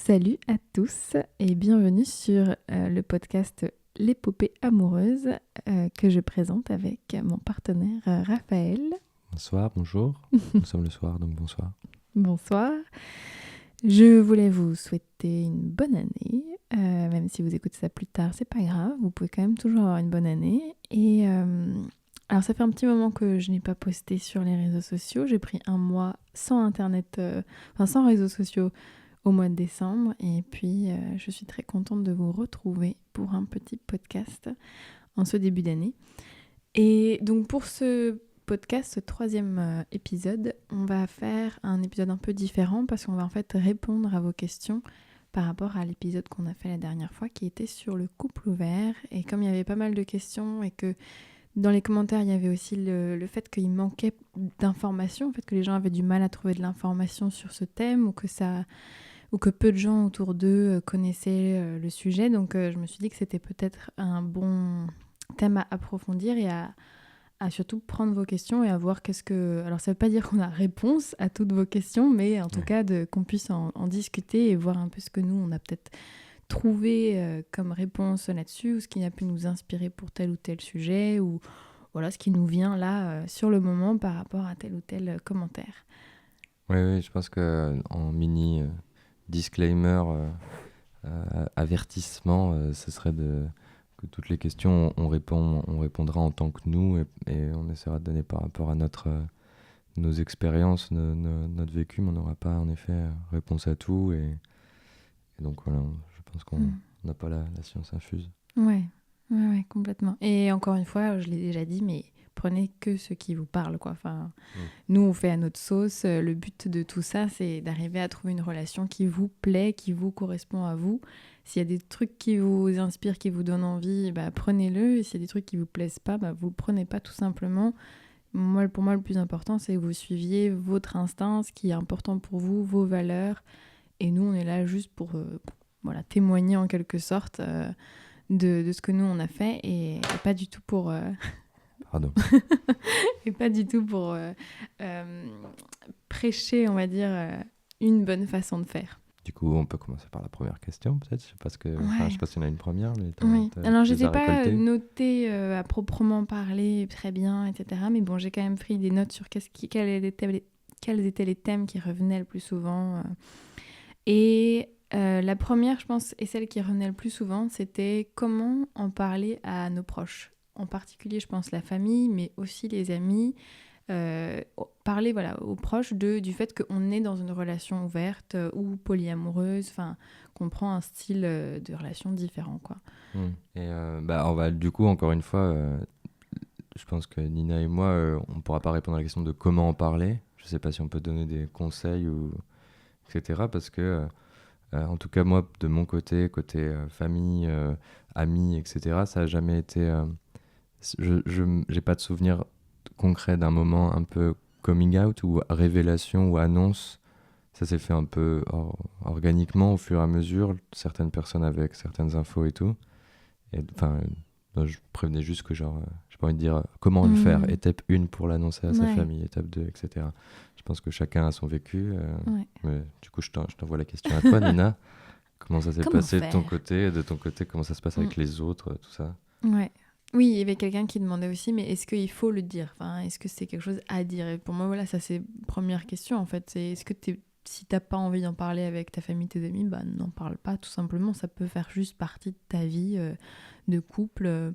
Salut à tous et bienvenue sur le podcast L'épopée amoureuse que je présente avec mon partenaire Raphaël. Bonsoir, bonjour. Nous sommes le soir, donc bonsoir. Bonsoir. Je voulais vous souhaiter une bonne année. Même si vous écoutez ça plus tard, c'est pas grave. Vous pouvez quand même toujours avoir une bonne année. Et alors ça fait un petit moment que je n'ai pas posté sur les réseaux sociaux. J'ai pris un mois sans internet, sans réseaux sociaux au mois de décembre. Et puis, je suis très contente de vous retrouver pour un petit podcast en ce début d'année. Et donc, pour ce podcast, ce troisième épisode, on va faire un épisode un peu différent parce qu'on va en fait répondre à vos questions par rapport à l'épisode qu'on a fait la dernière fois qui était sur le couple ouvert. Et comme il y avait pas mal de questions et que dans les commentaires, il y avait aussi le fait qu'il manquait d'informations, en fait, que les gens avaient du mal à trouver de l'information sur ce thème ou que peu de gens autour d'eux connaissaient le sujet. Donc je me suis dit que c'était peut-être un bon thème à approfondir et à surtout prendre vos questions et à voir qu'est-ce que... Alors ça ne veut pas dire qu'on a réponse à toutes vos questions, mais en tout cas qu'on puisse en discuter et voir un peu ce que nous, on a peut-être trouvé comme réponse là-dessus, ou ce qui a pu nous inspirer pour tel ou tel sujet, ou voilà ce qui nous vient là sur le moment par rapport à tel ou tel commentaire. Oui, je pense qu'en mini disclaimer, avertissement, ce serait que toutes les questions, on répondra en tant que nous et on essaiera de donner par rapport à nos expériences, notre vécu, mais on n'aura pas en effet réponse à tout. Et donc voilà, je pense qu'on n'a pas la science infuse. Ouais, complètement. Et encore une fois, je l'ai déjà dit, mais prenez que ce qui vous parle, quoi. Enfin, nous, on fait à notre sauce. Le but de tout ça, c'est d'arriver à trouver une relation qui vous plaît, qui vous correspond à vous. S'il y a des trucs qui vous inspirent, qui vous donnent envie, bah, prenez-le. Et s'il y a des trucs qui vous plaisent pas, bah, vous le prenez pas tout simplement. Pour moi, le plus important, c'est que vous suiviez votre instinct, ce qui est important pour vous, vos valeurs. Et nous, on est là juste pour voilà, témoigner en quelque sorte de ce que nous, on a fait et pas du tout pour... Pardon. et pas du tout pour prêcher, on va dire, une bonne façon de faire. Du coup, on peut commencer par la première question, peut-être. Je sais pas s'il y en a une première, mais Alors, je tu les n'ai as pas récoltées. noté à proprement parler très bien, etc. Mais bon, j'ai quand même pris des notes sur quels étaient les thèmes qui revenaient le plus souvent. Et la première, je pense, et celle qui revenait le plus souvent, c'était comment en parler à nos proches. En particulier, je pense, la famille, mais aussi les amis. Parler aux proches du fait qu'on est dans une relation ouverte ou polyamoureuse, qu'on prend un style de relation différent, quoi. Et on va du coup, encore une fois, je pense que Nina et moi, on ne pourra pas répondre à la question de comment en parler. Je ne sais pas si on peut donner des conseils, etc. Parce que, en tout cas, moi, de mon côté famille, amis, etc., ça n'a jamais été... je n'ai pas de souvenir concret d'un moment un peu coming out ou révélation ou annonce. Ça s'est fait un peu organiquement au fur et à mesure, certaines personnes avec certaines infos et tout. Et enfin, je prévenais juste que j'ai pas envie de dire comment le faire. Étape 1 pour l'annoncer à sa famille, étape 2, etc. Je pense que chacun a son vécu. Mais du coup, je t'envoie la question à toi, Nina. Comment ça s'est passé de ton côté? De ton côté, comment ça se passe avec les autres, tout ça? Ouais. Oui, il y avait quelqu'un qui demandait aussi, mais est-ce qu'il faut le dire? Est-ce que c'est quelque chose à dire? Et pour moi, voilà, ça c'est première question en fait. C'est est-ce que si t'as pas envie d'en parler avec ta famille, tes amis, bah n'en parle pas tout simplement. Ça peut faire juste partie de ta vie de couple.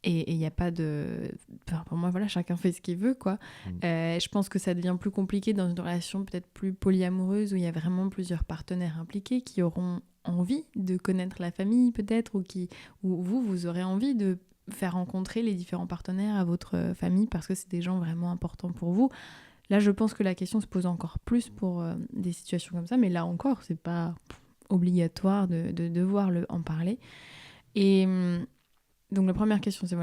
Et il n'y a pas de... pour moi, voilà, chacun fait ce qu'il veut, quoi. Je pense que ça devient plus compliqué dans une relation peut-être plus polyamoureuse où il y a vraiment plusieurs partenaires impliqués qui auront envie de connaître la famille, peut-être, ou vous aurez envie de faire rencontrer les différents partenaires à votre famille parce que c'est des gens vraiment importants pour vous. Là, je pense que la question se pose encore plus pour des situations comme ça, mais là encore, c'est pas obligatoire de devoir en parler. Et... donc la première question, c'est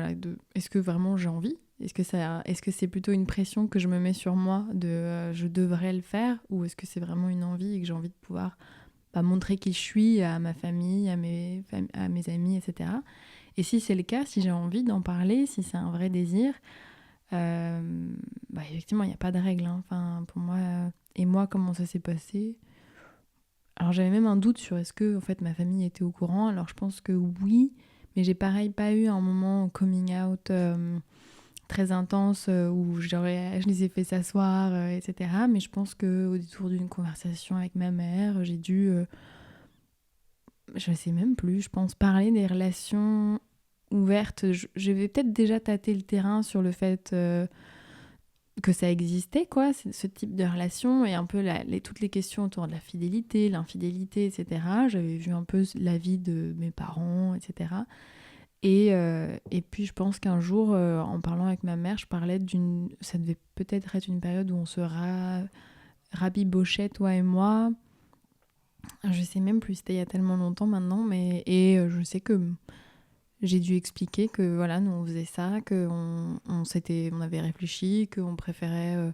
est-ce que vraiment j'ai envie ? Est-ce que c'est plutôt une pression que je me mets sur moi de je devrais le faire, ou est-ce que c'est vraiment une envie et que j'ai envie de pouvoir montrer qui je suis à ma famille, à mes amis, etc. Et si c'est le cas, si j'ai envie d'en parler, si c'est un vrai désir, effectivement, il n'y a pas de règle. Pour moi, et moi, comment ça s'est passé ? Alors j'avais même un doute sur est-ce que en fait ma famille était au courant. Alors je pense que oui, mais j'ai pareil pas eu un moment coming out très intense où je les ai fait s'asseoir, etc. Mais je pense qu'au détour d'une conversation avec ma mère, j'ai dû, je sais même plus, je pense parler des relations ouvertes. Je vais peut-être déjà tâter le terrain sur le fait que ça existait, quoi, ce type de relation, et un peu toutes les questions autour de la fidélité, l'infidélité, etc. J'avais vu un peu la vie de mes parents, etc. Et puis je pense qu'un jour, en parlant avec ma mère, je parlais ça devait peut-être être une période où on se rabibochait, toi et moi. Je sais même plus, c'était il y a tellement longtemps maintenant, je sais que j'ai dû expliquer que voilà, nous on faisait ça, on avait réfléchi, qu'on préférait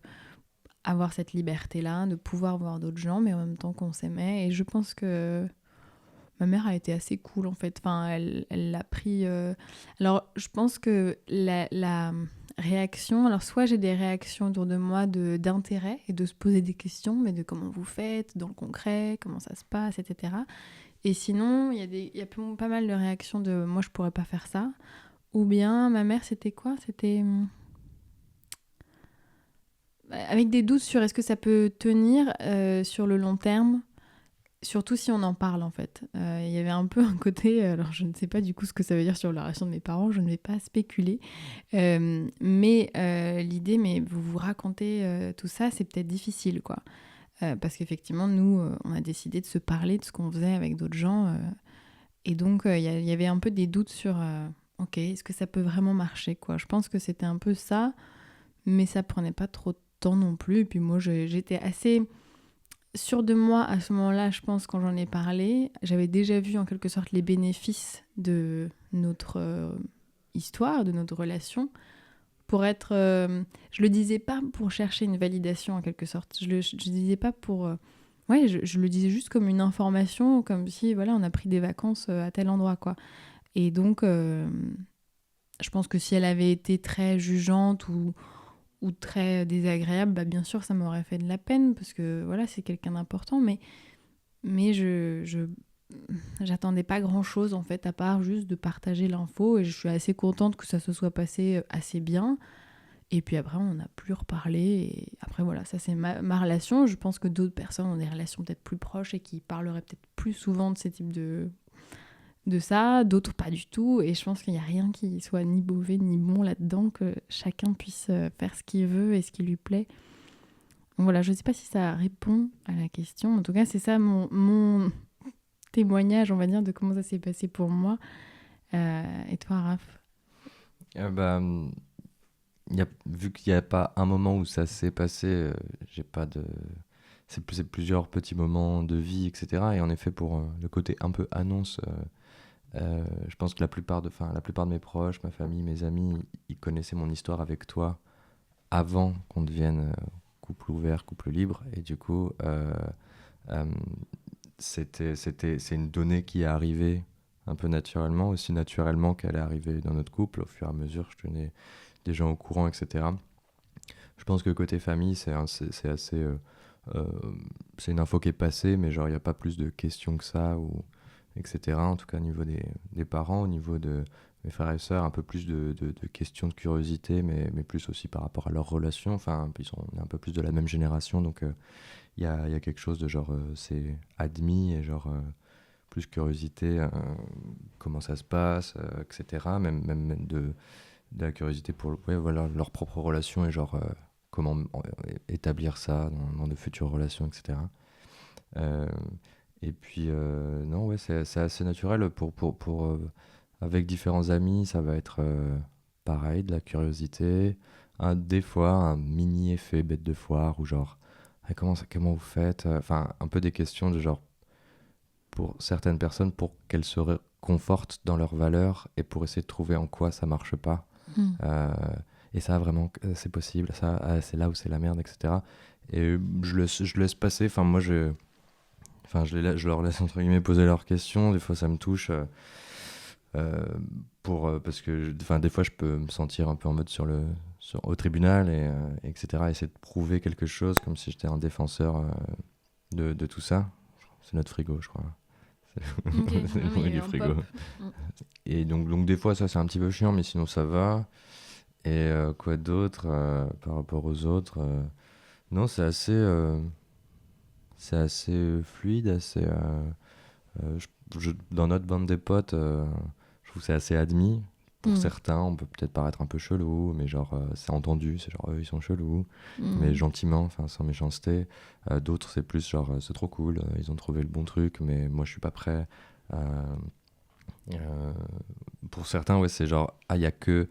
avoir cette liberté-là, de pouvoir voir d'autres gens, mais en même temps qu'on s'aimait. Et je pense que ma mère a été assez cool en fait. Enfin, elle l'a pris. Alors, je pense que la réaction. Alors, soit j'ai des réactions autour de moi d'intérêt et de se poser des questions, mais de comment vous faites, dans le concret, comment ça se passe, etc. Et sinon, il y a pas mal de réactions de moi, je pourrais pas faire ça. Ou bien, ma mère, c'était quoi? C'était. Avec des doutes sur est-ce que ça peut tenir sur le long terme. Surtout si on en parle en fait. Il y avait un peu un côté, alors je ne sais pas du coup ce que ça veut dire sur la relation de mes parents, je ne vais pas spéculer. Mais l'idée, mais vous racontez tout ça, c'est peut-être difficile quoi. Parce qu'effectivement, nous, on a décidé de se parler de ce qu'on faisait avec d'autres gens. Et donc, il y avait un peu des doutes sur, ok, est-ce que ça peut vraiment marcher quoi. Je pense que c'était un peu ça, mais ça prenait pas trop de temps non plus. Et puis moi, j'étais assez sûre de moi à ce moment-là, je pense, quand j'en ai parlé. J'avais déjà vu en quelque sorte les bénéfices de notre histoire, de notre relation. Pour être. Je le disais pas pour chercher une validation en quelque sorte. Je disais pas pour. Ouais, je le disais juste comme une information, comme si voilà, on a pris des vacances à tel endroit, quoi. Et donc, je pense que si elle avait été très jugeante ou très désagréable, bah bien sûr ça m'aurait fait de la peine parce que voilà c'est quelqu'un d'important, mais j'attendais pas grand chose en fait à part juste de partager l'info et je suis assez contente que ça se soit passé assez bien. Et puis après on n'a plus reparlé et après voilà ça c'est ma relation. Je pense que d'autres personnes ont des relations peut-être plus proches et qui parleraient peut-être plus souvent de ces types de ça, d'autres pas du tout. Et je pense qu'il n'y a rien qui soit ni mauvais ni bon là-dedans, que chacun puisse faire ce qu'il veut et ce qui lui plaît. Donc voilà, je ne sais pas si ça répond à la question. En tout cas, c'est ça mon témoignage, on va dire, de comment ça s'est passé pour moi. Et toi, Raph? Bah, vu qu'il n'y a pas un moment où ça s'est passé, j'ai pas de. C'est plusieurs petits moments de vie, etc. Et en effet, pour le côté un peu annonce, je pense que la plupart de mes proches, ma famille, mes amis, ils connaissaient mon histoire avec toi avant qu'on devienne couple ouvert, couple libre. Et du coup, euh, c'est une donnée qui est arrivée un peu naturellement, aussi naturellement qu'elle est arrivée dans notre couple. Au fur et à mesure, je tenais des gens au courant, etc. Je pense que côté famille, c'est assez... euh, c'est une info qui est passée, mais genre, il n'y a pas plus de questions que ça, etc. En tout cas, au niveau des parents, au niveau de mes frères et sœurs, un peu plus de questions de curiosité, mais plus aussi par rapport à leur relation. Enfin, on est un peu plus de la même génération, donc il y a quelque chose de genre, c'est admis, et genre, plus curiosité, comment ça se passe, etc. Même de la curiosité pour ouais, voilà, leur propre relation et genre comment établir ça dans de futures relations, etc. Euh, et puis, non, ouais, c'est assez naturel avec différents amis, ça va être pareil, de la curiosité, des fois un mini effet bête de foire ou genre, ah, comment vous faites? Enfin, un peu des questions de genre, pour certaines personnes, pour qu'elles se confortent dans leurs valeurs et pour essayer de trouver en quoi ça marche pas. Mm. Euh, et ça, vraiment, c'est possible, ça, c'est là où c'est la merde, etc. Et je laisse passer, enfin, je leur laisse, entre guillemets, poser leurs questions. Des fois, ça me touche, parce que, enfin, des fois, je peux me sentir un peu en mode au tribunal, etc. Essayer de prouver quelque chose, comme si j'étais un défenseur de tout ça. c'est notre frigo, je crois. Ok, C'est le non, mais il y bruit a eu du un frigo. pop. Mm. Et donc des fois, ça c'est un petit peu chiant, mais sinon ça va. Et quoi d'autre par rapport aux autres non, c'est assez fluide, assez. Dans notre bande des potes, je trouve que c'est assez admis. Pour Mm. certains, on peut peut-être paraître un peu chelou, mais genre, c'est entendu, c'est genre, eux, ils sont chelous, mais Mm. gentiment, enfin, sans méchanceté. D'autres, c'est plus genre, c'est trop cool, ils ont trouvé le bon truc, mais moi, je suis pas prêt. Euh, euh, pour certains, ouais, c'est genre, ah, il y a que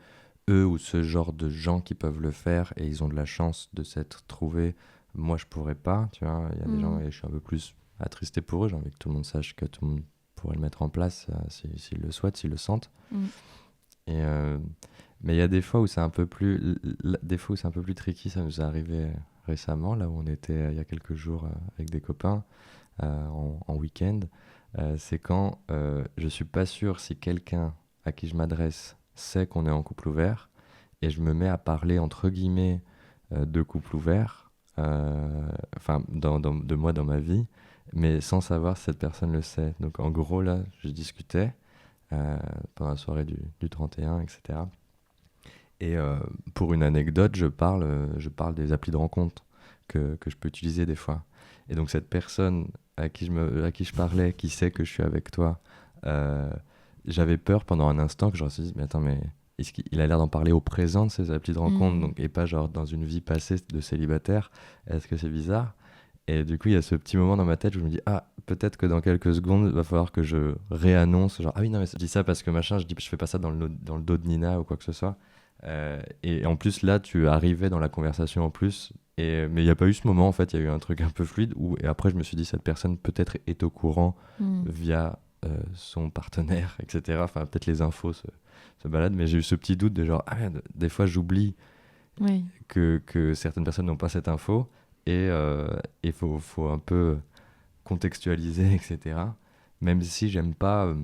eux ou ce genre de gens qui peuvent le faire et ils ont de la chance de s'être trouvés. Moi, je pourrais pas, tu vois. Il y a des gens Mm. et je suis un peu plus attristé pour eux. J'ai envie que tout le monde sache que tout le monde pourrait le mettre en place s'ils le souhaitent, s'ils le sentent. Mm. Et mais il y a des fois où c'est un peu plus, des fois où c'est un peu plus tricky. Ça nous est arrivé récemment, là où on était il y a quelques jours avec des copains en week-end. C'est quand je suis pas sûr si quelqu'un à qui je m'adresse sait qu'on est en couple ouvert et je me mets à parler entre guillemets de couple ouvert, enfin de moi dans ma vie, mais sans savoir si cette personne le sait. Donc en gros là, je discutais pendant la soirée du 31, etc. Et pour une anecdote, je parle des applis de rencontre que je peux utiliser des fois. Et donc cette personne à qui je parlais, qui sait que je suis avec toi, euh, j'avais peur pendant un instant que je me suis dit, mais attends, mais il a l'air d'en parler au présent de ces applis de rencontre, Mm. donc, et pas genre dans une vie passée de célibataire. Est-ce que c'est bizarre? Et du coup, il y a ce petit moment dans ma tête où je me dis, ah, peut-être que dans quelques secondes, il va falloir que je réannonce, genre, ah oui, non, mais je dis ça parce que machin, je fais pas ça dans le dos de Nina ou quoi que ce soit. Et en plus, là, tu arrivais dans la conversation en plus, mais il n'y a pas eu ce moment, en fait, il y a eu un truc un peu fluide, et après, je me suis dit, cette personne peut-être est au courant Mm. via son partenaire, etc. Enfin, peut-être les infos se baladent, mais j'ai eu ce petit doute de genre, ah, des fois, j'oublie Oui. que certaines personnes n'ont pas cette info, et il faut un peu contextualiser, etc. Même si j'aime pas.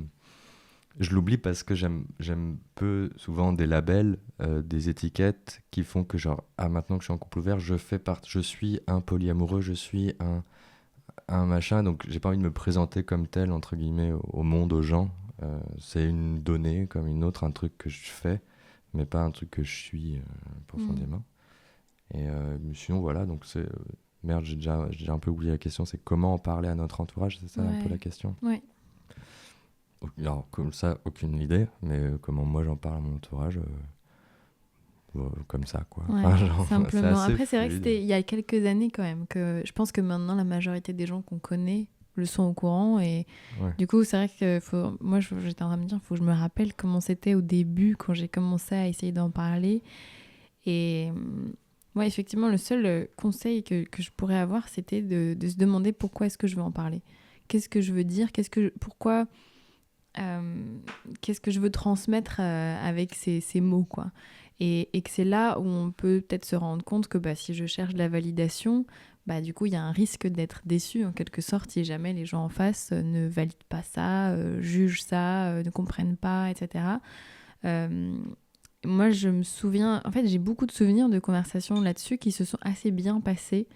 Je l'oublie parce que j'aime peu souvent des labels, des étiquettes qui font que genre, ah, maintenant que je suis en couple ouvert, je suis un polyamoureux, je suis un machin, donc j'ai pas envie de me présenter comme tel, entre guillemets, au monde, aux gens. C'est une donnée comme une autre, un truc que je fais, mais pas un truc que je suis Mm. profondément. Et mais sinon, voilà, donc c'est. Merde, j'ai déjà un peu oublié la question, c'est comment en parler à notre entourage, c'est ça un peu la Ouais. question? Ouais. Alors, comme ça, aucune idée, mais comment moi j'en parle à mon entourage, comme ça, quoi. Ouais, Enfin, genre, c'est simplement. assez Après, c'est vrai que fluide. c'était il y a quelques années quand même que je pense que maintenant la majorité des gens qu'on connaît le sont au courant et Ouais. du coup, c'est vrai que moi j'étais en train de me dire, il faut que je me rappelle comment c'était au début quand j'ai commencé à essayer d'en parler et ouais, effectivement, le seul conseil que je pourrais avoir, c'était de se demander pourquoi est-ce que je veux en parler. Qu'est-ce que je veux dire, pourquoi qu'est-ce que je veux transmettre avec ces mots, quoi. Et que c'est là où on peut peut-être se rendre compte que bah, si je cherche de la validation, bah, du coup, il y a un risque d'être déçu, en quelque sorte, si jamais les gens en face ne valident pas ça, jugent ça, ne comprennent pas, etc. Euh, Moi, je me souviens... En fait, j'ai beaucoup de souvenirs de conversations là-dessus qui se sont assez bien passées.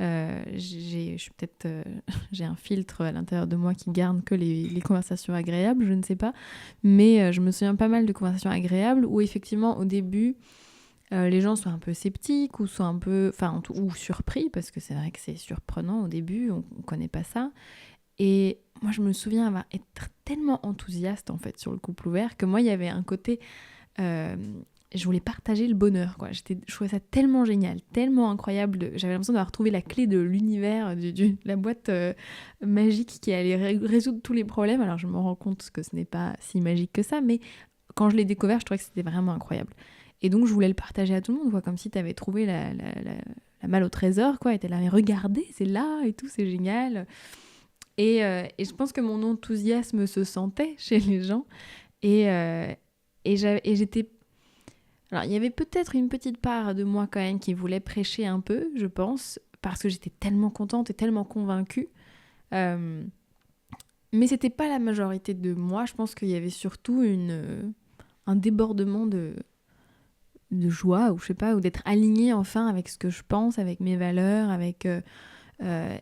Je suis peut-être j'ai un filtre à l'intérieur de moi qui garde que les conversations agréables, je ne sais pas, mais je me souviens pas mal de conversations agréables où effectivement au début les gens sont un peu sceptiques ou sont un peu ou surpris parce que c'est vrai que c'est surprenant au début, on connaît pas ça, et moi je me souviens avoir été tellement enthousiaste en fait sur le couple ouvert que moi il y avait un côté euh, je voulais partager le bonheur, quoi. Je trouvais ça tellement génial, tellement incroyable. J'avais l'impression d'avoir trouvé la clé de l'univers, la boîte magique qui allait résoudre tous les problèmes. Alors je me rends compte que ce n'est pas si magique que ça, mais quand je l'ai découvert, je trouvais que c'était vraiment incroyable. Et donc je voulais le partager à tout le monde, quoi, comme si tu avais trouvé la malle au trésor, quoi. Et t'es là, mais regardez, c'est là et tout, c'est génial. Et je pense que mon enthousiasme se sentait chez les gens. Et, et j'étais... Alors, il y avait peut-être une petite part de moi quand même qui voulait prêcher un peu, je pense, parce que j'étais tellement contente et tellement convaincue. Mais c'était pas la majorité de moi. Je pense qu'il y avait surtout un débordement de joie, ou je sais pas, ou d'être alignée enfin avec ce que je pense, avec mes valeurs, avec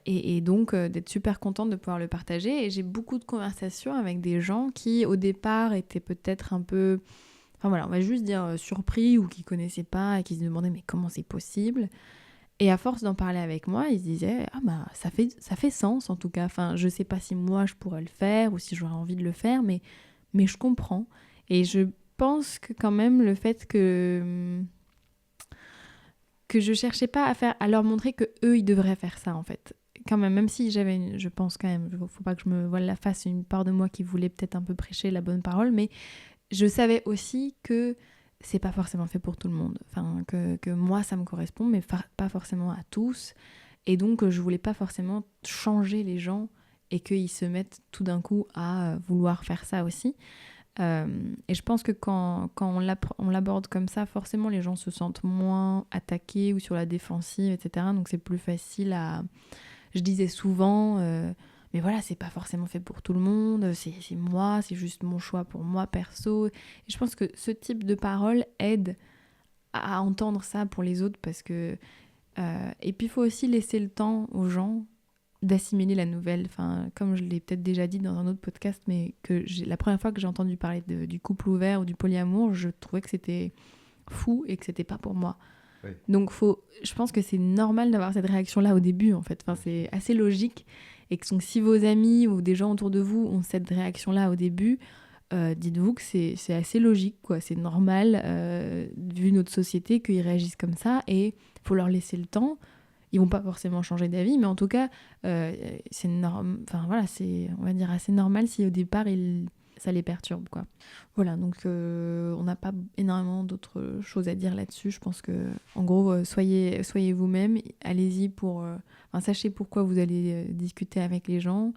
Et donc d'être super contente de pouvoir le partager. Et j'ai beaucoup de conversations avec des gens qui au départ étaient peut-être un peu, enfin voilà, on va juste dire surpris ou qui connaissaient pas et qui se demandaient mais comment c'est possible. Et à force d'en parler avec moi, ils se disaient ah bah ça fait sens en tout cas. Enfin je sais pas si moi je pourrais le faire ou si j'aurais envie de le faire, mais je comprends. Et je pense que quand même le fait que je cherchais pas à leur montrer que eux ils devraient faire ça en fait. Quand même si je pense quand même, faut pas que je me voile la face, une part de moi qui voulait peut-être un peu prêcher la bonne parole, mais je savais aussi que c'est pas forcément fait pour tout le monde. Enfin, que moi ça me correspond, mais pas forcément à tous. Et donc je voulais pas forcément changer les gens et qu'ils se mettent tout d'un coup à vouloir faire ça aussi. Et je pense que quand on l'aborde comme ça, forcément les gens se sentent moins attaqués ou sur la défensive, etc. Donc c'est plus facile à... Je disais souvent, mais voilà, c'est pas forcément fait pour tout le monde, c'est moi, c'est juste mon choix pour moi perso. Et je pense que ce type de parole aide à entendre ça pour les autres parce que... et puis il faut aussi laisser le temps aux gens d'assimiler la nouvelle. Enfin, comme je l'ai peut-être déjà dit dans un autre podcast, mais la première fois que j'ai entendu parler du couple ouvert ou du polyamour, je trouvais que c'était fou et que c'était pas pour moi. Oui. Donc je pense que c'est normal d'avoir cette réaction-là au début, en fait. Enfin, c'est assez logique. Et que si vos amis ou des gens autour de vous ont cette réaction-là au début, dites-vous que c'est assez logique, quoi. C'est normal, vu notre société, qu'ils réagissent comme ça. Et il faut leur laisser le temps. Ils vont pas forcément changer d'avis, mais en tout cas, c'est enfin voilà, c'est, on va dire, assez normal si au départ ça les perturbe, quoi. Voilà, donc on n'a pas énormément d'autres choses à dire là-dessus. Je pense que, en gros, soyez vous-même, allez-y sachez pourquoi vous allez discuter avec les gens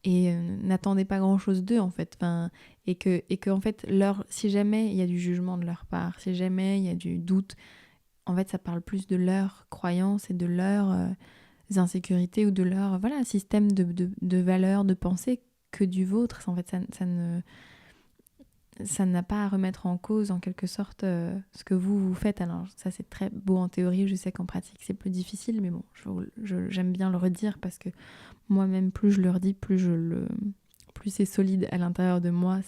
et n'attendez pas grand-chose d'eux, en fait. Enfin, et que en fait, si jamais il y a du jugement de leur part, si jamais il y a du doute, en fait, ça parle plus de leurs croyances et de leurs insécurités ou de leur système de valeurs, de pensée que du vôtre. En fait, ça n'a pas à remettre en cause, en quelque sorte, ce que vous faites. Alors, ça, c'est très beau en théorie. Je sais qu'en pratique, c'est plus difficile. Mais bon, j'aime bien le redire parce que moi-même, plus je le redis, plus c'est solide à l'intérieur de moi,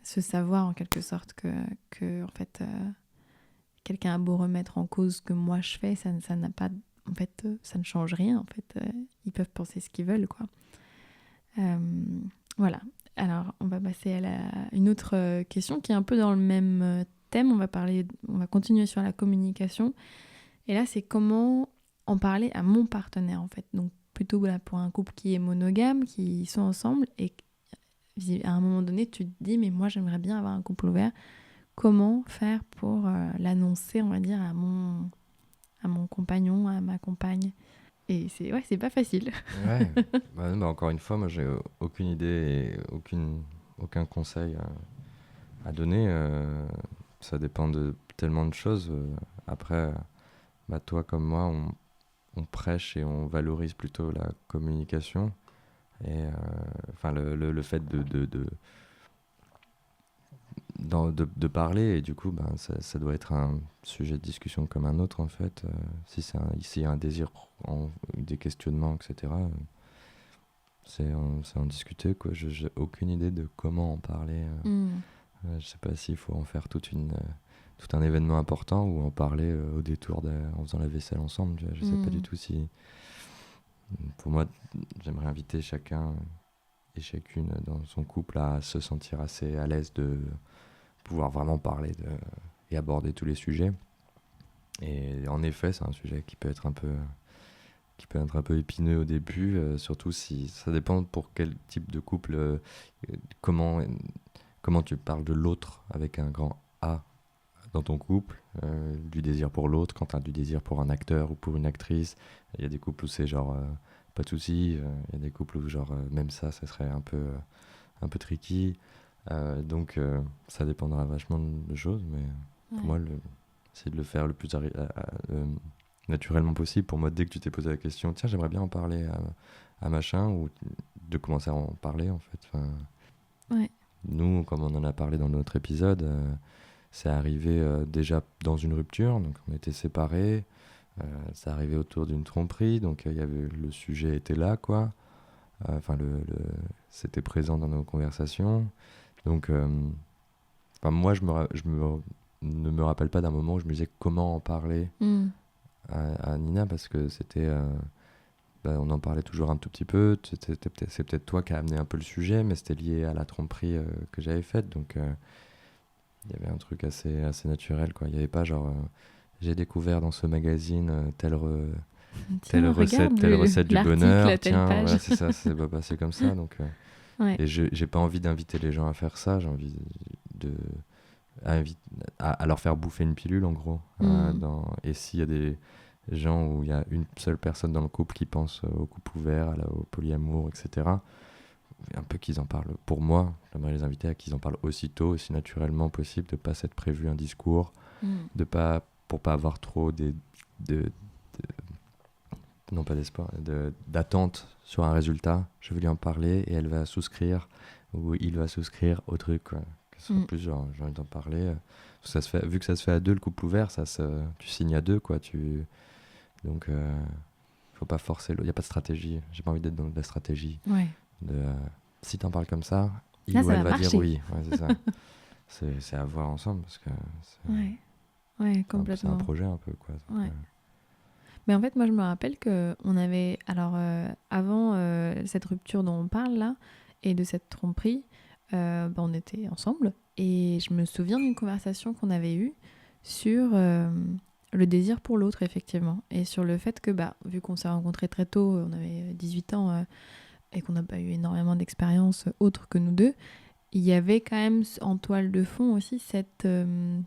ce savoir, en quelque sorte, que en fait... quelqu'un a beau remettre en cause ce que moi je fais, ça n'a pas, en fait, ça ne change rien, en fait. Ils peuvent penser ce qu'ils veulent, quoi. Voilà. Alors, on va passer à une autre question qui est un peu dans le même thème. On va continuer sur la communication. Et là, c'est comment en parler à mon partenaire, en fait. Donc, plutôt là, pour un couple qui est monogame, qui sont ensemble, et à un moment donné, tu te dis, mais moi, j'aimerais bien avoir un couple ouvert. Comment faire pour l'annoncer, on va dire, à mon compagnon, à ma compagne. Et c'est pas facile. Ouais, encore une fois, moi j'ai aucune idée et aucun conseil à donner. Ça dépend de tellement de choses. Après, toi comme moi, on prêche et on valorise plutôt la communication. Et le fait de parler, et du coup ça doit être un sujet de discussion comme un autre, en fait. S'il y a un désir, des questionnements, etc., c'est en discuter, quoi. J'ai aucune idée de comment en parler. Je sais pas s'il faut en faire tout un événement important ou en parler au détour en faisant la vaisselle ensemble. Je sais pas du tout si... Pour moi, j'aimerais inviter chacun et chacune dans son couple à se sentir assez à l'aise de pouvoir vraiment parler et aborder tous les sujets. Et en effet, c'est un sujet qui peut être un peu épineux au début, surtout si ça dépend pour quel type de couple, comment tu parles de l'autre avec un grand A dans ton couple, du désir pour l'autre, quand tu as du désir pour un acteur ou pour une actrice. Il y a des couples où c'est genre pas de soucis, il y a des couples où genre même ça serait un peu tricky. Donc ça dépendra vachement de choses, mais pour moi, c'est de le faire le plus naturellement possible. Pour moi, dès que tu t'es posé la question, tiens, j'aimerais bien en parler à machin, ou de commencer à en parler, en fait. Nous, comme on en a parlé dans notre épisode, c'est arrivé déjà dans une rupture, donc on était séparés. Ça arrivait autour d'une tromperie, donc le sujet était là, quoi. Enfin, c'était présent dans nos conversations. Donc, moi, ne me rappelle pas d'un moment où je me disais comment en parler à Nina, parce que c'était... on en parlait toujours un tout petit peu. C'est peut-être toi qui as amené un peu le sujet, mais c'était lié à la tromperie que j'avais faite. Donc, il y avait un truc assez naturel, quoi. Il n'y avait pas genre... j'ai découvert dans ce magazine Tiens, telle recette du bonheur. à telle Tiens, page. voilà, c'est ça, c'est pas passé comme ça. Donc, Ouais. et j'ai pas envie d'inviter les gens à faire ça. J'ai envie de à leur faire bouffer une pilule, en gros. Et s'il y a des gens où il y a une seule personne dans le couple qui pense au couple ouvert, au polyamour, etc., un peu qu'ils en parlent. Pour moi, j'aimerais les inviter à qu'ils en parlent aussitôt, aussi naturellement possible, de pas s'être prévu un discours, pour pas avoir trop non pas d'espoir, d'attente sur un résultat. Je vais lui en parler et elle va souscrire, ou il va souscrire au truc, quoi. Que ce soit plus genre, j'ai envie d'en parler. Vu que ça se fait à deux, le couple ouvert, tu signes à deux, quoi. Donc, faut pas forcer. Il n'y a pas de stratégie. J'ai pas envie d'être dans de la stratégie. Ouais. Si t'en parles comme ça, il là, ou ça elle va va dire marcher. oui. Ouais, c'est ça. C'est à voir ensemble, parce que ouais, complètement. c'est un projet un peu, quoi. Donc, ouais. Mais en fait, moi, je me rappelle qu'on avait... Alors, avant cette rupture dont on parle, là, et de cette tromperie, on était ensemble. Et je me souviens d'une conversation qu'on avait eue sur le désir pour l'autre, effectivement. Et sur le fait que, vu qu'on s'est rencontrés très tôt, on avait 18 ans, et qu'on n'a pas eu énormément d'expérience autre que nous deux, il y avait quand même en toile de fond aussi cette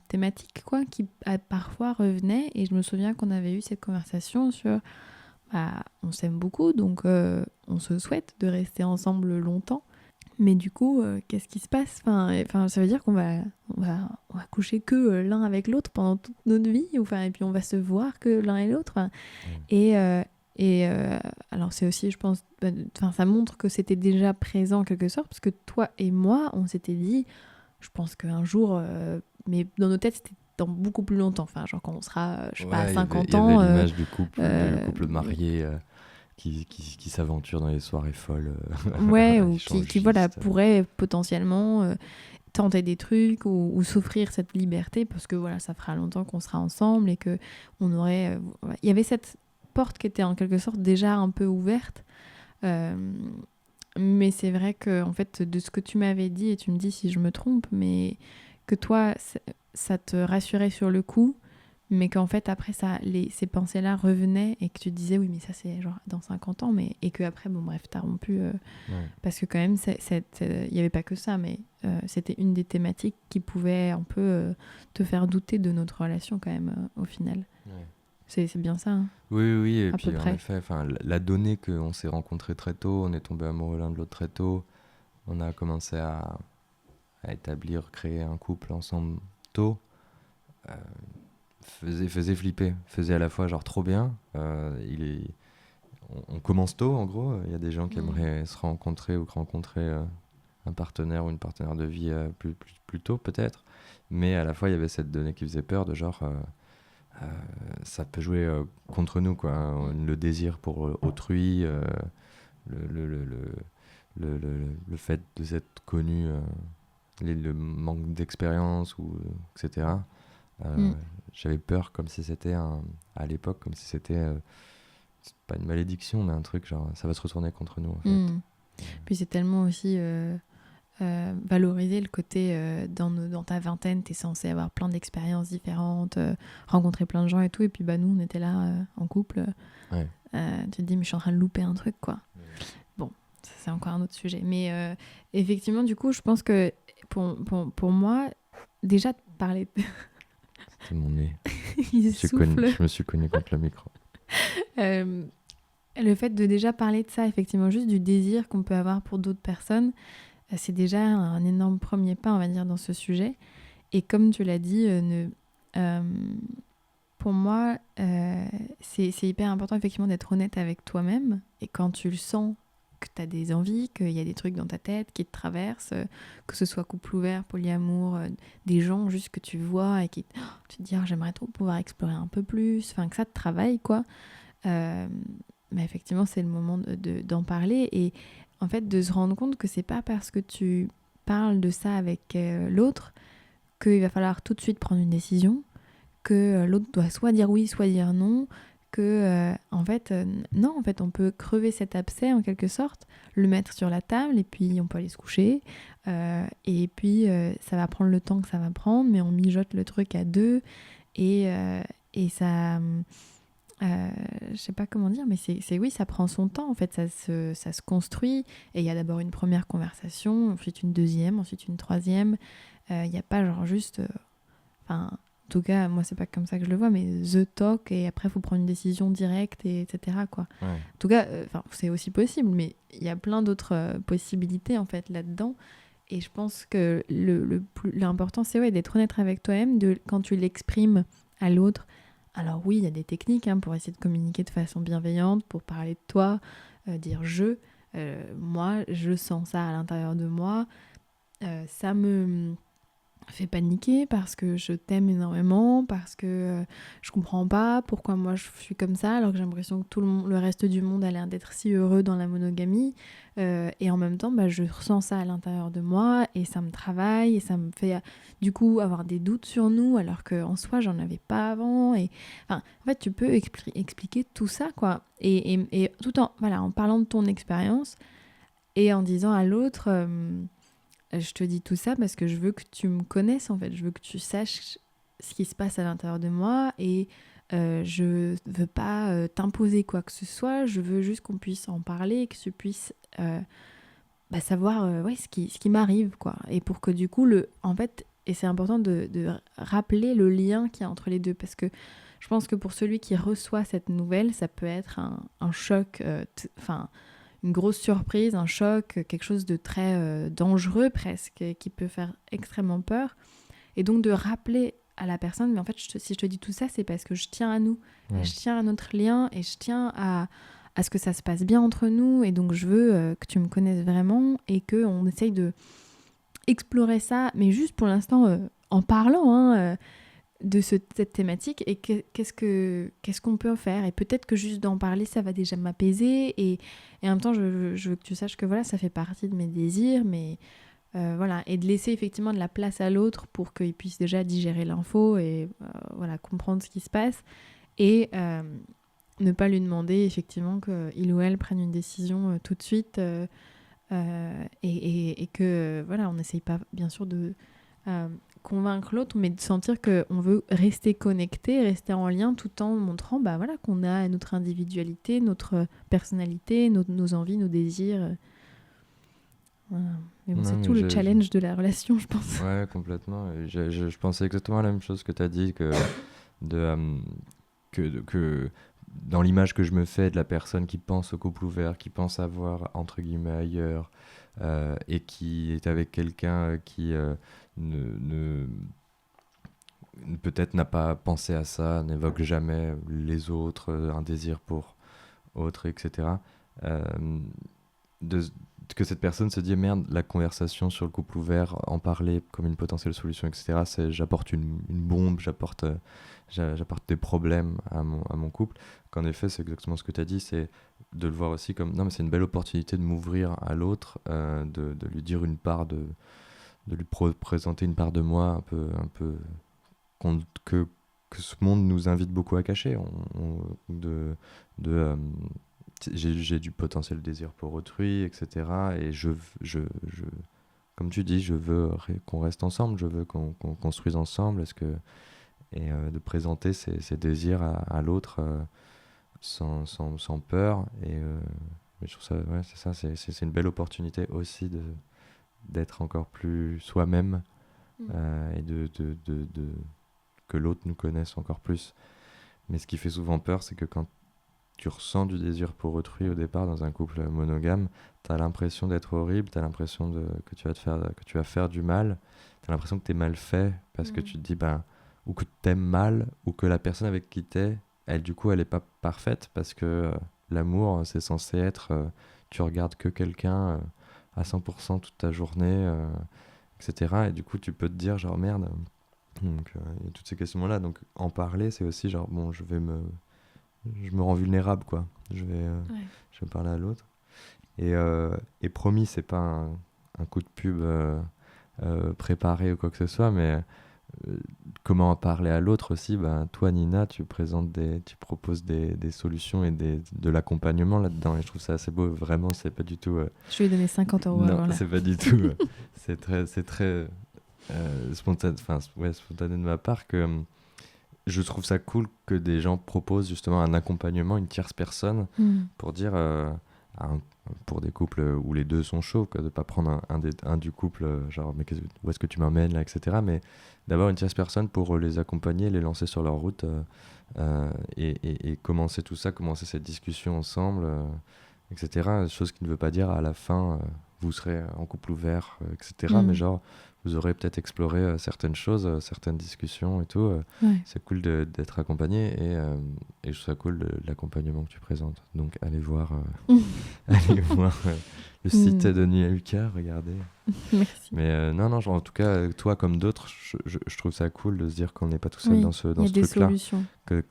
thématique, quoi, qui parfois revenait. Et je me souviens qu'on avait eu cette conversation sur on s'aime beaucoup, donc on se souhaite de rester ensemble longtemps, mais du coup qu'est-ce qui se passe, ça veut dire qu'on va coucher que l'un avec l'autre pendant toute notre vie, et puis on va se voir que l'un et l'autre, et alors c'est aussi, je pense, ça montre que c'était déjà présent en quelque sorte, parce que toi et moi, on s'était dit, je pense qu'un jour, mais dans nos têtes, c'était dans beaucoup plus longtemps, genre quand on sera, je sais pas, à 50 ans. Il y avait l'image du couple marié qui s'aventure dans les soirées folles. Ouais, ou qui pourrait potentiellement tenter des trucs ou s'offrir cette liberté, parce que voilà, ça fera longtemps qu'on sera ensemble et que on aurait... Il y avait cette porte qui était en quelque sorte déjà un peu ouverte. Mais c'est vrai que, en fait, de ce que tu m'avais dit, et tu me dis si je me trompe, mais que toi, ça te rassurait sur le coup, mais qu'en fait, après, ces pensées-là revenaient et que tu disais, oui, mais ça, c'est genre dans 50 ans, et que après, bon, bref, t'as rompu. Parce que quand même, il n'y avait pas que ça, mais c'était une des thématiques qui pouvait un peu te faire douter de notre relation, quand même, au final. Ouais. C'est bien ça, hein. Oui, et à puis peu en près. effet, la donnée qu'on s'est rencontrés très tôt, on est tombés amoureux l'un de l'autre très tôt, on a commencé à créer un couple ensemble tôt, faisait flipper, faisait à la fois genre trop bien, on commence tôt en gros, il y a des gens qui aimeraient se rencontrer ou rencontrer un partenaire ou une partenaire de vie plus tôt peut-être, mais à la fois il y avait cette donnée qui faisait peur de genre... ça peut jouer contre nous, quoi. Le désir pour autrui, le fait de s'être connu, le manque d'expérience, etc. J'avais peur comme si c'était à l'époque, comme si c'était c'est pas une malédiction, mais un truc genre ça va se retourner contre nous, en fait. Puis c'est tellement aussi valoriser le côté dans ta vingtaine, t'es censé avoir plein d'expériences différentes, rencontrer plein de gens et tout, et puis nous on était là en couple, tu te dis mais je suis en train de louper un truc, quoi. Bon, ça, c'est encore un autre sujet, mais effectivement du coup je pense que pour moi déjà de parler c'était mon nez. je me suis cogné contre le micro. Le fait de déjà parler de ça, effectivement, juste du désir qu'on peut avoir pour d'autres personnes, c'est déjà un énorme premier pas, on va dire, dans ce sujet. Et comme tu l'as dit, pour moi, c'est hyper important, effectivement, d'être honnête avec toi-même. Et quand tu le sens, que tu as des envies, qu'il y a des trucs dans ta tête qui te traversent, que ce soit couple ouvert, polyamour, des gens juste que tu vois et qui tu te dis j'aimerais trop pouvoir explorer un peu plus, enfin que ça te travaille quoi. Mais effectivement c'est le moment d'en parler et en fait de se rendre compte que c'est pas parce que tu parles de ça avec l'autre qu'il va falloir tout de suite prendre une décision, que l'autre doit soit dire oui, soit dire non, que non, en fait, on peut crever cet abcès en quelque sorte, le mettre sur la table et puis on peut aller se coucher. Et puis ça va prendre le temps que ça va prendre, mais on mijote le truc à deux et ça. Je sais pas comment dire, mais oui, ça prend son temps en fait, ça se construit et il y a d'abord une première conversation, ensuite une deuxième, ensuite une troisième. Il n'y a pas genre juste. En tout cas, moi, c'est pas comme ça que je le vois, mais the talk et après, il faut prendre une décision directe, etc. Quoi. Ouais. En tout cas, c'est aussi possible, mais il y a plein d'autres possibilités en fait là-dedans. Et je pense que l'important, c'est d'être honnête avec toi-même, quand tu l'exprimes à l'autre. Alors oui, il y a des techniques pour essayer de communiquer de façon bienveillante, pour parler de toi, dire moi, je sens ça à l'intérieur de moi, ça me fait paniquer parce que je t'aime énormément, parce que je comprends pas pourquoi moi je suis comme ça alors que j'ai l'impression que tout le reste du monde a l'air d'être si heureux dans la monogamie et en même temps je ressens ça à l'intérieur de moi et ça me travaille et ça me fait du coup avoir des doutes sur nous alors qu'en soi j'en avais pas avant et en fait tu peux expliquer tout ça quoi et tout en parlant de ton expérience et en disant à l'autre je te dis tout ça parce que je veux que tu me connaisses en fait, je veux que tu saches ce qui se passe à l'intérieur de moi et je veux pas t'imposer quoi que ce soit, je veux juste qu'on puisse en parler et que tu puisses savoir ce qui m'arrive quoi. Et pour que du coup, et c'est important de rappeler le lien qu'il y a entre les deux parce que je pense que pour celui qui reçoit cette nouvelle, ça peut être un choc, une grosse surprise, un choc, quelque chose de très dangereux presque, qui peut faire extrêmement peur. Et donc de rappeler à la personne, mais en fait, si je te dis tout ça, c'est parce que je tiens à nous, je tiens à notre lien et je tiens à ce que ça se passe bien entre nous. Et donc je veux que tu me connaisses vraiment et qu'on essaye de explorer ça, mais juste pour l'instant en parlant de cette thématique et qu'est-ce qu'on peut faire et peut-être que juste d'en parler ça va déjà m'apaiser et en même temps je veux que tu saches que ça fait partie de mes désirs mais et de laisser effectivement de la place à l'autre pour qu'il puisse déjà digérer l'info et comprendre ce qui se passe et ne pas lui demander effectivement qu'il ou elle prenne une décision tout de suite et que on n'essaye pas bien sûr de convaincre l'autre, mais de sentir qu'on veut rester connecté, rester en lien tout en montrant qu'on a notre individualité, notre personnalité, nos envies, nos désirs. Voilà. Mais bon, c'est tout le challenge de la relation, je pense. Ouais, complètement. Je pensais exactement à la même chose que tu as dit, que dans l'image que je me fais de la personne qui pense au couple ouvert, qui pense avoir, entre guillemets, ailleurs, et qui est avec quelqu'un qui peut-être n'a pas pensé à ça, n'évoque jamais les autres, un désir pour autres, etc. Que cette personne se dit merde, la conversation sur le couple ouvert, en parler comme une potentielle solution, etc. J'apporte une bombe, j'apporte des problèmes à mon couple. Qu'en effet, c'est exactement ce que tu as dit, c'est de le voir aussi comme non, mais c'est une belle opportunité de m'ouvrir à l'autre, de lui dire une part de lui présenter une part de moi un peu que ce monde nous invite beaucoup à cacher. J'ai du potentiel désir pour autrui, etc. Et comme tu dis, je veux qu'on reste ensemble, je veux qu'on construise ensemble. Et de présenter ces désirs à l'autre sans peur. Et je trouve ça, c'est ça, c'est une belle opportunité aussi d'être encore plus soi-même et que l'autre nous connaisse encore plus. Mais ce qui fait souvent peur, c'est que quand tu ressens du désir pour autrui au départ dans un couple monogame, t'as l'impression d'être horrible, t'as l'impression que tu vas faire du mal, t'as l'impression que t'es mal fait parce que tu te dis ou que t'aimes mal ou que la personne avec qui t'es, elle du coup elle est pas parfaite parce que l'amour c'est censé être tu regardes que quelqu'un à 100% toute ta journée, etc. Et du coup, tu peux te dire, genre, merde. Donc, il y a toutes ces questions-là. Donc, en parler, c'est aussi, genre, bon, je me rends vulnérable, quoi. Ouais. Je vais parler à l'autre. Et promis, c'est pas un coup de pub préparé ou quoi que ce soit, mais comment en parler à l'autre aussi, ben, toi Nina, tu proposes des solutions et de l'accompagnement là-dedans, et je trouve ça assez beau, vraiment, c'est pas du tout... Je lui ai donné 50 € non, alors là. c'est pas du tout... c'est très spontané, enfin, ouais, spontané de ma part que je trouve ça cool que des gens proposent justement un accompagnement, une tierce personne, pour dire pour des couples où les deux sont chauds, quoi, de pas prendre un du couple, genre mais où est-ce que tu m'emmènes là, etc. Mais d'avoir une tierce personne pour les accompagner, les lancer sur leur route et commencer tout ça, commencer cette discussion ensemble, etc. Chose qui ne veut pas dire à la fin vous serez en couple ouvert, etc. Mais genre vous aurez peut-être exploré certaines choses, certaines discussions et tout. Ouais. C'est cool d'être accompagné et je trouve ça cool l'accompagnement que tu présentes. Donc allez voir, le site de Nia Lucas, regardez. Merci. Mais non, genre, en tout cas, toi comme d'autres, je trouve ça cool de se dire qu'on n'est pas tout seul dans ce truc-là. Il y a des solutions. Que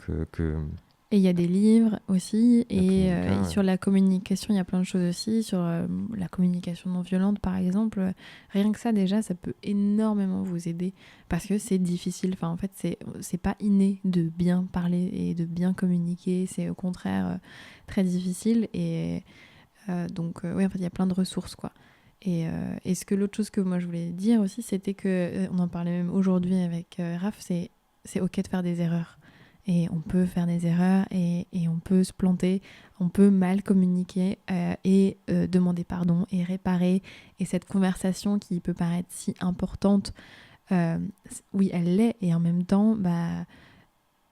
Et il y a des livres aussi. Il y a Et, plein de bouquins, et sur la communication, il y a plein de choses aussi. Sur la communication non violente, par exemple. Rien que ça, déjà, ça peut énormément vous aider. Parce que c'est difficile. Enfin, en fait, c'est pas inné de bien parler et de bien communiquer. C'est au contraire très difficile. Et donc, oui, en fait, il y a plein de ressources, quoi. Et l'autre chose que moi, je voulais dire aussi, c'était que, on en parlait même aujourd'hui avec Raph, c'est OK de faire des erreurs. Et on peut faire des erreurs et on peut se planter, on peut mal communiquer et demander pardon et réparer. Et cette conversation qui peut paraître si importante, oui, elle l'est. Et en même temps,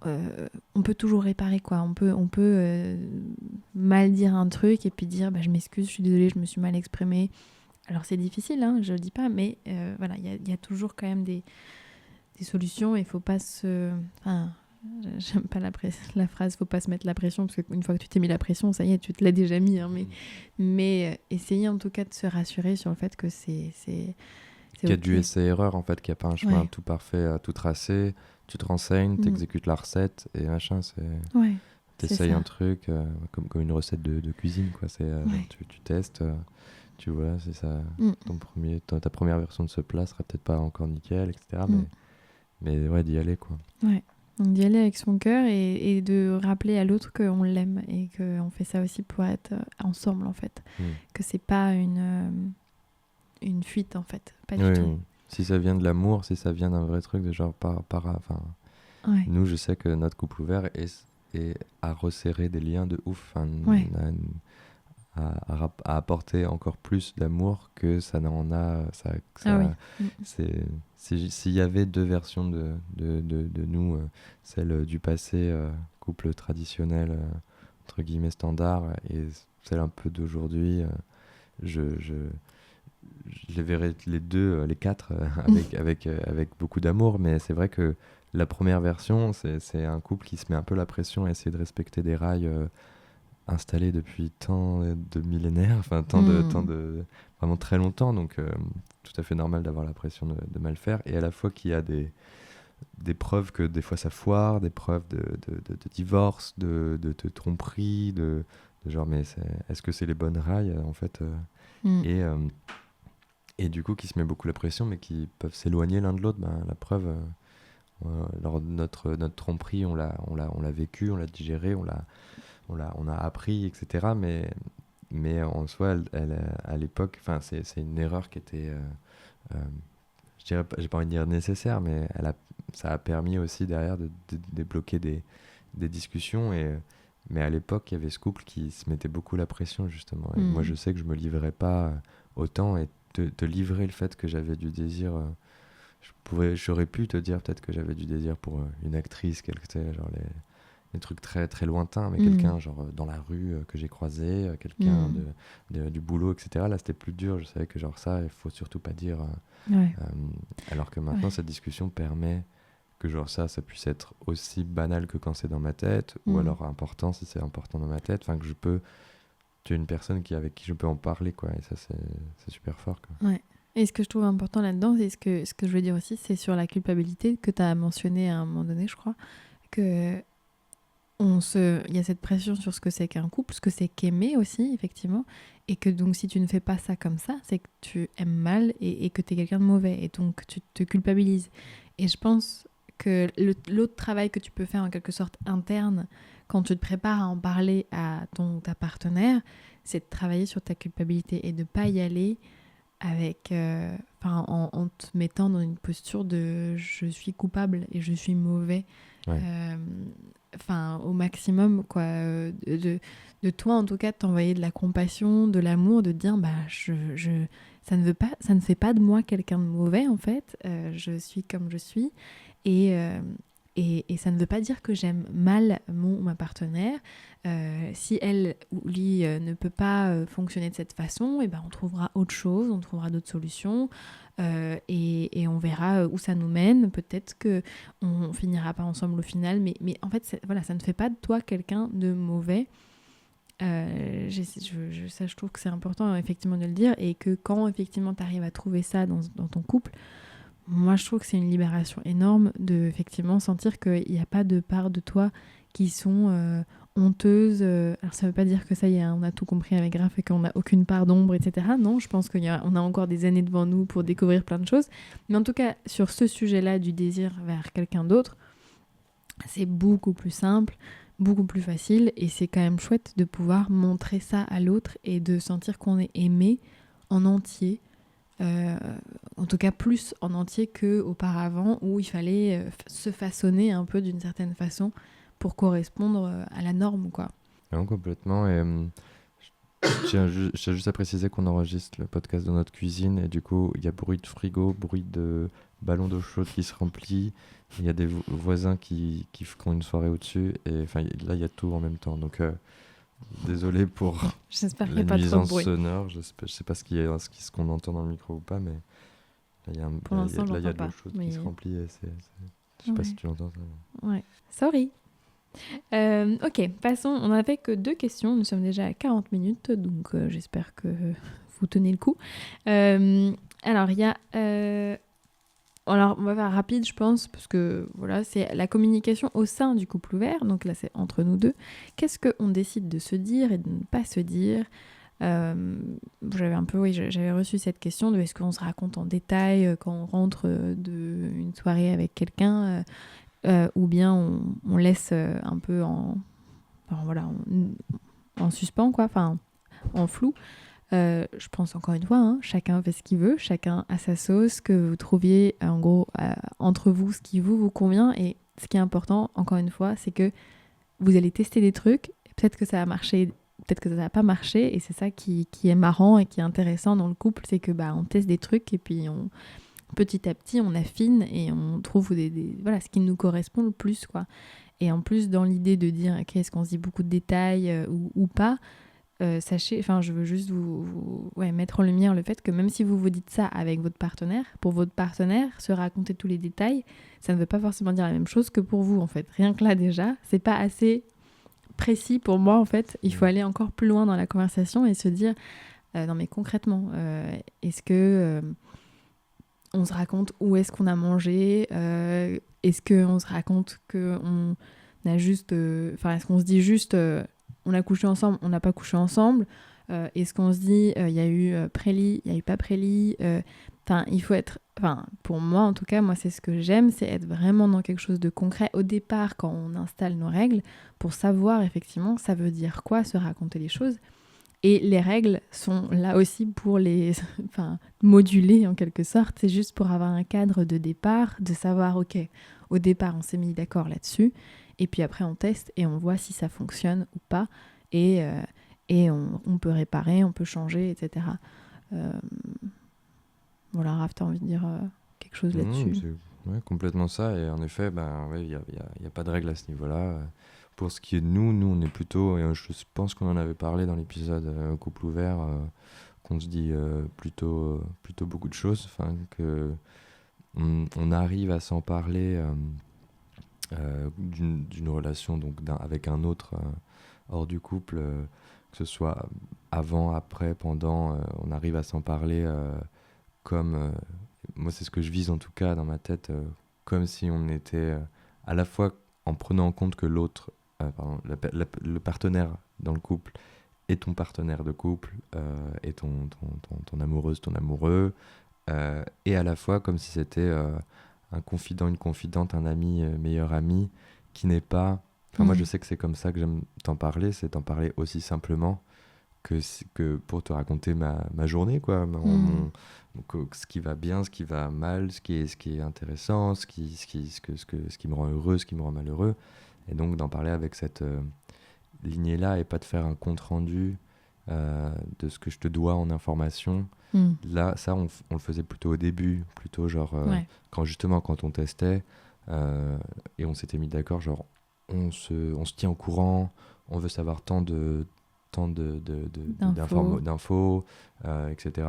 on peut toujours réparer, quoi. On peut mal dire un truc et puis dire je m'excuse, je suis désolée, je me suis mal exprimée. Alors c'est difficile, hein, je le dis pas, mais voilà, il y a toujours quand même des solutions. Il faut pas se... Enfin, j'aime pas la phrase faut pas se mettre la pression, parce qu'une fois que tu t'es mis la pression, ça y est, tu te l'as déjà mis, hein, mais essayer en tout cas de se rassurer sur le fait que c'est qu'il y a OK. du essai-erreur, en fait, qu'il n'y a pas un chemin tout parfait, tout tracé. Tu te renseignes, t'exécutes la recette et machin, t'essayes un truc comme une recette de cuisine, quoi. Tu testes, tu vois, c'est ça. Ta première version de ce plat sera peut-être pas encore nickel, etc. Mais ouais, d'y aller, quoi. Ouais. Donc d'y aller avec son cœur et de rappeler à l'autre qu'on l'aime et qu'on fait ça aussi pour être ensemble, en fait. Que c'est pas une fuite, en fait. Pas du tout. Si ça vient de l'amour, si ça vient d'un vrai truc de genre nous, je sais que notre couple ouvert a resserré des liens de ouf, à apporter encore plus d'amour que ça n'en a. S'il y avait deux versions de nous, celle du passé, couple traditionnel, entre guillemets standard, et celle un peu d'aujourd'hui, je les verrais les deux, les quatre, avec beaucoup d'amour, mais c'est vrai que la première version, c'est un couple qui se met un peu la pression à essayer de respecter des rails installés depuis tant de millénaires, enfin tant de vraiment très longtemps, donc tout à fait normal d'avoir la pression de mal faire, et à la fois qu'il y a des preuves que des fois ça foire, des preuves de divorce, de tromperie, de genre mais est-ce que c'est les bonnes rails en fait, et du coup qui se met beaucoup la pression mais qui peuvent s'éloigner l'un de l'autre. La preuve, lors de notre tromperie, on l'a vécu, on l'a digéré, on a appris, etc. Mais en soi, elle, à l'époque, c'est une erreur qui était, je dirais, j'ai pas envie de dire nécessaire, mais ça a permis aussi derrière de débloquer des discussions. Mais à l'époque, il y avait ce couple qui se mettait beaucoup la pression, justement. Et moi, je sais que je me livrais pas autant, et te livrer le fait que j'avais du désir. J'aurais pu te dire peut-être que j'avais du désir pour une actrice, genre les trucs très très lointains, mais quelqu'un genre dans la rue que j'ai croisé, quelqu'un du boulot, etc. Là, c'était plus dur. Je savais que genre ça, il faut surtout pas dire. Alors que maintenant, cette discussion permet que genre ça puisse être aussi banal que quand c'est dans ma tête, ou alors important si c'est important dans ma tête. Enfin, que je peux, juste une personne avec qui je peux en parler, quoi. Et ça, c'est super fort, quoi. Ouais. Et ce que je trouve important là-dedans, et ce que je veux dire aussi, c'est sur la culpabilité que tu as mentionné à un moment donné, je crois, que il y a cette pression sur ce que c'est qu'un couple, ce que c'est qu'aimer aussi, effectivement, et que donc si tu ne fais pas ça comme ça, c'est que tu aimes mal et que tu es quelqu'un de mauvais, et donc tu te culpabilises. Et je pense que l'autre travail que tu peux faire en quelque sorte interne, quand tu te prépares à en parler à ta partenaire, c'est de travailler sur ta culpabilité et de ne pas y aller avec, en te mettant dans une posture de je suis coupable et je suis mauvais. Ouais. Au maximum, quoi, de toi en tout cas, de t'envoyer de la compassion, de l'amour, de te dire ça ne fait pas de moi quelqu'un de mauvais en fait, je suis comme je suis, et, et ça ne veut pas dire que j'aime mal mon ou ma partenaire. Si elle ou lui ne peut pas fonctionner de cette façon, et ben on trouvera autre chose, on trouvera d'autres solutions, et on verra où ça nous mène. Peut-être qu'on finira pas ensemble au final, mais en fait, voilà, ça ne fait pas de toi quelqu'un de mauvais. Je trouve que c'est important effectivement de le dire, et que quand effectivement tu arrives à trouver ça dans ton couple, moi je trouve que c'est une libération énorme de effectivement sentir qu'il n'y a pas de part de toi qui sont honteuses. Alors ça veut pas dire que ça y est, on a tout compris avec Raph et qu'on n'a aucune part d'ombre, etc. Non, je pense qu'on a encore des années devant nous pour découvrir plein de choses. Mais en tout cas, sur ce sujet-là du désir vers quelqu'un d'autre, c'est beaucoup plus simple, beaucoup plus facile, et c'est quand même chouette de pouvoir montrer ça à l'autre et de sentir qu'on est aimé en entier. En tout cas plus en entier qu'auparavant, où il fallait se façonner un peu d'une certaine façon pour correspondre à la norme, quoi. Non, complètement. Et je tiens juste à préciser qu'on enregistre le podcast dans notre cuisine, et du coup, il y a bruit de frigo, bruit de ballon d'eau chaude qui se remplit, il y a des voisins qui font une soirée au-dessus, et enfin, là, il y a tout en même temps. Donc, désolé pour J'espère qu'il n'y la a pas trop de nuisance bruit. sonore. Je sais pas ce qu'on entend dans le micro ou pas, mais là, Pour l'instant, il y a j'entends de l'eau pas. chaude Mais... qui se remplit, et je sais pas si tu l'entends, ça. Ouais. Sorry. Ok, passons. On n'a fait que 2 questions. Nous sommes déjà à 40 minutes, donc j'espère que vous tenez le coup. Alors, il y a... Alors, on va faire rapide, je pense, parce que voilà, c'est la communication au sein du couple ouvert. Donc là, c'est entre nous deux. Qu'est-ce qu'on décide de se dire et de ne pas se dire ? J'avais reçu cette question de est-ce qu'on se raconte en détail quand on rentre d'une soirée avec quelqu'un, ou bien on laisse un peu en suspens, quoi, enfin en flou. Je pense encore une fois, hein, chacun fait ce qu'il veut, chacun a sa sauce, que vous trouviez en gros entre vous ce qui vous convient. Et ce qui est important, encore une fois, c'est que vous allez tester des trucs, peut-être que ça va marcher, peut-être que ça va pas marcher, et c'est ça qui est marrant et qui est intéressant dans le couple, c'est que on teste des trucs, et puis petit à petit on affine et on trouve voilà, ce qui nous correspond le plus, quoi. Et en plus, dans l'idée de dire est-ce qu'on se dit beaucoup de détails ou pas, sachez, je veux juste vous mettre en lumière le fait que même si vous vous dites ça avec votre partenaire, pour votre partenaire, se raconter tous les détails, ça ne veut pas forcément dire la même chose que pour vous, en fait. Rien que là, déjà, c'est pas assez précis pour moi, en fait. Il faut aller encore plus loin dans la conversation et se dire non, mais concrètement, est-ce que on se raconte où est-ce qu'on a mangé, est-ce qu'on se raconte qu'on a juste... est-ce qu'on se dit juste on a couché ensemble, on n'a pas couché ensemble, est-ce qu'on se dit il y a eu prélit, il n'y a eu pas prélit, il faut être... pour moi, en tout cas, moi, c'est ce que j'aime, c'est être vraiment dans quelque chose de concret au départ quand on installe nos règles, pour savoir effectivement ça veut dire quoi se raconter les choses. Et les règles sont là aussi pour les moduler en quelque sorte. C'est juste pour avoir un cadre de départ, de savoir, ok, au départ on s'est mis d'accord là-dessus, et puis après on teste et on voit si ça fonctionne ou pas, et on peut réparer, on peut changer, etc. Voilà, Raph, t'as envie de dire quelque chose là-dessus? C'est complètement ça, et en effet, il n'y a pas de règle à ce niveau-là. Pour ce qui est de nous, on est plutôt, et je pense qu'on en avait parlé dans l'épisode couple ouvert, qu'on se dit plutôt beaucoup de choses, que on arrive à s'en parler d'une relation donc avec un autre hors du couple, que ce soit avant, après, pendant, on arrive à s'en parler comme... moi, c'est ce que je vise en tout cas dans ma tête, comme si on était à la fois en prenant en compte que l'autre, le partenaire dans le couple est ton partenaire de couple, et ton amoureuse, ton amoureux, et à la fois comme si c'était un confident, une confidente, un ami, meilleur ami, qui n'est pas... Enfin, moi, je sais que c'est comme ça que j'aime t'en parler, c'est t'en parler aussi simplement que pour te raconter ma journée, quoi. Ce qui va bien, ce qui va mal, ce qui est intéressant, ce qui me rend heureux, ce qui me rend malheureux. Et donc, d'en parler avec cette lignée-là et pas de faire un compte-rendu de ce que je te dois en information. Là, ça, on le faisait plutôt au début, plutôt genre quand on testait et on s'était mis d'accord, genre on se tient au courant, on veut savoir tant d'infos, etc.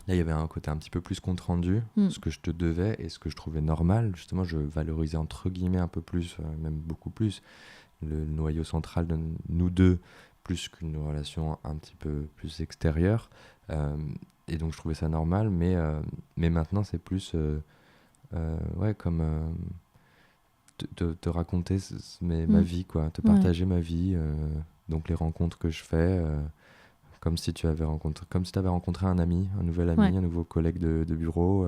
Là, il y avait un côté un petit peu plus compte rendu, ce que je te devais et ce que je trouvais normal. Justement, je valorisais entre guillemets un peu plus, même beaucoup plus, le noyau central de nous deux, plus qu'une relation un petit peu plus extérieure. Et donc je trouvais ça normal, mais maintenant c'est plus comme te raconter ma vie, quoi, te partager ma vie, donc les rencontres que je fais, comme si tu avais rencontré un ami, un nouvel ami, un nouveau collègue de bureau,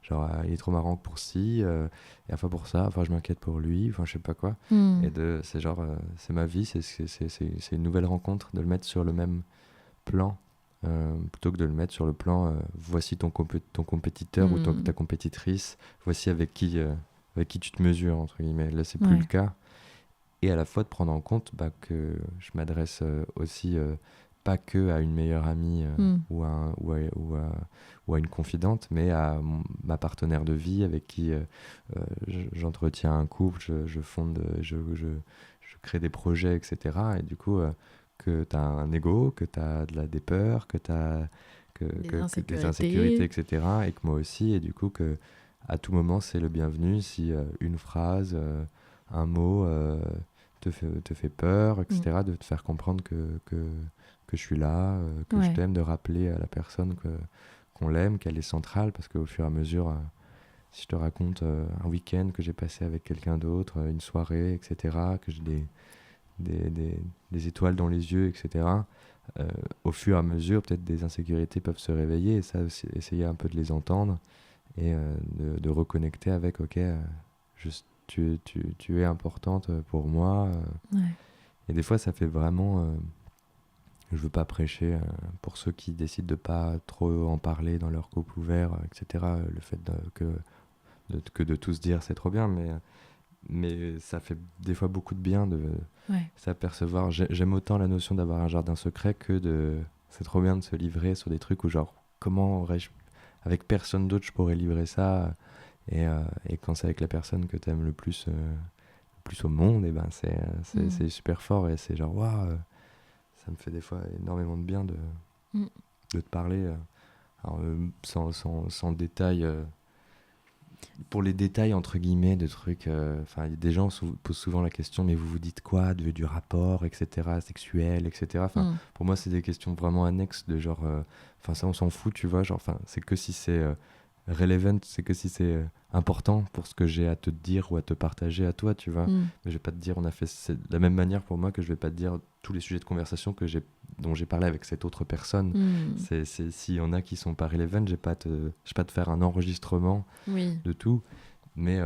genre il est trop marrant pour ci, et à la fois pour ça, enfin je m'inquiète pour lui, enfin je sais pas quoi, et c'est genre c'est ma vie, c'est une nouvelle rencontre, de le mettre sur le même plan. Plutôt que de le mettre sur le plan voici ton compétiteur ou ta compétitrice, voici avec qui tu te mesures, entre guillemets. Là, c'est plus le cas. Et à la fois de prendre en compte que je m'adresse aussi pas que à une meilleure amie ou à une confidente, mais à ma partenaire de vie avec qui j'entretiens un couple, je fonde, je crée des projets, etc. Et du coup... que tu as un ego, que tu as des peurs, que tu as des insécurités, etc. Et que moi aussi, et du coup, que à tout moment, c'est le bienvenu si une phrase, un mot te fait peur, etc. De te faire comprendre que je suis là, que je t'aime, de rappeler à la personne qu'on l'aime, qu'elle est centrale, parce qu'au fur et à mesure, si je te raconte un week-end que j'ai passé avec quelqu'un d'autre, une soirée, etc., que j'ai des étoiles dans les yeux, etc. Au fur et à mesure, peut-être des insécurités peuvent se réveiller, et ça, essayer un peu de les entendre et de reconnecter avec, ok, tu es importante pour moi. Et des fois, ça fait vraiment... je veux pas prêcher pour ceux qui décident de pas trop en parler dans leur couple ouvert, etc. Le fait que de tous dire c'est trop bien, mais ça fait des fois beaucoup de bien de s'apercevoir. J'aime autant la notion d'avoir un jardin secret que c'est trop bien de se livrer sur des trucs où genre comment aurais-je, avec personne d'autre je pourrais livrer ça, et quand c'est avec la personne que t'aimes le plus au monde, et ben c'est super fort, et c'est genre waouh, ça me fait des fois énormément de bien de te parler, alors, sans détail. Pour les détails entre guillemets de trucs, des gens posent souvent la question, mais vous vous dites quoi du rapport, etc., sexuel, etc. Pour moi c'est des questions vraiment annexes de genre, ça on s'en fout, tu vois, genre, c'est que si c'est relevant, c'est que si c'est important pour ce que j'ai à te dire ou à te partager à toi, tu vois. Mais je vais pas te dire, c'est de la même manière pour moi que je vais pas te dire tous les sujets de conversation dont j'ai parlé avec cette autre personne. S'il y en a qui sont pas relevant, je vais pas te faire un enregistrement de tout. Mais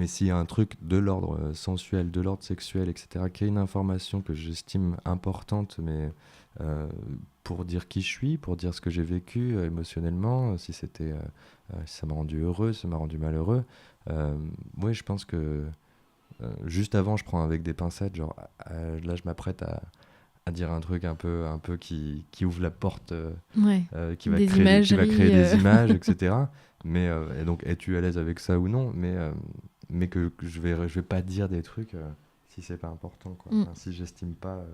s'il y a un truc de l'ordre sensuel, de l'ordre sexuel, etc., qui est une information que j'estime importante, mais pour dire qui je suis, pour dire ce que j'ai vécu émotionnellement, si ça m'a rendu heureux, si ça m'a rendu malheureux, oui, je pense que juste avant, je prends avec des pincettes, genre là, je m'apprête à dire un truc un peu qui ouvre la porte, qui va créer des images, etc. Mais et donc, es-tu à l'aise avec ça ou non, mais que je vais pas dire des trucs si c'est pas important, quoi. Si j'estime pas.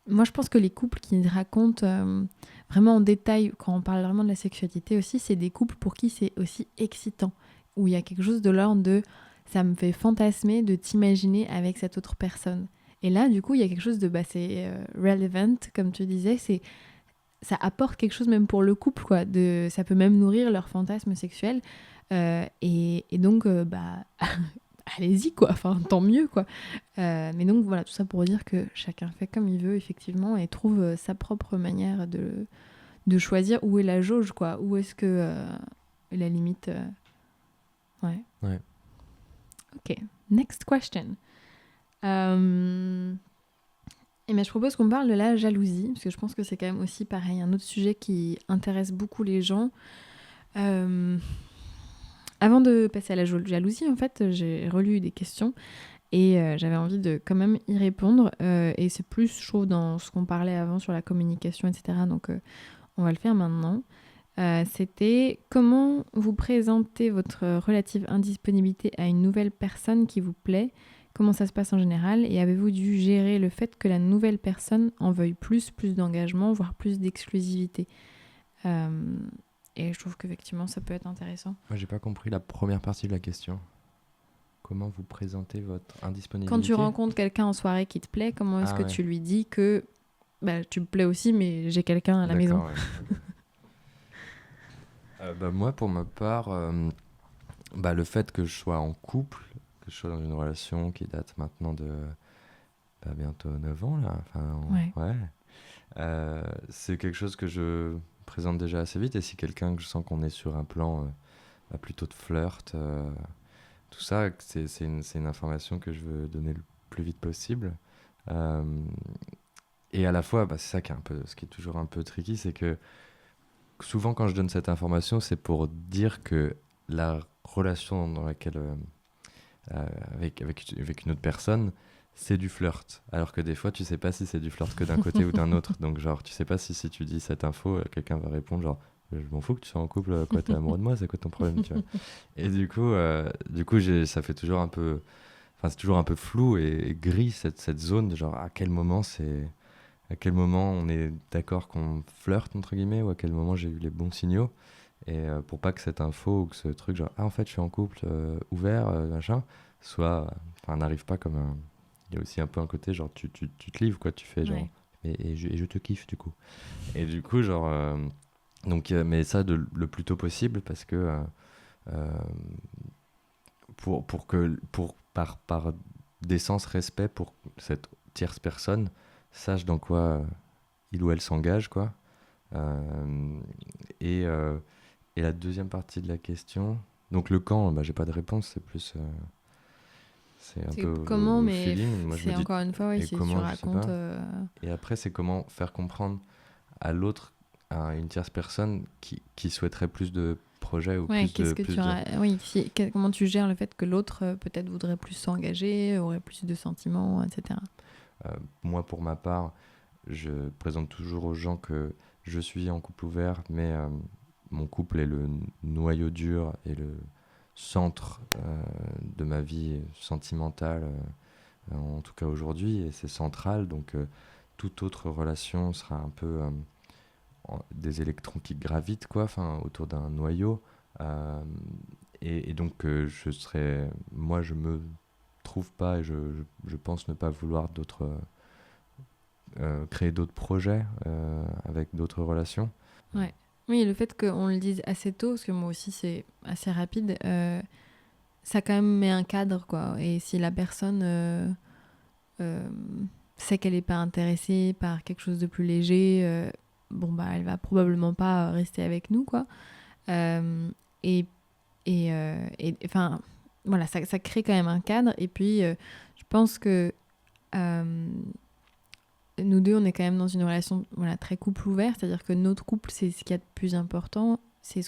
Moi, je pense que les couples qui racontent vraiment en détail, quand on parle vraiment de la sexualité aussi, c'est des couples pour qui c'est aussi excitant, où il y a quelque chose de l'ordre de ça me fait fantasmer de t'imaginer avec cette autre personne. Et là, du coup, il y a quelque chose de c'est relevant, comme tu disais, ça apporte quelque chose même pour le couple, quoi. Ça peut même nourrir leur fantasme sexuel. Et donc, allez-y, quoi. Enfin, tant mieux, quoi. Mais donc, voilà, tout ça pour dire que chacun fait comme il veut, effectivement, et trouve sa propre manière de choisir où est la jauge, quoi. Où est-ce que la limite... Ouais. Ouais. Ok. Next question. Et bien, je propose qu'on parle de la jalousie, parce que je pense que c'est quand même aussi pareil, un autre sujet qui intéresse beaucoup les gens. Avant de passer à la jalousie, en fait, j'ai relu des questions et j'avais envie de quand même y répondre. Et c'est plus, je trouve, dans ce qu'on parlait avant sur la communication, etc. Donc, on va le faire maintenant. C'était comment vous présentez votre relative indisponibilité à une nouvelle personne qui vous plaît, comment ça se passe en général, et avez-vous dû gérer le fait que la nouvelle personne en veuille plus d'engagement, voire plus d'exclusivité. Et je trouve qu'effectivement ça peut être intéressant. Moi, j'ai pas compris la première partie de la question. Comment vous présentez votre indisponibilité ? Quand tu rencontres quelqu'un en soirée qui te plaît, comment est-ce que tu lui dis que tu me plais aussi, mais j'ai quelqu'un à la maison. Moi, pour ma part, le fait que je sois en couple, que je sois dans une relation qui date maintenant de bientôt 9 ans, là. C'est quelque chose que je présente déjà assez vite. Et si quelqu'un que je sens qu'on est sur un plan plutôt de flirt, tout ça, c'est une information que je veux donner le plus vite possible. Et à la fois, c'est ça qui est ce qui est toujours un peu tricky, c'est que souvent quand je donne cette information, c'est pour dire que la relation dans laquelle avec une autre personne, c'est du flirt. Alors que des fois, tu sais pas si c'est du flirt que d'un côté ou d'un autre. Donc genre, tu sais pas si tu dis cette info, quelqu'un va répondre genre je m'en fous que tu sois en couple, quoi, t'es amoureux de moi, c'est quoi ton problème, tu vois. Et du coup ça fait toujours un peu, c'est toujours un peu flou et gris cette zone de genre à quel moment on est d'accord qu'on flirte entre guillemets, ou à quel moment j'ai eu les bons signaux. Et pour pas que cette info ou que ce truc genre en fait je suis en couple ouvert machin n'arrive pas comme un... Il y a aussi un peu un côté genre tu te livres, quoi, tu fais genre et je te kiffe du coup. Et du coup genre mais ça le plus tôt possible, parce que par décence, respect pour cette tierce personne sache dans quoi il ou elle s'engage, quoi. Et la deuxième partie de la question, donc le quand, j'ai pas de réponse, c'est plus c'est un peu comment, au mais feeling. Moi, je me dis, encore une fois, et si comment, tu racontes... Et après, c'est comment faire comprendre à l'autre, à une tierce personne qui souhaiterait plus de projets ou comment tu gères le fait que l'autre peut-être voudrait plus s'engager, aurait plus de sentiments, etc. Moi, pour ma part, je présente toujours aux gens que je suis en couple ouvert, mais mon couple est le noyau dur et le centre de ma vie sentimentale, en tout cas aujourd'hui, et c'est central. Donc toute autre relation sera un peu des électrons qui gravitent, quoi, autour d'un noyau. Et donc moi je me trouve pas, et je pense ne pas vouloir créer d'autres projets avec d'autres relations. Ouais. Oui, le fait qu'on le dise assez tôt, parce que moi aussi c'est assez rapide, ça quand même met un cadre, quoi. Et si la personne sait qu'elle n'est pas intéressée par quelque chose de plus léger, elle va probablement pas rester avec nous, quoi. Et enfin, voilà, ça crée quand même un cadre. Et puis, je pense que nous deux, on est quand même dans une relation, très couple ouvert, c'est-à-dire que notre couple, c'est ce qu'il y a de plus important, c'est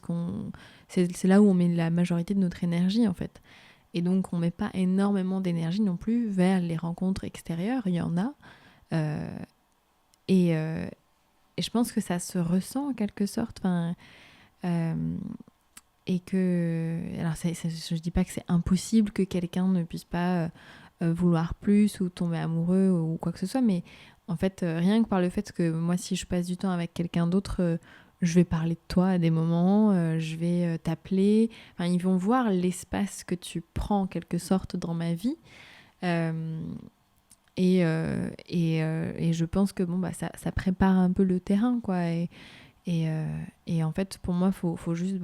là où on met la majorité de notre énergie, en fait. Et donc, on met pas énormément d'énergie non plus vers les rencontres extérieures, il y en a. Et je pense que ça se ressent en quelque sorte. Et que... Alors, je dis pas que c'est impossible que quelqu'un ne puisse pas vouloir plus ou tomber amoureux ou quoi que ce soit, mais en fait, rien que par le fait que moi, si je passe du temps avec quelqu'un d'autre, je vais parler de toi à des moments, je vais t'appeler. Enfin, ils vont voir l'espace que tu prends en quelque sorte dans ma vie. Et je pense que bon, bah, ça prépare un peu le terrain, quoi. Et en fait, pour moi, faut juste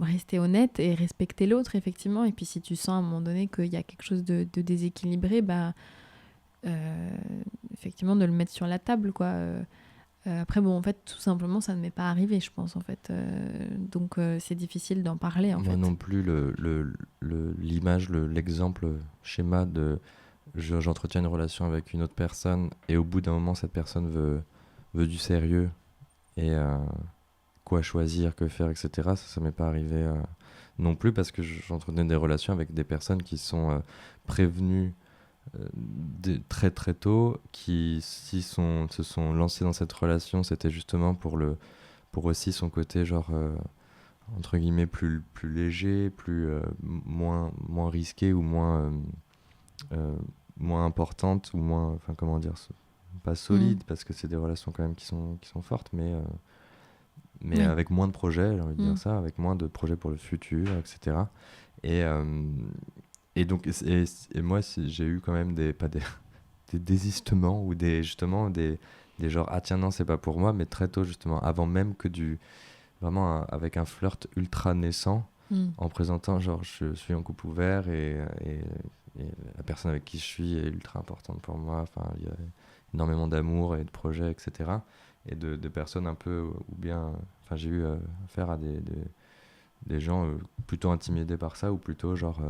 rester honnête et respecter l'autre, effectivement. Et puis, si tu sens à un moment donné qu'il y a quelque chose de déséquilibré, euh, effectivement, de le mettre sur la table, quoi. Après, bon, en fait, tout simplement, ça ne m'est pas arrivé, je pense, en fait. Donc, c'est difficile d'en parler, en Moi fait. non plus, l'image, l'exemple schéma de j'entretiens une relation avec une autre personne et au bout d'un moment, cette personne veut du sérieux et quoi choisir, que faire, etc. Ça m'est pas arrivé non plus parce que j'entretenais des relations avec des personnes qui sont prévenues très très tôt, qui se sont lancées dans cette relation, c'était justement pour aussi son côté genre entre guillemets plus léger, moins risqué ou moins importante ou moins, enfin comment dire, pas solide parce que c'est des relations quand même qui sont fortes, mais Oui. avec moins de projets, j'ai envie de Mm. dire ça, avec moins de projets pour le futur, etc. Et, et donc, et moi, j'ai eu quand même des désistements ou justement des genres, ah tiens, non, c'est pas pour moi, mais très tôt, justement, avant même que vraiment avec un flirt ultra naissant, Mm. en présentant, genre, je suis en couple ouvert et la personne avec qui je suis est ultra importante pour moi. Enfin, il y a énormément d'amour et de projets, etc. Et de personnes un peu, ou bien, enfin, j'ai eu affaire à des gens plutôt intimidés par ça, ou plutôt genre,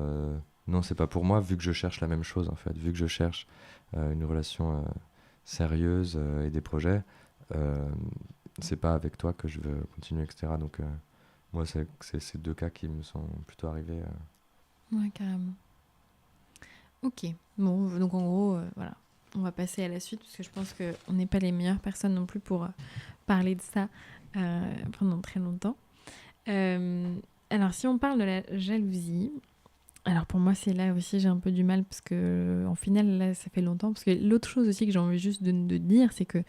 non, c'est pas pour moi, vu que je cherche la même chose, en fait, vu que je cherche une relation sérieuse et des projets, c'est pas avec toi que je veux continuer, etc. Donc, moi, c'est ces deux cas qui me sont plutôt arrivés. Ouais, carrément. Ok. Bon, donc en gros, voilà. On va passer à la suite parce que je pense qu'on n'est pas les meilleures personnes non plus pour parler de ça pendant très longtemps. Alors, si on parle de la jalousie, alors pour moi, c'est là aussi j'ai un peu du mal parce que en final, là, ça fait longtemps. Parce que l'autre chose aussi que j'ai envie juste de dire, c'est que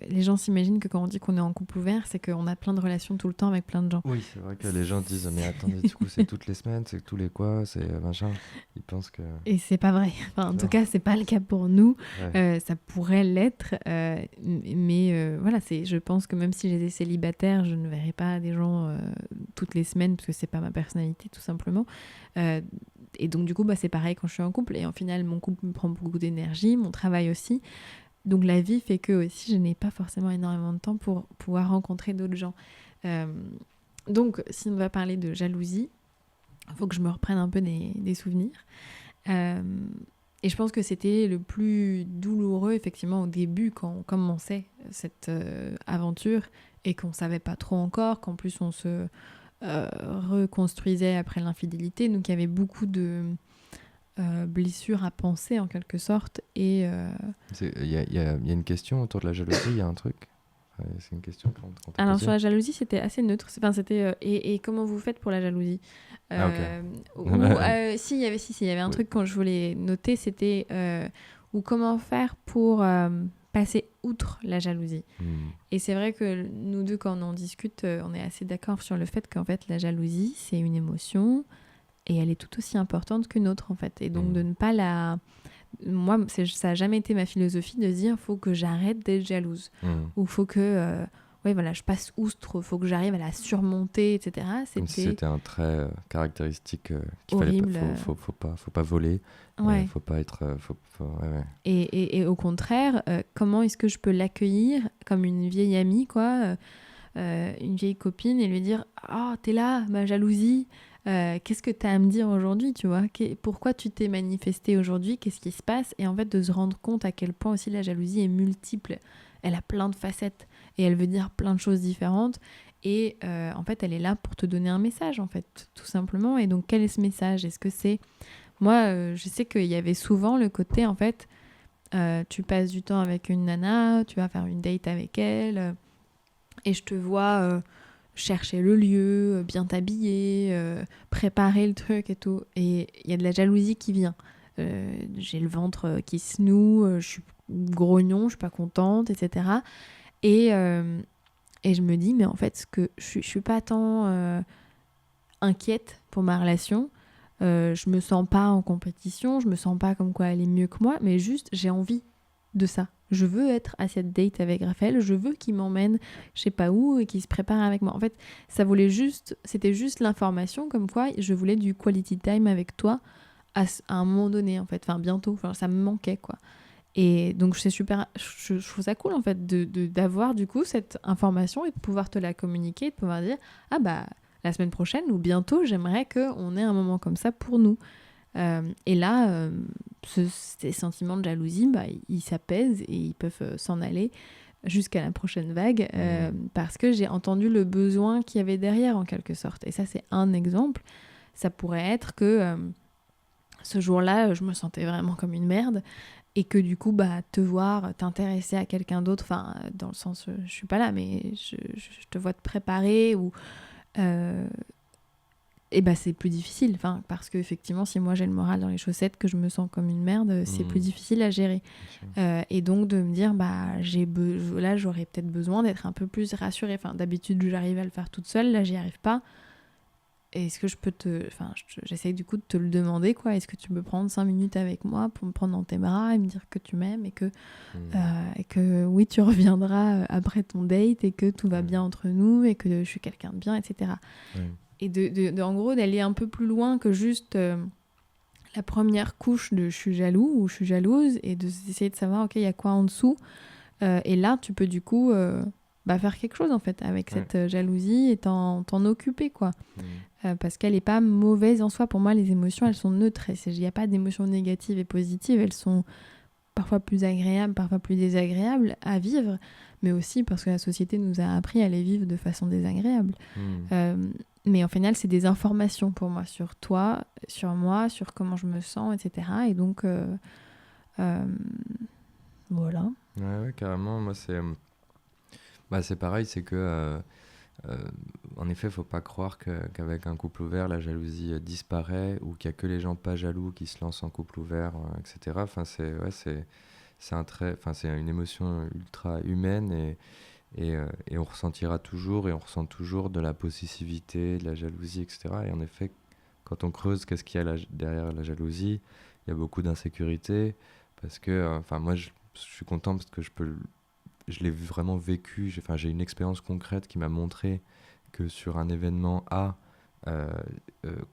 les gens s'imaginent que quand on dit qu'on est en couple ouvert, c'est qu'on a plein de relations tout le temps avec plein de gens. Oui, c'est vrai que les gens disent, mais attendez, du coup, c'est toutes les semaines, c'est tous les quoi, c'est machin. Ils pensent que. Et c'est pas vrai. Enfin, en tout Non. cas, c'est pas le cas pour nous. Ouais. Ça pourrait l'être, mais voilà, je pense que même si j'étais célibataire, je ne verrais pas des gens toutes les semaines parce que c'est pas ma personnalité, tout simplement. Et donc, du coup, c'est pareil quand je suis en couple. Et en final, mon couple me prend beaucoup d'énergie, mon travail aussi. Donc, la vie fait que aussi, je n'ai pas forcément énormément de temps pour pouvoir rencontrer d'autres gens. Donc, si on va parler de jalousie, il faut que je me reprenne un peu des souvenirs. Et je pense que c'était le plus douloureux, effectivement, au début, quand on commençait cette aventure et qu'on ne savait pas trop encore, qu'en plus on se reconstruisait après l'infidélité. Donc il y avait beaucoup de blessures à penser, en quelque sorte. Et Il y a une question autour de la jalousie, il y a un truc. C'est une question qu'on t'a alors posée. sur la jalousie, c'était assez neutre. Enfin, c'était et comment vous faites pour la jalousie Ah, ok. Si, il y avait un truc quand je voulais noter, c'était ou comment faire pour passer outre la jalousie. Et c'est vrai que nous deux, quand on en discute, on est assez d'accord sur le fait qu'en fait, la jalousie, c'est une émotion et elle est tout aussi importante qu'une autre, en fait. Et donc, de ne pas la... Moi, ça n'a jamais été ma philosophie de se dire, faut que j'arrête d'être jalouse. Ou faut que... voilà, je passe outre, faut que j'arrive à la surmonter, etc. Comme si c'était un trait caractéristique qu'il horrible. fallait pas, faut pas voler, Ouais. faut pas être... ouais. Et au contraire, comment est-ce que je peux l'accueillir comme une vieille amie, quoi, une vieille copine, et lui dire « Ah, t'es là, ma jalousie, qu'est-ce que t'as à me dire aujourd'hui, tu vois ? Pourquoi tu t'es manifestée aujourd'hui ? Qu'est-ce qui se passe ?» Et en fait, de se rendre compte à quel point aussi la jalousie est multiple. Elle a plein de facettes et elle veut dire plein de choses différentes. Et en fait, elle est là pour te donner un message, en fait, tout simplement. Et donc, quel est ce message ? Est-ce que c'est... Moi, je sais qu'il y avait souvent le côté, en fait, tu passes du temps avec une nana, tu vas faire une date avec elle, et je te vois chercher le lieu, bien t'habiller, préparer le truc et tout. Et il y a de la jalousie qui vient. J'ai le ventre qui se noue, je suis grognon, je suis pas contente, etc. Et je me dis, mais en fait, je suis pas tant inquiète pour ma relation. Je me sens pas en compétition, je me sens pas comme quoi elle est mieux que moi, mais juste j'ai envie de ça. Je veux être à cette date avec Raphaël, je veux qu'il m'emmène je sais pas où et qu'il se prépare avec moi. En fait, c'était juste l'information comme quoi je voulais du quality time avec toi à un moment donné en fait, enfin bientôt, enfin ça me manquait quoi. Et donc c'est super, je trouve ça cool en fait d'avoir du coup cette information et de pouvoir te la communiquer, de pouvoir dire ah bah la semaine prochaine ou bientôt j'aimerais qu'on ait un moment comme ça pour nous. Et là, ces sentiments de jalousie, bah, ils s'apaisent et ils peuvent s'en aller jusqu'à la prochaine vague parce que j'ai entendu le besoin qu'il y avait derrière en quelque sorte. Et ça c'est un exemple. Ça pourrait être que ce jour-là, je me sentais vraiment comme une merde et que du coup, bah, te voir, t'intéresser à quelqu'un d'autre, enfin, dans le sens, je suis pas là, mais je te vois te préparer ou... et bah c'est plus difficile, enfin, parce qu'effectivement, si moi j'ai le moral dans les chaussettes, que je me sens comme une merde, c'est plus difficile à gérer. Et donc de me dire, bah, là, j'aurais peut-être besoin d'être un peu plus rassurée. Enfin, d'habitude, j'arrive à le faire toute seule, là, j'y arrive pas. Est-ce que je peux j'essaye du coup de te le demander, quoi. Est-ce que tu peux prendre 5 minutes avec moi pour me prendre dans tes bras et me dire que tu m'aimes et que oui, tu reviendras après ton date et que tout va bien entre nous et que je suis quelqu'un de bien, etc. Et en gros, d'aller un peu plus loin que juste la première couche de je suis jaloux ou je suis jalouse et d'essayer de savoir, ok, il y a quoi en dessous. Et là, tu peux du coup faire quelque chose en fait avec cette jalousie et t'en occuper, quoi. Parce qu'elle n'est pas mauvaise en soi. Pour moi, les émotions, elles sont neutres. Il n'y a pas d'émotions négatives et positives. Elles sont parfois plus agréables, parfois plus désagréables à vivre, mais aussi parce que la société nous a appris à les vivre de façon désagréable. Mais en final, c'est des informations pour moi sur toi, sur moi, sur comment je me sens, etc. Et donc, voilà. Ouais, carrément. Moi, c'est pareil, c'est que... en effet, faut pas croire qu'avec un couple ouvert, la jalousie disparaît ou qu'il y a que les gens pas jaloux qui se lancent en couple ouvert, etc. Enfin, c'est une émotion ultra humaine et on ressentira toujours et on ressent toujours de la possessivité, de la jalousie, etc. Et en effet, quand on creuse, qu'est-ce qu'il y a derrière la jalousie? Il y a beaucoup d'insécurité parce que, moi, je suis content parce que je l'ai vraiment vécu. J'ai une expérience concrète qui m'a montré que sur un événement A,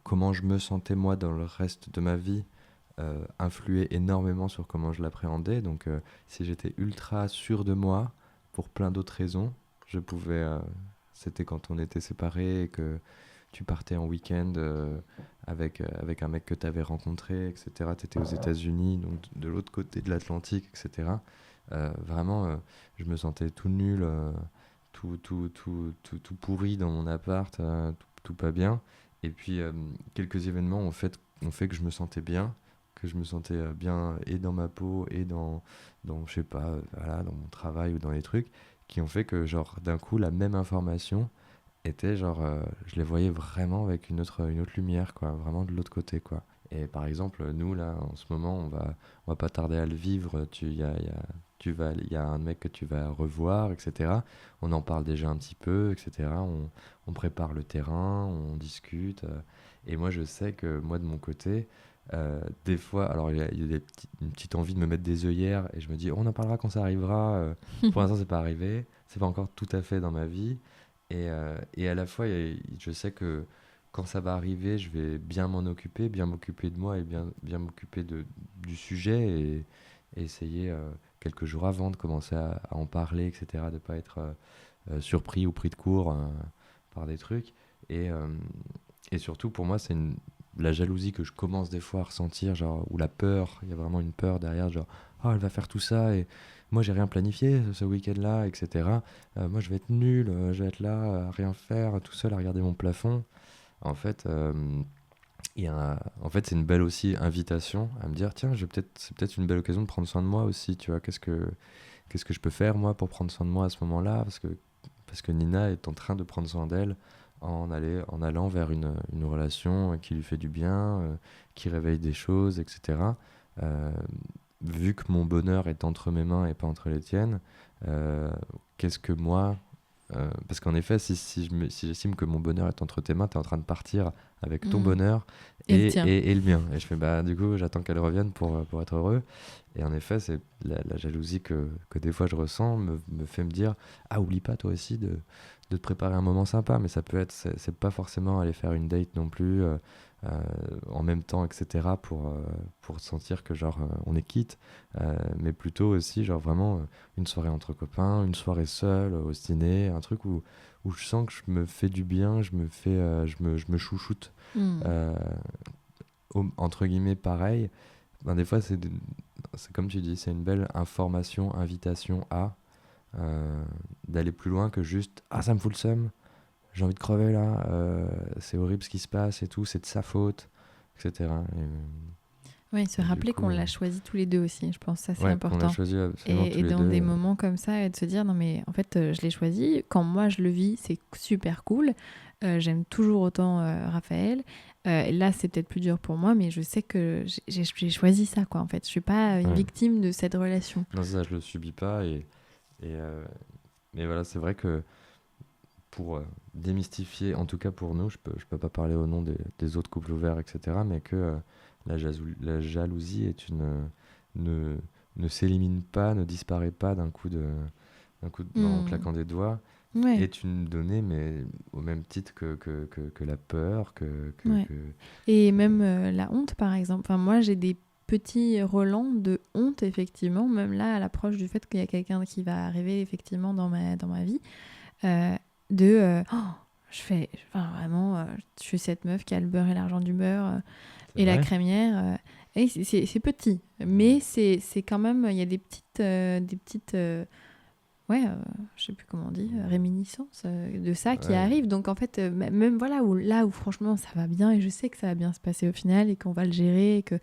comment je me sentais moi dans le reste de ma vie influait énormément sur comment je l'appréhendais. Donc si j'étais ultra sûr de moi, pour plein d'autres raisons, je pouvais... c'était quand on était séparés et que tu partais en week-end avec un mec que tu avais rencontré, etc. Tu étais aux États-Unis, donc de l'autre côté de l'Atlantique, etc. Vraiment, je me sentais tout nul, tout pourri dans mon appart, tout pas bien. Et puis, quelques événements ont fait que je me sentais bien, que je me sentais bien et dans ma peau et je sais pas, voilà, dans mon travail ou dans les trucs, qui ont fait que, genre, d'un coup, la même information était, genre, je les voyais vraiment avec une autre lumière, quoi, vraiment de l'autre côté, quoi. Et par exemple, nous, là, en ce moment, on va pas tarder à le vivre. Il y a un mec que tu vas revoir, etc. On en parle déjà un petit peu, etc. On prépare le terrain, on discute. Et moi, je sais que moi, de mon côté, des fois, alors il y a une petite envie de me mettre des œillères et je me dis, on en parlera quand ça arrivera. Pour l'instant, c'est pas arrivé. C'est pas encore tout à fait dans ma vie. Et à la fois, je sais que quand ça va arriver, je vais bien m'en occuper, bien m'occuper de moi et bien m'occuper du sujet et essayer quelques jours avant de commencer à en parler, etc. De ne pas être surpris ou pris de court par des trucs. Et surtout, pour moi, la jalousie que je commence des fois à ressentir, genre, ou la peur, il y a vraiment une peur derrière, genre, oh, elle va faire tout ça et moi, j'ai rien planifié ce week-end-là, etc. Moi, je vais être nul, je vais être là à rien faire, tout seul à regarder mon plafond. En fait, c'est une belle aussi invitation à me dire, tiens, c'est peut-être une belle occasion de prendre soin de moi aussi, tu vois, qu'est-ce que je peux faire moi pour prendre soin de moi à ce moment-là, parce que Nina est en train de prendre soin d'elle en allant vers une relation qui lui fait du bien, qui réveille des choses, etc. Vu que mon bonheur est entre mes mains et pas entre les tiennes, qu'est-ce que moi Parce qu'en effet, si j'estime que mon bonheur est entre tes mains, tu es en train de partir avec ton Mm. bonheur Et le tien. et le mien. Et je fais, bah, du coup, j'attends qu'elle revienne pour être heureux. Et en effet, c'est la jalousie que des fois je ressens me fait me dire, ah, oublie pas toi aussi de te préparer un moment sympa. Mais ça peut être, c'est pas forcément aller faire une date non plus euh, en même temps, etc. pour sentir que genre on est quitte. Mais plutôt aussi, genre vraiment une soirée entre copains, une soirée seule au ciné, un truc où je sens que je me fais du bien, je me chouchoute. Mm. Euh, Entre guillemets pareil. Ben, des fois c'est comme tu dis, c'est une belle information, invitation à euh, d'aller plus loin que juste ah ça me fout le seum, j'ai envie de crever là, c'est horrible ce qui se passe et tout, c'est de sa faute, etc. Ouais, se Du rappeler coup qu'on l'a choisi tous les deux aussi, je pense, ça c'est ouais, qu'on a important. choisi absolument tous Et les dans deux. des moments comme ça, et de se dire, non mais en fait, je l'ai choisi, quand moi je le vis, c'est super cool. J'aime toujours autant Raphaël. Là, c'est peut-être plus dur pour moi, mais je sais que j'ai choisi ça, quoi, en fait. Je suis pas une Ouais. victime de cette relation. Non, ça, je le subis pas. Et, mais voilà, c'est vrai que pour démystifier, en tout cas pour nous, je peux pas parler au nom des autres couples ouverts, etc., mais que la jalousie ne, ne s'élimine pas, ne disparaît pas en Hmm. claquant des doigts, Ouais, est une donnée, mais au même titre que la peur, ouais. Et même la honte, par exemple. Enfin, moi, j'ai des petits relents de honte, effectivement, même là, à l'approche du fait qu'il y a quelqu'un qui va arriver, effectivement, dans ma vie. euh, oh, je fais enfin, vraiment je suis cette meuf qui a le beurre et l'argent du beurre c'est et la vrai. crémière et c'est petit Mm. mais c'est quand même il y a des petites ouais je sais plus comment on dit réminiscences de ça qui Ouais. arrivent donc en fait même voilà où franchement ça va bien et je sais que ça va bien se passer au final et qu'on va le gérer et que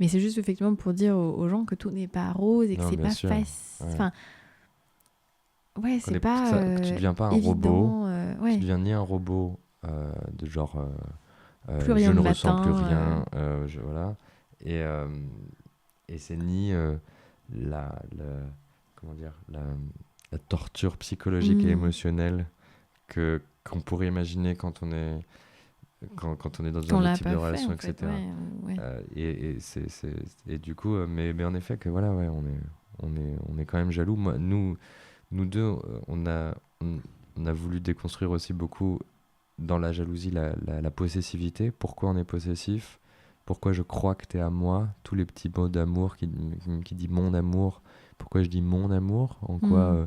mais c'est juste effectivement pour dire aux gens que tout n'est pas rose et que Non, c'est bien pas sûr. facile Ouais. enfin ouais c'est pas Que tu deviens pas un robot, évident tu ouais. deviens ni un robot de genre Plus rien je ne ne ressens plus m'atteint. rien, voilà. Et, euh, et c'est ni comment dire, la torture psychologique et Hmm. émotionnelle qu'on pourrait imaginer quand on est dans Qu'on un autre l'a type de pas fait relation, en fait, etc. ouais, ouais. Et du coup, mais en effet que voilà, ouais, on est quand même jaloux. Moi, nous deux, on a voulu déconstruire aussi beaucoup dans la jalousie la possessivité. Pourquoi on est possessif? Pourquoi je crois que t'es à moi? Tous les petits mots d'amour qui dit mon amour. Pourquoi je dis mon amour? Hmm.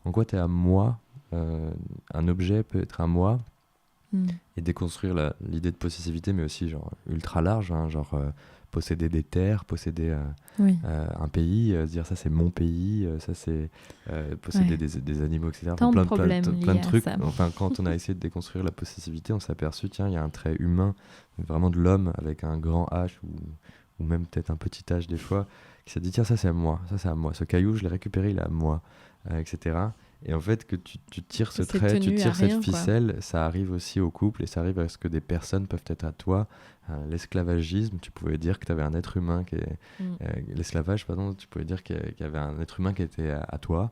En quoi t'es à moi? Euh, un objet peut être à moi Hmm. et déconstruire l'idée de possessivité, mais aussi genre ultra large, hein, genre posséder des terres, posséder Oui, un pays, se dire ça c'est mon pays, ça c'est posséder ouais. des animaux, etc. Enfin, Tant de problèmes plein liés de à trucs. ça. Enfin, quand on a essayé de déconstruire la possessivité, on s'est aperçu, tiens, il y a un trait humain, vraiment de l'homme avec un grand H ou même peut-être un petit H des fois, qui s'est dit, tiens, ça c'est à moi, ça c'est à moi. Ce caillou, je l'ai récupéré, il est à moi, etc. Et en fait, que tu tires ce C'est trait, tu tenu à tires cette rien, quoi. ficelle, ça arrive aussi au couple et ça arrive à ce que des personnes peuvent être à toi. L'esclavagisme, tu pouvais dire que tu avais un être humain Hmm. l'esclavage, pardon, tu pouvais dire qu'il y avait un être humain qui était à toi.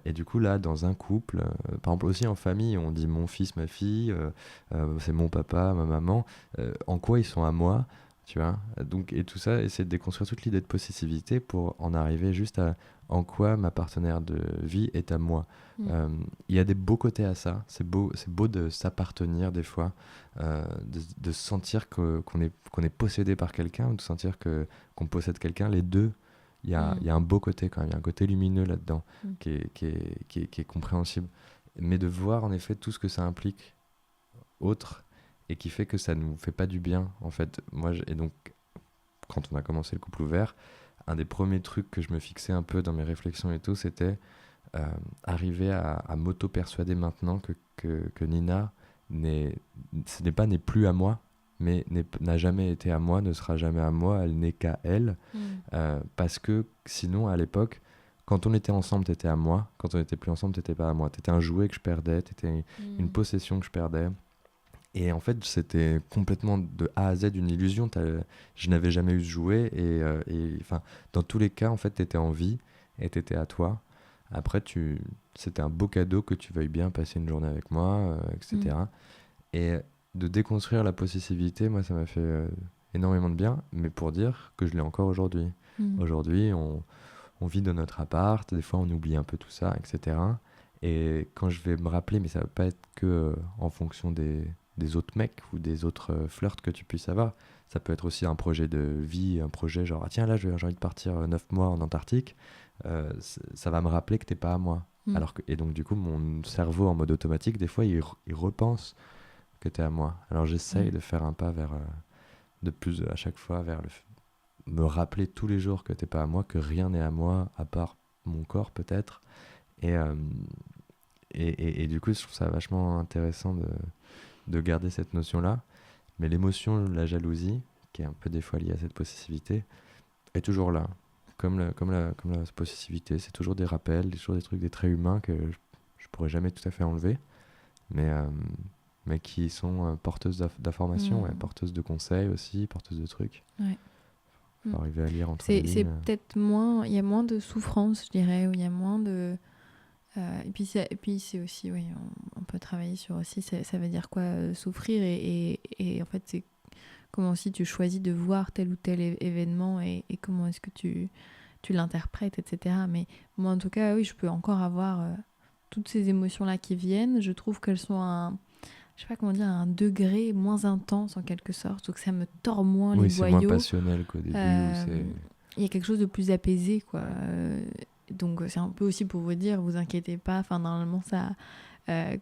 Et du coup, là, dans un couple, par exemple aussi en famille, on dit mon fils, ma fille, c'est mon papa, ma maman. En quoi ils sont à moi, tu vois? Donc, et tout ça, essayer de déconstruire toute l'idée de possessivité pour en arriver juste à en quoi ma partenaire de vie est à moi. Hmm. Euh, Il y a des beaux côtés à ça. C'est beau de s'appartenir des fois, de sentir qu'on est possédé par quelqu'un ou de sentir qu'on possède quelqu'un. Les deux, Hmm. il y a un beau côté quand même. Il y a un côté lumineux là-dedans Hmm. qui est compréhensible. Mais de voir en effet tout ce que ça implique autre et qui fait que ça nous fait pas du bien en fait. Et donc quand on a commencé le couple ouvert, un des premiers trucs que je me fixais un peu dans mes réflexions et tout, c'était euh, arriver à m'auto-persuader maintenant que Nina n'est plus à moi, mais n'a jamais été à moi, ne sera jamais à moi, elle n'est qu'à elle. Hmm. Parce que sinon, à l'époque, quand on était ensemble, t'étais à moi. Quand on n'était plus ensemble, t'étais pas à moi. T'étais un jouet que je perdais, t'étais une Hmm. possession que je perdais. Et en fait, c'était complètement de A à Z une illusion. Je n'avais jamais eu ce jouet. Enfin, dans tous les cas, en fait, t'étais en vie et t'étais à toi. Après, c'était un beau cadeau que tu veuilles bien passer une journée avec moi, etc. Et de déconstruire la possessivité, moi, ça m'a fait énormément de bien, mais pour dire que je l'ai encore aujourd'hui. Aujourd'hui, on vit dans notre appart, des fois on oublie un peu tout ça, etc. Et quand je vais me rappeler, mais ça va pas être que en fonction des autres mecs ou des autres flirts que tu puisses avoir, ça peut être aussi un projet de vie, un projet genre, ah tiens là j'ai envie de partir 9 mois en Antarctique, ça va me rappeler que t'es pas à moi. Et donc du coup mon cerveau en mode automatique, des fois il repense que t'es à moi. Alors j'essaye de faire un pas vers, de plus à chaque fois vers me rappeler tous les jours que t'es pas à moi, que rien n'est à moi à part mon corps peut-être. Et, et du coup, je trouve ça vachement intéressant de garder cette notion-là. Mais l'émotion, la jalousie, qui est un peu des fois liée à cette possessivité, est toujours là. Comme la possessivité, c'est toujours des rappels, toujours des trucs, des traits humains que je pourrais jamais tout à fait enlever, mais qui sont porteuses d'informations, ouais, porteuses de conseils aussi, porteuses de trucs. Ouais. Faut arriver à lire entre les lignes. C'est peut-être moins, il y a moins de souffrance, je dirais, où il y a moins de... et puis c'est aussi, oui, on peut travailler sur aussi, ça veut dire quoi souffrir et en fait c'est comment aussi tu choisis de voir tel ou tel événement et comment est-ce que tu l'interprètes, etc. Mais moi en tout cas, oui, je peux encore avoir toutes ces émotions-là qui viennent. Je trouve qu'elles sont je sais pas comment dire, à un degré moins intense en quelque sorte, donc ça me tord moins les boyaux. Oui, c'est moins passionnel qu'au début. Il y a quelque chose de plus apaisé, quoi. Donc c'est un peu aussi pour vous dire, vous inquiétez pas, enfin normalement ça...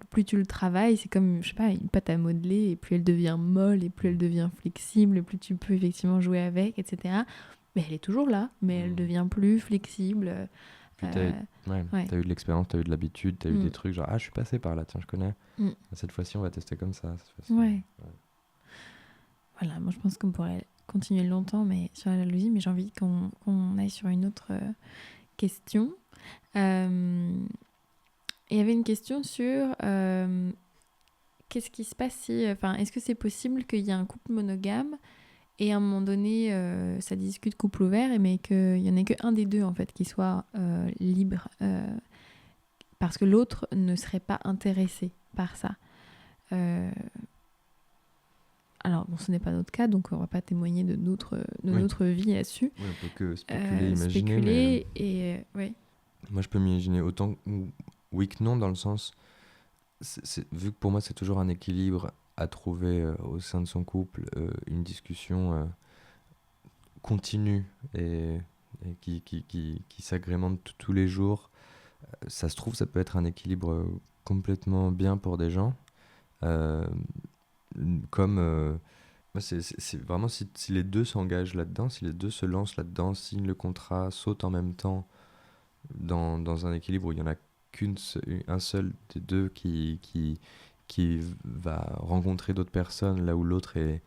plus tu le travailles, c'est comme, je sais pas, une pâte à modeler, et plus elle devient molle, et plus elle devient flexible, et plus tu peux effectivement jouer avec, etc. Mais elle est toujours là, mais elle devient plus flexible. Puis t'as eu de l'expérience, t'as eu de l'habitude, t'as eu des trucs genre, ah, je suis passé par là, tiens, je connais. Cette fois-ci, on va tester comme ça. Ouais. Voilà, moi je pense qu'on pourrait continuer longtemps mais sur la jalousie, mais j'ai envie qu'on aille sur une autre question. Il y avait une question sur qu'est-ce qui se passe si... est-ce que c'est possible qu'il y ait un couple monogame et à un moment donné, ça discute couple ouvert, mais qu'il n'y en ait qu'un des deux en fait, qui soit libre parce que l'autre ne serait pas intéressé par ça. Alors, bon, ce n'est pas notre cas, donc on ne va pas témoigner de notre vie là-dessus. Oui, on peut que spéculer, imaginer. Ouais. Moi, je peux m'imaginer autant oui que non, dans le sens... vu que pour moi, c'est toujours un équilibre à trouver au sein de son couple, une discussion continue et qui s'agrémente tous les jours. Ça se trouve, ça peut être un équilibre complètement bien pour des gens. Comme c'est vraiment si les deux s'engagent là-dedans, si les deux se lancent là-dedans, signent le contrat, sautent en même temps dans un équilibre où il n'y en a un seul des deux qui va rencontrer d'autres personnes là où l'autre est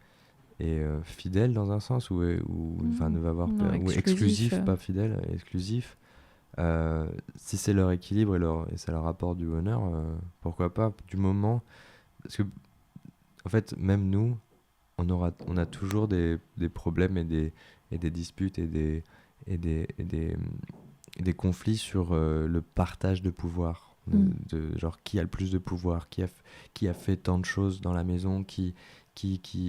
fidèle dans un sens ou ne va avoir ou exclusif, pas fidèle, exclusif. Si c'est leur équilibre et ça leur apporte du bonheur, pourquoi pas, du moment, parce que en fait même nous on a toujours des problèmes et des disputes et des conflits sur le partage de pouvoir, genre qui a le plus de pouvoir, qui a fait tant de choses dans la maison, qui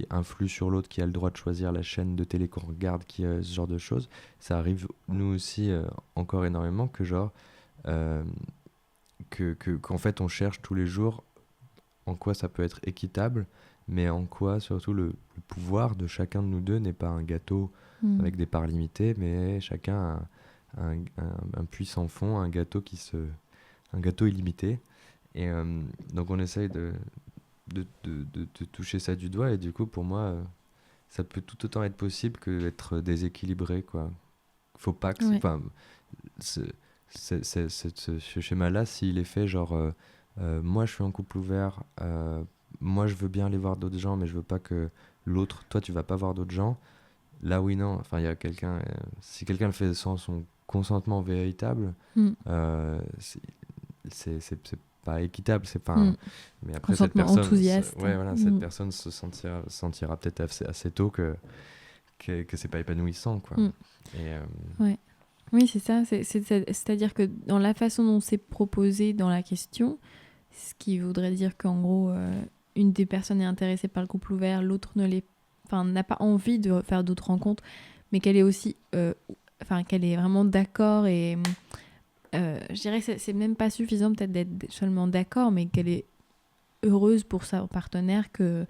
influe sur l'autre, qui a le droit de choisir la chaîne de télé qu'on regarde, ce genre de choses. Ça arrive nous aussi encore énormément que genre qu'en fait on cherche tous les jours en quoi ça peut être équitable, mais en quoi surtout le pouvoir de chacun de nous deux n'est pas un gâteau avec des parts limitées, mais chacun a un puits sans fond, un gâteau illimité. Et donc on essaye de toucher ça du doigt, et du coup pour moi ça peut tout autant être possible que d'être déséquilibré, quoi. Faut pas que ce schéma là, s'il est fait genre moi je suis en couple ouvert, moi je veux bien aller voir d'autres gens, mais je veux pas que l'autre, toi tu vas pas voir d'autres gens, là oui non, enfin il y a quelqu'un, si quelqu'un le fait sans son consentement véritable, c'est pas équitable, c'est pas mais après cette personne enthousiaste. Cette personne se sentira peut-être assez tôt que c'est pas épanouissant, quoi. Ouais. Oui, c'est ça. C'est-à-dire que dans la façon dont c'est proposé dans la question, ce qui voudrait dire qu'en gros, une des personnes est intéressée par le couple ouvert, l'autre ne l'est, enfin, n'a pas envie de faire d'autres rencontres, mais qu'elle est aussi, enfin, qu'elle est vraiment d'accord et je dirais que c'est même pas suffisant peut-être d'être seulement d'accord, mais qu'elle est heureuse pour sa partenaire que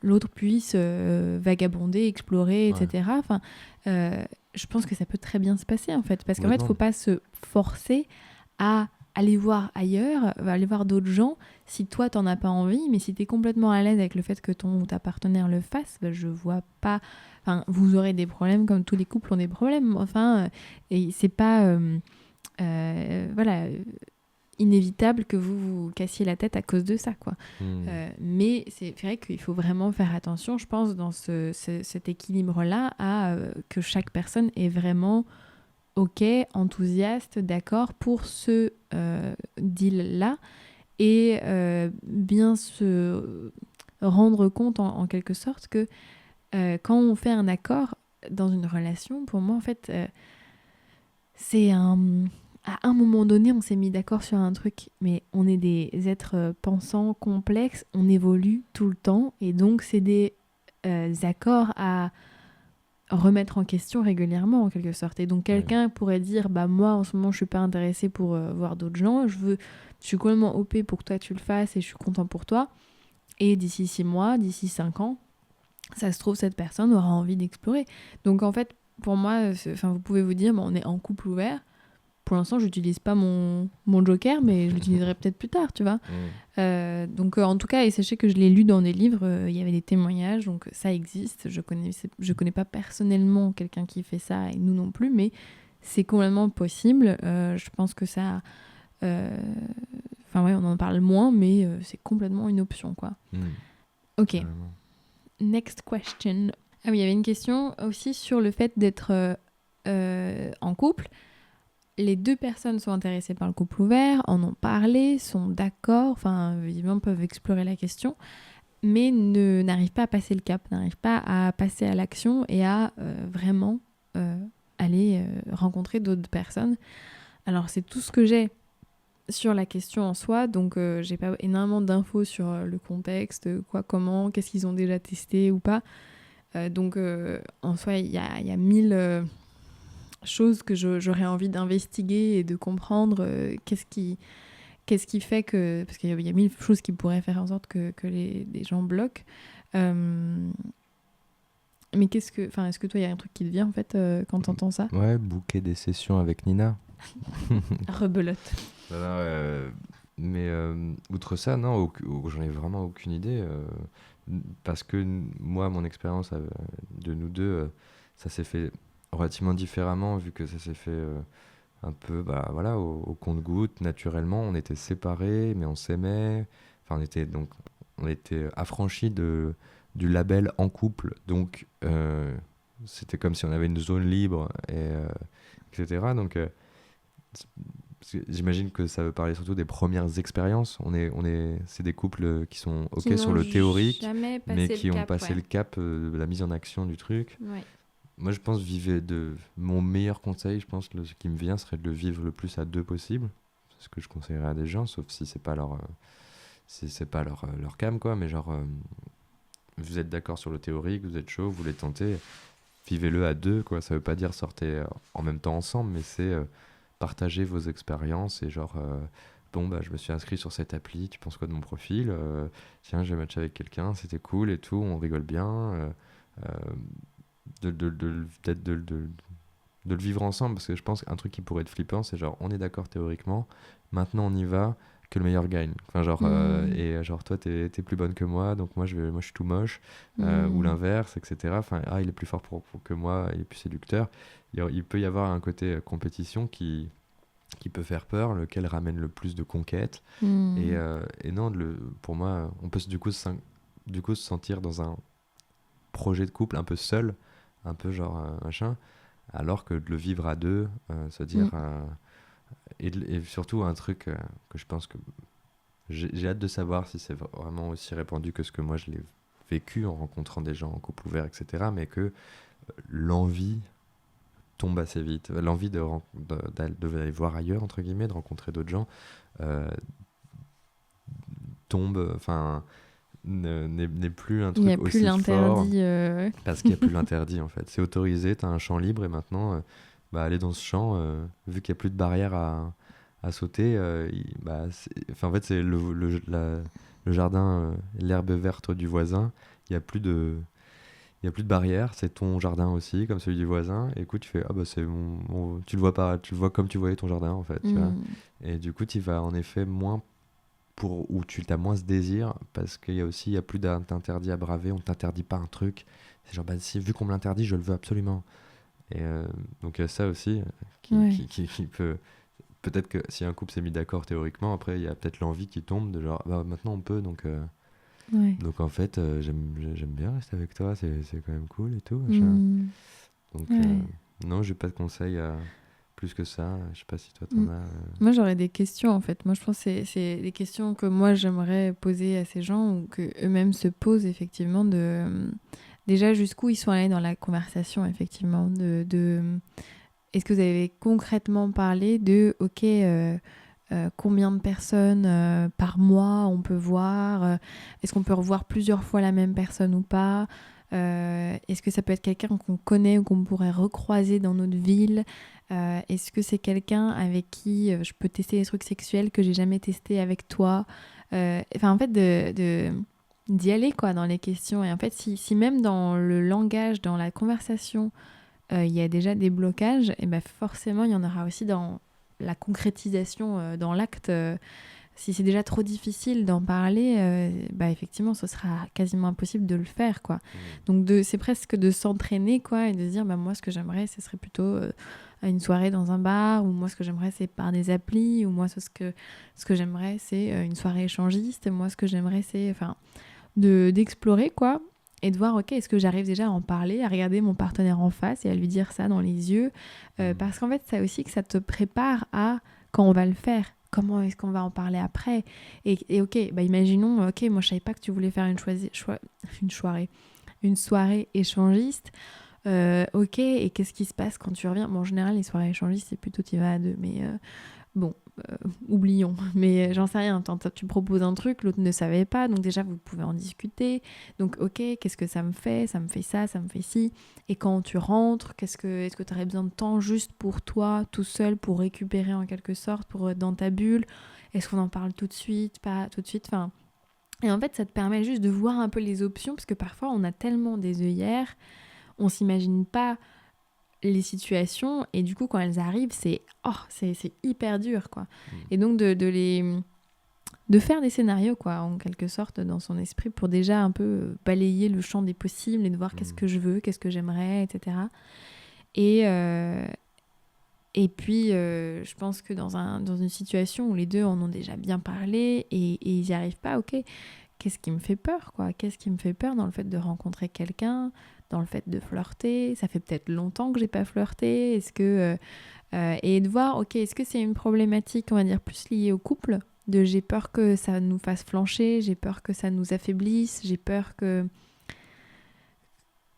l'autre puisse vagabonder, explorer, Ouais. etc. Enfin, je pense que ça peut très bien se passer en fait, parce qu'en fait, il Complètement. faut pas se forcer à aller voir ailleurs, aller voir d'autres gens si toi t'en as pas envie, mais si t'es complètement à l'aise avec le fait que ton ou ta partenaire le fasse, bah, je vois pas. Enfin, vous aurez des problèmes comme tous les couples ont des problèmes. Enfin, et c'est pas voilà inévitable que vous vous cassiez la tête à cause de ça, quoi. Hmm. Mais c'est vrai qu'il faut vraiment faire attention, je pense, dans cet équilibre-là, à que chaque personne est vraiment OK, enthousiaste, d'accord pour ce deal-là et bien se rendre compte en quelque sorte que quand on fait un accord dans une relation, pour moi, en fait, c'est un... À un moment donné, on s'est mis d'accord sur un truc, mais on est des êtres pensants, complexes, on évolue tout le temps, et donc c'est des accords à remettre en question régulièrement, en quelque sorte. Et donc Ouais. quelqu'un pourrait dire, bah moi, en ce moment, je suis pas intéressé pour voir d'autres gens, je suis complètement OP pour que toi tu le fasses, et je suis content pour toi. Et d'ici 6 mois, d'ici 5 ans, ça se trouve, cette personne aura envie d'explorer. Donc en fait, pour moi, vous pouvez vous dire, bon, on est en couple ouvert, pour l'instant, j'utilise pas mon joker, mais je l'utiliserai peut-être plus tard, tu vois. Hmm. Donc, en tout cas, et sachez que je l'ai lu dans des livres, il y avait des témoignages, donc ça existe. Je connais pas personnellement quelqu'un qui fait ça, et nous non plus, mais c'est complètement possible. Je pense que ça... Enfin, ouais, on en parle moins, mais c'est complètement une option, quoi. Hmm. Ok, Carrément. next question. Ah oui, il y avait une question aussi sur le fait d'être en couple. Les deux personnes sont intéressées par le couple ouvert, en ont parlé, sont d'accord, enfin, évidemment, peuvent explorer la question, mais n'arrivent pas à passer le cap, n'arrivent pas à passer à l'action et à vraiment aller rencontrer d'autres personnes. Alors, c'est tout ce que j'ai sur la question en soi, donc j'ai pas énormément d'infos sur le contexte, quoi, comment, qu'est-ce qu'ils ont déjà testé ou pas. Donc, en soi, il y a mille choses que j'aurais envie d'investiguer et de comprendre qu'est-ce qui fait que... Parce qu'il y a mille choses qui pourraient faire en sorte que les gens bloquent. Mais est-ce que toi, il y a un truc qui te vient, en fait, quand t'entends ça? Ouais, booker des sessions avec Nina. Rebelote. Non, non, mais outre ça, non, j'en ai vraiment aucune idée. Parce que moi, mon expérience de nous deux, ça s'est fait relativement différemment, vu que ça s'est fait un peu bah, voilà, au compte-gouttes, naturellement. On était séparés, mais on s'aimait. Enfin, on était affranchis du label en couple. Donc, c'était comme si on avait une zone libre, etc. Donc, j'imagine que ça veut parler surtout des premières expériences. C'est des couples qui sont Qui OK sur n'ont le théorique, jamais mais passé le qui ont cap, passé ouais. le cap de la mise en action du truc. Ouais. Moi, je pense vivre de mon meilleur conseil, je pense ce qui me vient serait de le vivre le plus à deux possible. C'est ce que je conseillerais à des gens, sauf si c'est pas leur cam quoi. Mais genre, vous êtes d'accord sur le théorique, vous êtes chaud, vous voulez tenter, vivez-le à deux quoi. Ça veut pas dire sortez en même temps ensemble, mais c'est partager vos expériences et genre bon bah je me suis inscrit sur cette appli, tu penses quoi de mon profil? Tiens, j'ai matché avec quelqu'un, c'était cool et tout, on rigole bien. Euh, de le vivre ensemble, parce que je pense qu'un truc qui pourrait être flippant, c'est genre on est d'accord théoriquement, maintenant on y va, que le meilleur gagne. Enfin genre Mmh. genre toi t'es plus bonne que moi, donc moi je suis tout moche, ou Mmh. l'inverse, etc. Enfin il est plus fort que moi, il est plus séducteur. Il peut y avoir un côté compétition qui peut faire peur, lequel ramène le plus de conquêtes. Mmh. Et non, pour moi, on peut du coup se sentir dans un projet de couple un peu seul, un peu genre machin, alors que de le vivre à deux, se dire. Mmh. Et surtout, un truc que je pense que j'ai hâte de savoir si c'est vraiment aussi répandu que ce que moi je l'ai vécu en rencontrant des gens en couple ouvert, etc. Mais que l'envie tombe assez vite. L'envie d'aller voir ailleurs, entre guillemets, de rencontrer d'autres gens, euh, tombe, enfin, n'est plus un Il n'y a truc plus aussi fort l'interdit. parce qu'il n'y a plus l'interdit en fait. C'est autorisé, tu as un champ libre et maintenant, bah, aller dans ce champ, vu qu'il n'y a plus de barrière à sauter, bah, enfin, en fait, c'est le jardin, l'herbe verte du voisin, il n'y a plus de. Il y a plus de barrière, c'est ton jardin aussi, comme celui du voisin. Et du coup, tu fais, ah bah c'est tu le vois pas, tu le vois comme tu voyais ton jardin en fait, tu vois. Hmm. Et du coup, tu vas en effet moins où tu as moins ce désir parce il y a plus d'interdit à braver, on t'interdit pas un truc. C'est genre, bah si, vu qu'on me l'interdit, je le veux absolument. Et donc il y a ça aussi Ouais. qui peut. Peut-être que si un couple s'est mis d'accord théoriquement, après il y a peut-être l'envie qui tombe de genre, bah maintenant on peut, Ouais. donc en fait j'aime bien rester avec toi, c'est quand même cool et tout, machin. Hmm. Donc Ouais. non, j'ai pas de conseils plus que ça. Je sais pas si toi Hmm. t'en as. Moi, j'aurais des questions en fait. Moi, je pense que c'est des questions que moi j'aimerais poser à ces gens ou que eux-mêmes se posent effectivement déjà jusqu'où ils sont allés dans la conversation effectivement est-ce que vous avez concrètement parlé de ok combien de personnes par mois on peut voir est-ce qu'on peut revoir plusieurs fois la même personne ou pas. Est-ce que ça peut être quelqu'un qu'on connaît ou qu'on pourrait recroiser dans notre ville. Est-ce que c'est quelqu'un avec qui je peux tester des trucs sexuels que j'ai jamais testé avec toi. Enfin en fait d'y aller quoi dans les questions et en fait si même dans le langage, dans la conversation il y a déjà des blocages, et ben forcément il y en aura aussi dans la concrétisation, dans l'acte. Si c'est déjà trop difficile d'en parler, bah effectivement ce sera quasiment impossible de le faire quoi. Donc c'est presque de s'entraîner quoi et de se dire bah moi ce que j'aimerais ce serait plutôt à une soirée dans un bar, ou moi ce que j'aimerais c'est par des applis, ou moi ce que j'aimerais c'est une soirée échangiste, moi ce que j'aimerais c'est enfin d'explorer quoi et de voir ok est-ce que j'arrive déjà à en parler, à regarder mon partenaire en face et à lui dire ça dans les yeux parce qu'en fait ça aussi que ça te prépare à quand on va le faire comment est-ce qu'on va en parler après et ok bah imaginons ok moi je savais pas que tu voulais faire une soirée échangiste. Ok, et qu'est-ce qui se passe quand tu reviens? Bon, en général, les soirées échangistes, c'est plutôt tu y vas à deux, mais bon, oublions. Mais j'en sais rien, tu proposes un truc, l'autre ne savait pas, donc déjà, vous pouvez en discuter. Donc, ok, qu'est-ce que ça me fait? Ça me fait ça, ça me fait ci. Et quand tu rentres, est-ce que tu aurais besoin de temps juste pour toi, tout seul, pour récupérer en quelque sorte, pour être dans ta bulle? Est-ce qu'on en parle tout de suite? Pas tout de suite? Enfin, et en fait, ça te permet juste de voir un peu les options, parce que parfois, on a tellement des œillères, on s'imagine pas les situations, et du coup, quand elles arrivent, c'est hyper dur, quoi. Et donc, de faire des scénarios, quoi, en quelque sorte, dans son esprit, pour déjà un peu balayer le champ des possibles, et de voir qu'est-ce que je veux, qu'est-ce que j'aimerais, etc. Et, et puis, je pense que dans une situation où les deux en ont déjà bien parlé, et ils n'y arrivent pas, ok, qu'est-ce qui me fait peur, quoi? Qu'est-ce qui me fait peur dans le fait de rencontrer quelqu'un, dans le fait de flirter? Ça fait peut-être longtemps que j'ai pas flirté. Est-ce que et de voir, ok, est-ce que c'est une problématique, on va dire, plus liée au couple, de j'ai peur que ça nous fasse flancher, j'ai peur que ça nous affaiblisse, j'ai peur que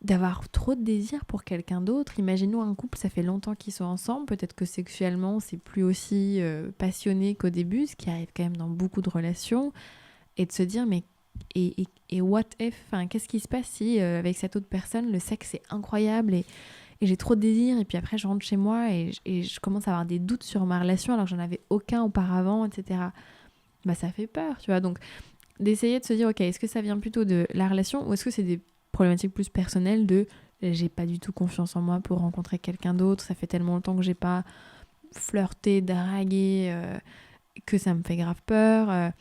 d'avoir trop de désir pour quelqu'un d'autre. Imaginons un couple, ça fait longtemps qu'ils sont ensemble, peut-être que sexuellement c'est plus aussi passionné qu'au début, ce qui arrive quand même dans beaucoup de relations, et de se dire mais et what if, enfin, qu'est-ce qui se passe si avec cette autre personne le sexe est incroyable et j'ai trop de désir et puis après je rentre chez moi et je commence à avoir des doutes sur ma relation alors que j'en avais aucun auparavant, etc. Bah ça fait peur, tu vois. Donc d'essayer de se dire ok, est-ce que ça vient plutôt de la relation ou est-ce que c'est des problématiques plus personnelles de j'ai pas du tout confiance en moi pour rencontrer quelqu'un d'autre, ça fait tellement longtemps que j'ai pas flirté, dragué, que ça me fait grave peur.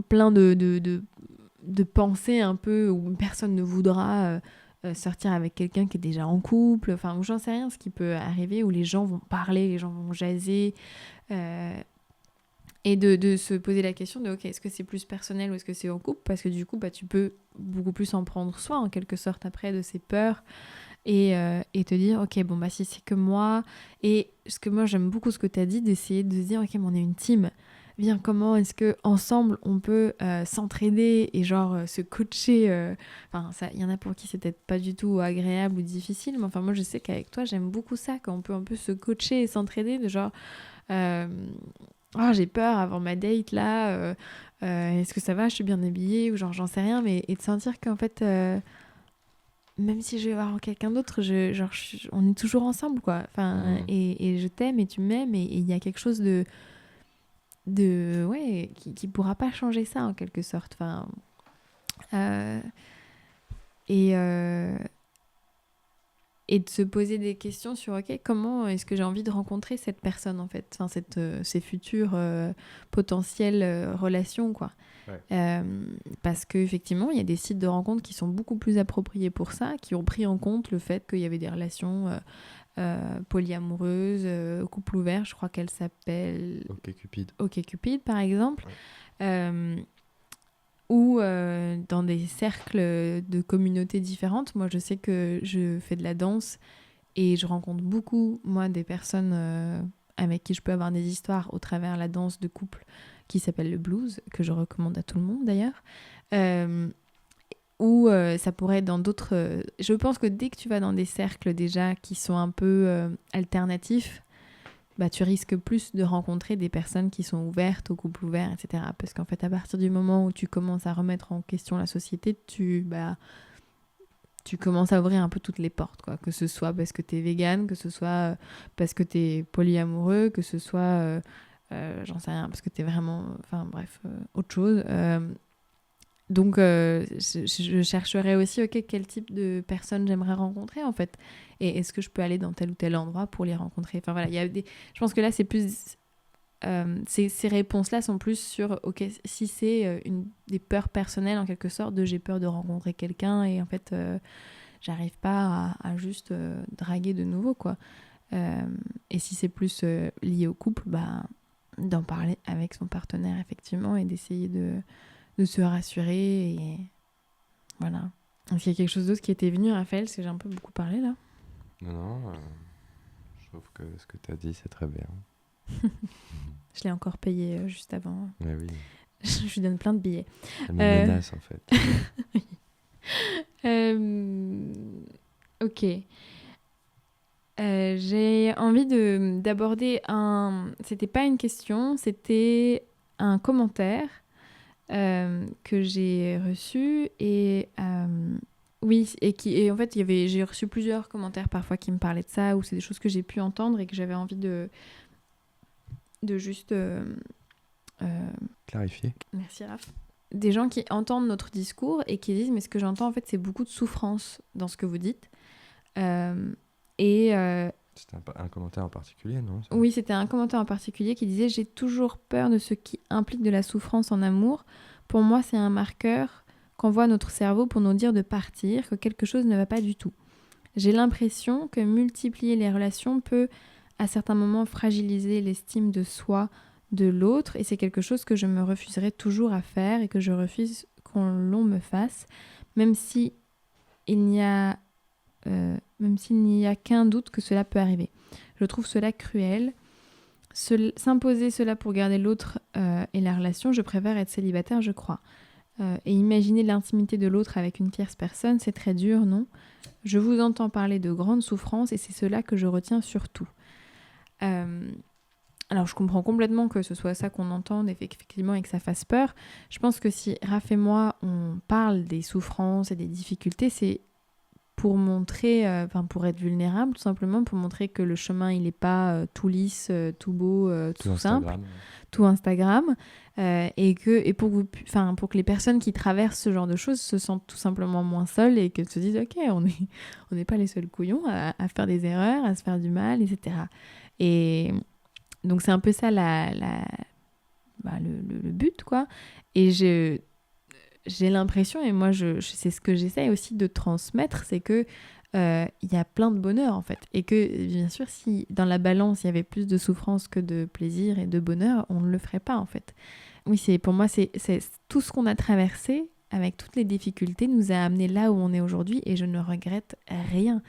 Plein de pensées un peu où personne ne voudra sortir avec quelqu'un qui est déjà en couple, enfin, ou j'en sais rien, ce qui peut arriver, où les gens vont parler, les gens vont jaser, et de se poser la question de ok, est-ce que c'est plus personnel ou est-ce que c'est en couple, parce que du coup bah, tu peux beaucoup plus en prendre soin en quelque sorte après de ces peurs et te dire ok bon bah si c'est que moi, et ce que moi j'aime beaucoup ce que tu as dit, d'essayer de se dire ok mais on est une team, bien comment est-ce que ensemble on peut s'entraider et genre se coacher. Enfin, ça, il y en a pour qui c'est peut-être pas du tout agréable ou difficile, mais enfin moi je sais qu'avec toi j'aime beaucoup ça, quand on peut un peu se coacher et s'entraider, de genre oh, j'ai peur avant ma date là, est-ce que ça va, je suis bien habillée ou genre j'en sais rien, mais et de sentir qu'en fait même si je vais voir quelqu'un d'autre, on est toujours ensemble quoi. Enfin, et je t'aime et tu m'aimes, et il y a quelque chose de ouais, qui pourra pas changer ça en quelque sorte. Enfin, et de se poser des questions sur ok, comment est-ce que j'ai envie de rencontrer cette personne en fait, enfin ces futures potentielles relations quoi. Ouais. Parce qu'effectivement il y a des sites de rencontres qui sont beaucoup plus appropriés pour ça, qui ont pris en compte le fait qu'il y avait des relations polyamoureuses, couple ouvert, je crois qu'elle s'appelle OkCupid par exemple. Ouais. Ou dans des cercles de communautés différentes. Moi, je sais que je fais de la danse et je rencontre beaucoup, moi, des personnes avec qui je peux avoir des histoires au travers la danse de couple qui s'appelle le blues, que je recommande à tout le monde d'ailleurs. Ou ça pourrait être dans d'autres... je pense que dès que tu vas dans des cercles déjà qui sont un peu alternatifs, bah, tu risques plus de rencontrer des personnes qui sont ouvertes au couple ouvert, etc. Parce qu'en fait, à partir du moment où tu commences à remettre en question la société, tu commences à ouvrir un peu toutes les portes, quoi. Que ce soit parce que t'es végane, que ce soit parce que t'es polyamoureux, que ce soit, j'en sais rien, parce que t'es vraiment... Enfin bref, autre chose. Donc, je chercherais aussi, ok, quel type de personnes j'aimerais rencontrer, en fait. Et est-ce que je peux aller dans tel ou tel endroit pour les rencontrer? Enfin, voilà, il y a je pense que là, c'est plus... ces réponses-là sont plus sur, ok, si c'est des peurs personnelles, en quelque sorte, de j'ai peur de rencontrer quelqu'un et en fait, j'arrive pas à juste draguer de nouveau, quoi. Et si c'est plus lié au couple, bah, d'en parler avec son partenaire, effectivement, et d'essayer de se rassurer, et voilà. Est-ce qu'il y a quelque chose d'autre qui était venu, Raphaël? Parce que j'ai un peu beaucoup parlé là. Non, je trouve que ce que tu as dit, c'est très bien. Je l'ai encore payé juste avant. Ouais, oui. Je lui donne plein de billets. Elle me menace, en fait. Ok. J'ai envie d'aborder c'était pas une question, c'était un commentaire que j'ai reçu, et oui, et en fait j'ai reçu plusieurs commentaires parfois qui me parlaient de ça, ou c'est des choses que j'ai pu entendre et que j'avais envie de juste clarifier. Merci Raph. Des gens qui entendent notre discours et qui disent mais ce que j'entends en fait c'est beaucoup de souffrance dans ce que vous dites, C'était un commentaire en particulier, non? Oui, c'était un commentaire en particulier qui disait « J'ai toujours peur de ce qui implique de la souffrance en amour. Pour moi, c'est un marqueur qu'envoie notre cerveau pour nous dire de partir, que quelque chose ne va pas du tout. J'ai l'impression que multiplier les relations peut, à certains moments, fragiliser l'estime de soi de l'autre, et c'est quelque chose que je me refuserai toujours à faire et que je refuse l'on me fasse, même s'il n'y a qu'un doute que cela peut arriver. Je trouve cela cruel. S'imposer cela pour garder l'autre et la relation, je préfère être célibataire, je crois. Et imaginer l'intimité de l'autre avec une tierce personne, c'est très dur, non? Je vous entends parler de grandes souffrances et c'est cela que je retiens surtout. » Alors, je comprends complètement que ce soit ça qu'on entende, effectivement, et que ça fasse peur. Je pense que si Raph et moi, on parle des souffrances et des difficultés, c'est pour montrer, pour être vulnérable, tout simplement, pour montrer que le chemin, il n'est pas tout lisse, tout beau, tout simple, tout Instagram, et pour que les personnes qui traversent ce genre de choses se sentent tout simplement moins seules et qu'elles se disent, ok, on n'est pas les seuls couillons à faire des erreurs, à se faire du mal, etc. Et donc, c'est un peu ça le but, quoi. Et j'ai l'impression, et moi c'est ce que j'essaie aussi de transmettre, c'est que y a plein de bonheur en fait, et que bien sûr si dans la balance il y avait plus de souffrance que de plaisir et de bonheur, on ne le ferait pas en fait. Oui, pour moi c'est tout ce qu'on a traversé avec toutes les difficultés nous a amené là où on est aujourd'hui, et je ne regrette rien,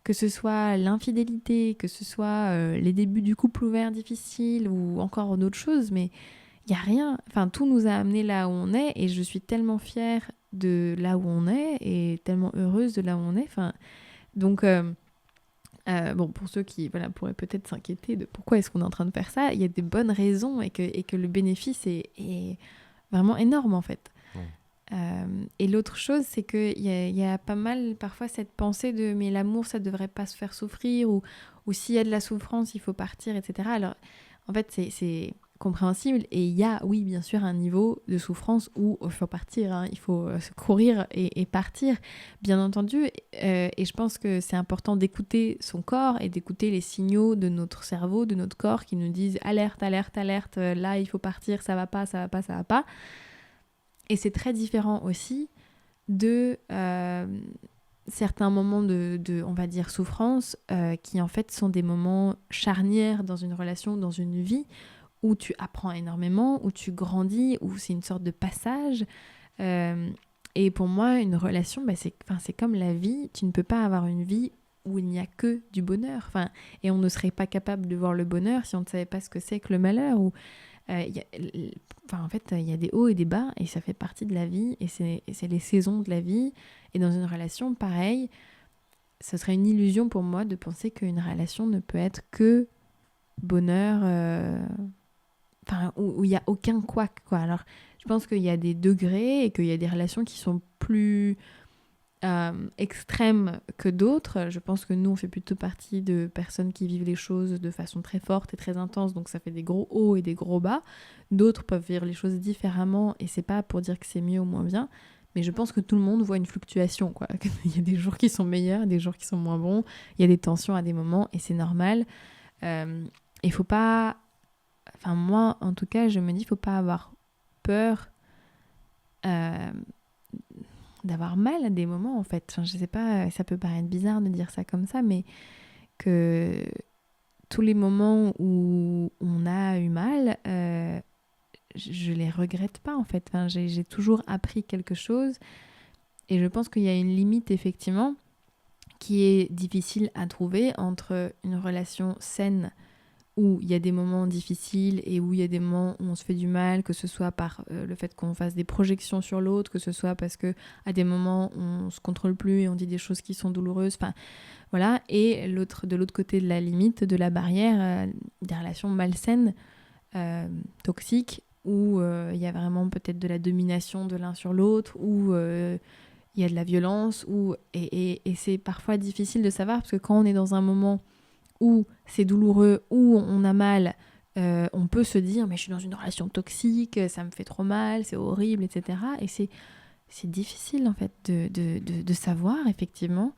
que ce soit l'infidélité, que ce soit les débuts du couple ouvert difficile ou encore d'autres choses, mais il y a rien. Enfin, tout nous a amenés là où on est et je suis tellement fière de là où on est et tellement heureuse de là où on est. Enfin, donc, bon, pour ceux qui voilà, pourraient peut-être s'inquiéter de pourquoi est-ce qu'on est en train de faire ça, il y a des bonnes raisons et que le bénéfice est vraiment énorme en fait. Ouais. Et l'autre chose, c'est qu'il y a pas mal parfois cette pensée de mais l'amour, ça devrait pas se faire souffrir ou s'il y a de la souffrance, il faut partir, etc. Alors, en fait, c'est compréhensible et il y a, oui, bien sûr, un niveau de souffrance où il faut partir, hein, il faut se courir et partir, bien entendu. Et je pense que c'est important d'écouter son corps et d'écouter les signaux de notre cerveau, de notre corps qui nous disent alerte, alerte, alerte, là, il faut partir, ça va pas, ça va pas, ça va pas. Et c'est très différent aussi de certains moments on va dire, souffrance, qui en fait sont des moments charnières dans une relation, dans une vie, où tu apprends énormément, où tu grandis, où c'est une sorte de passage. Et pour moi, une relation, c'est comme la vie. Tu ne peux pas avoir une vie où il n'y a que du bonheur. Et on ne serait pas capable de voir le bonheur si on ne savait pas ce que c'est que le malheur. En fait, il y a des hauts et des bas et ça fait partie de la vie et c'est les saisons de la vie. Et dans une relation, pareil, ce serait une illusion pour moi de penser qu'une relation ne peut être que bonheur, où il n'y a aucun couac, quoi. Alors, je pense qu'il y a des degrés et qu'il y a des relations qui sont plus extrêmes que d'autres. Je pense que nous, on fait plutôt partie de personnes qui vivent les choses de façon très forte et très intense, donc ça fait des gros hauts et des gros bas. D'autres peuvent vivre les choses différemment, et c'est pas pour dire que c'est mieux ou moins bien, mais je pense que tout le monde voit une fluctuation, quoi. Il y a des jours qui sont meilleurs, des jours qui sont moins bons, il y a des tensions à des moments, et c'est normal. Il faut pas... Enfin, moi, en tout cas, je me dis, il faut pas avoir peur d'avoir mal à des moments, en fait. Enfin, je sais pas, ça peut paraître bizarre de dire ça comme ça, mais que tous les moments où on a eu mal, je les regrette pas, en fait. Enfin, j'ai toujours appris quelque chose et je pense qu'il y a une limite, effectivement, qui est difficile à trouver entre une relation saine où il y a des moments difficiles et où il y a des moments où on se fait du mal, que ce soit par le fait qu'on fasse des projections sur l'autre, que ce soit parce que à des moments on se contrôle plus et on dit des choses qui sont douloureuses, enfin voilà, et de l'autre côté de la limite, de la barrière, des relations malsaines, toxiques, où il y a vraiment peut-être de la domination de l'un sur l'autre, où il y a de la violence, et c'est parfois difficile de savoir parce que quand on est dans un moment où c'est douloureux, où on a mal, on peut se dire mais je suis dans une relation toxique, ça me fait trop mal, c'est horrible, etc. Et c'est difficile en fait de savoir effectivement.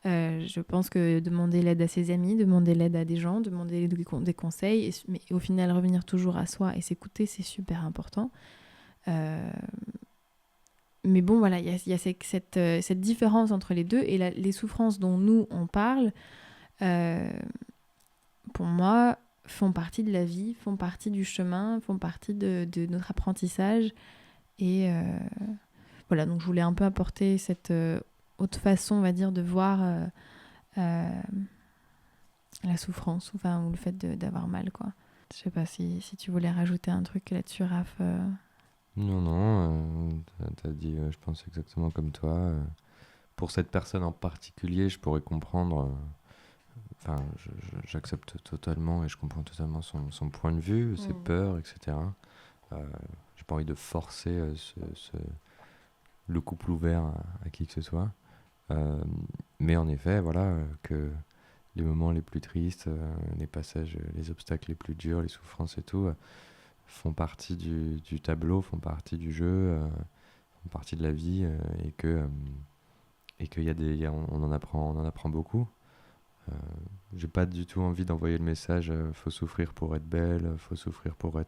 Je pense que demander l'aide à ses amis, demander l'aide à des gens, demander des conseils, mais au final revenir toujours à soi et s'écouter, c'est super important. Mais bon voilà, il y a cette différence entre les deux et les souffrances dont nous on parle. Pour moi, font partie de la vie, font partie du chemin, font partie de notre apprentissage. Et voilà, donc je voulais un peu apporter cette autre façon, on va dire, de voir la souffrance, ou le fait d'avoir mal, quoi. Je sais pas si tu voulais rajouter un truc là-dessus, Raph. Non, non, t'as dit, je pense exactement comme toi. Pour cette personne en particulier, je pourrais comprendre. Enfin, j'accepte totalement et je comprends totalement son point de vue, ses peurs, etc. J'ai pas envie de forcer le couple ouvert à qui que ce soit. Mais en effet, voilà, que les moments les plus tristes, les passages, les obstacles les plus durs, les souffrances et tout, font partie du tableau, font partie du jeu, font partie de la vie, et qu'il y a on en apprend beaucoup. J'ai pas du tout envie d'envoyer le message faut souffrir pour être belle, faut souffrir pour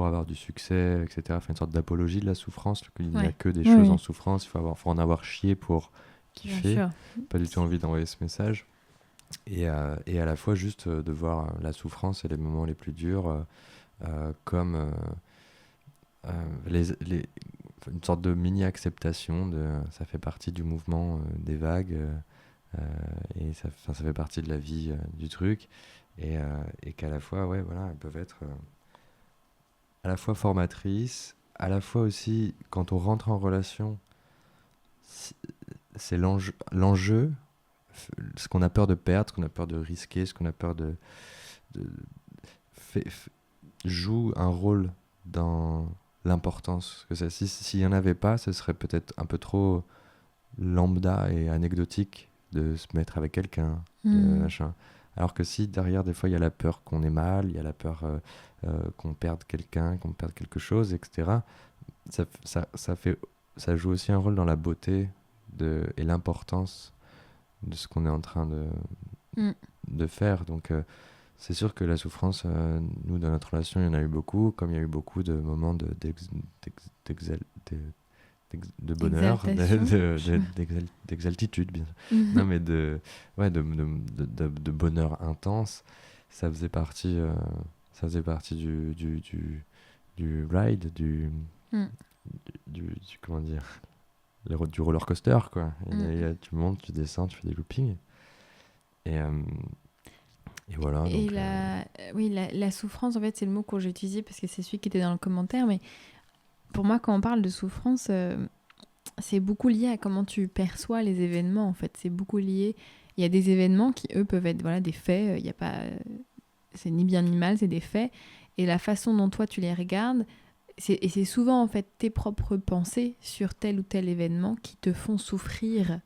avoir du succès, etc. Enfin, une sorte d'apologie de la souffrance, qu'il n'y a que des choses en souffrance, faut en avoir chié pour kiffer. Pas du tout envie d'envoyer ce message. Et à la fois juste de voir la souffrance et les moments les plus durs comme une sorte de mini-acceptation, ça fait partie du mouvement des vagues. Et ça fait partie de la vie du truc et qu'à la fois ouais voilà elles peuvent être à la fois formatrice, à la fois aussi, quand on rentre en relation, si- c'est l'enjeu, ce qu'on a peur de perdre, ce qu'on a peur de risquer, ce qu'on a peur de fait- f- joue un rôle dans l'importance que ça. S'il n'y en avait pas, ce serait peut-être un peu trop lambda et anecdotique de se mettre avec quelqu'un, de Mm. machin. Alors que si derrière, des fois, il y a la peur qu'on ait mal, il y a la peur qu'on perde quelqu'un, qu'on perde quelque chose, etc., ça fait, ça joue aussi un rôle dans la beauté et l'importance de ce qu'on est en train Mm. de faire. Donc, c'est sûr que la souffrance, nous, dans notre relation, il y en a eu beaucoup, comme il y a eu beaucoup de moments d'exal- de- de bonheur, Exaltation. d'exaltitude, bien sûr. Non, Mhm. mais ouais, de bonheur intense. Ça faisait partie, du ride, Mm. comment dire, du roller coaster, quoi. Mm. Tu montes, tu descends, tu fais des loopings. Et, euh, et voilà, Et donc. oui, la souffrance, en fait, c'est le mot que j'ai utilisé parce que c'est celui qui était dans le commentaire. Mais pour moi, quand on parle de souffrance, c'est beaucoup lié à comment tu perçois les événements, en fait. C'est beaucoup lié. Il y a des événements qui, eux, peuvent être voilà, des faits. Il y a pas, c'est ni bien ni mal, c'est des faits. Et la façon dont toi, tu les regardes, et c'est souvent, en fait, tes propres pensées sur tel ou tel événement qui te font souffrir.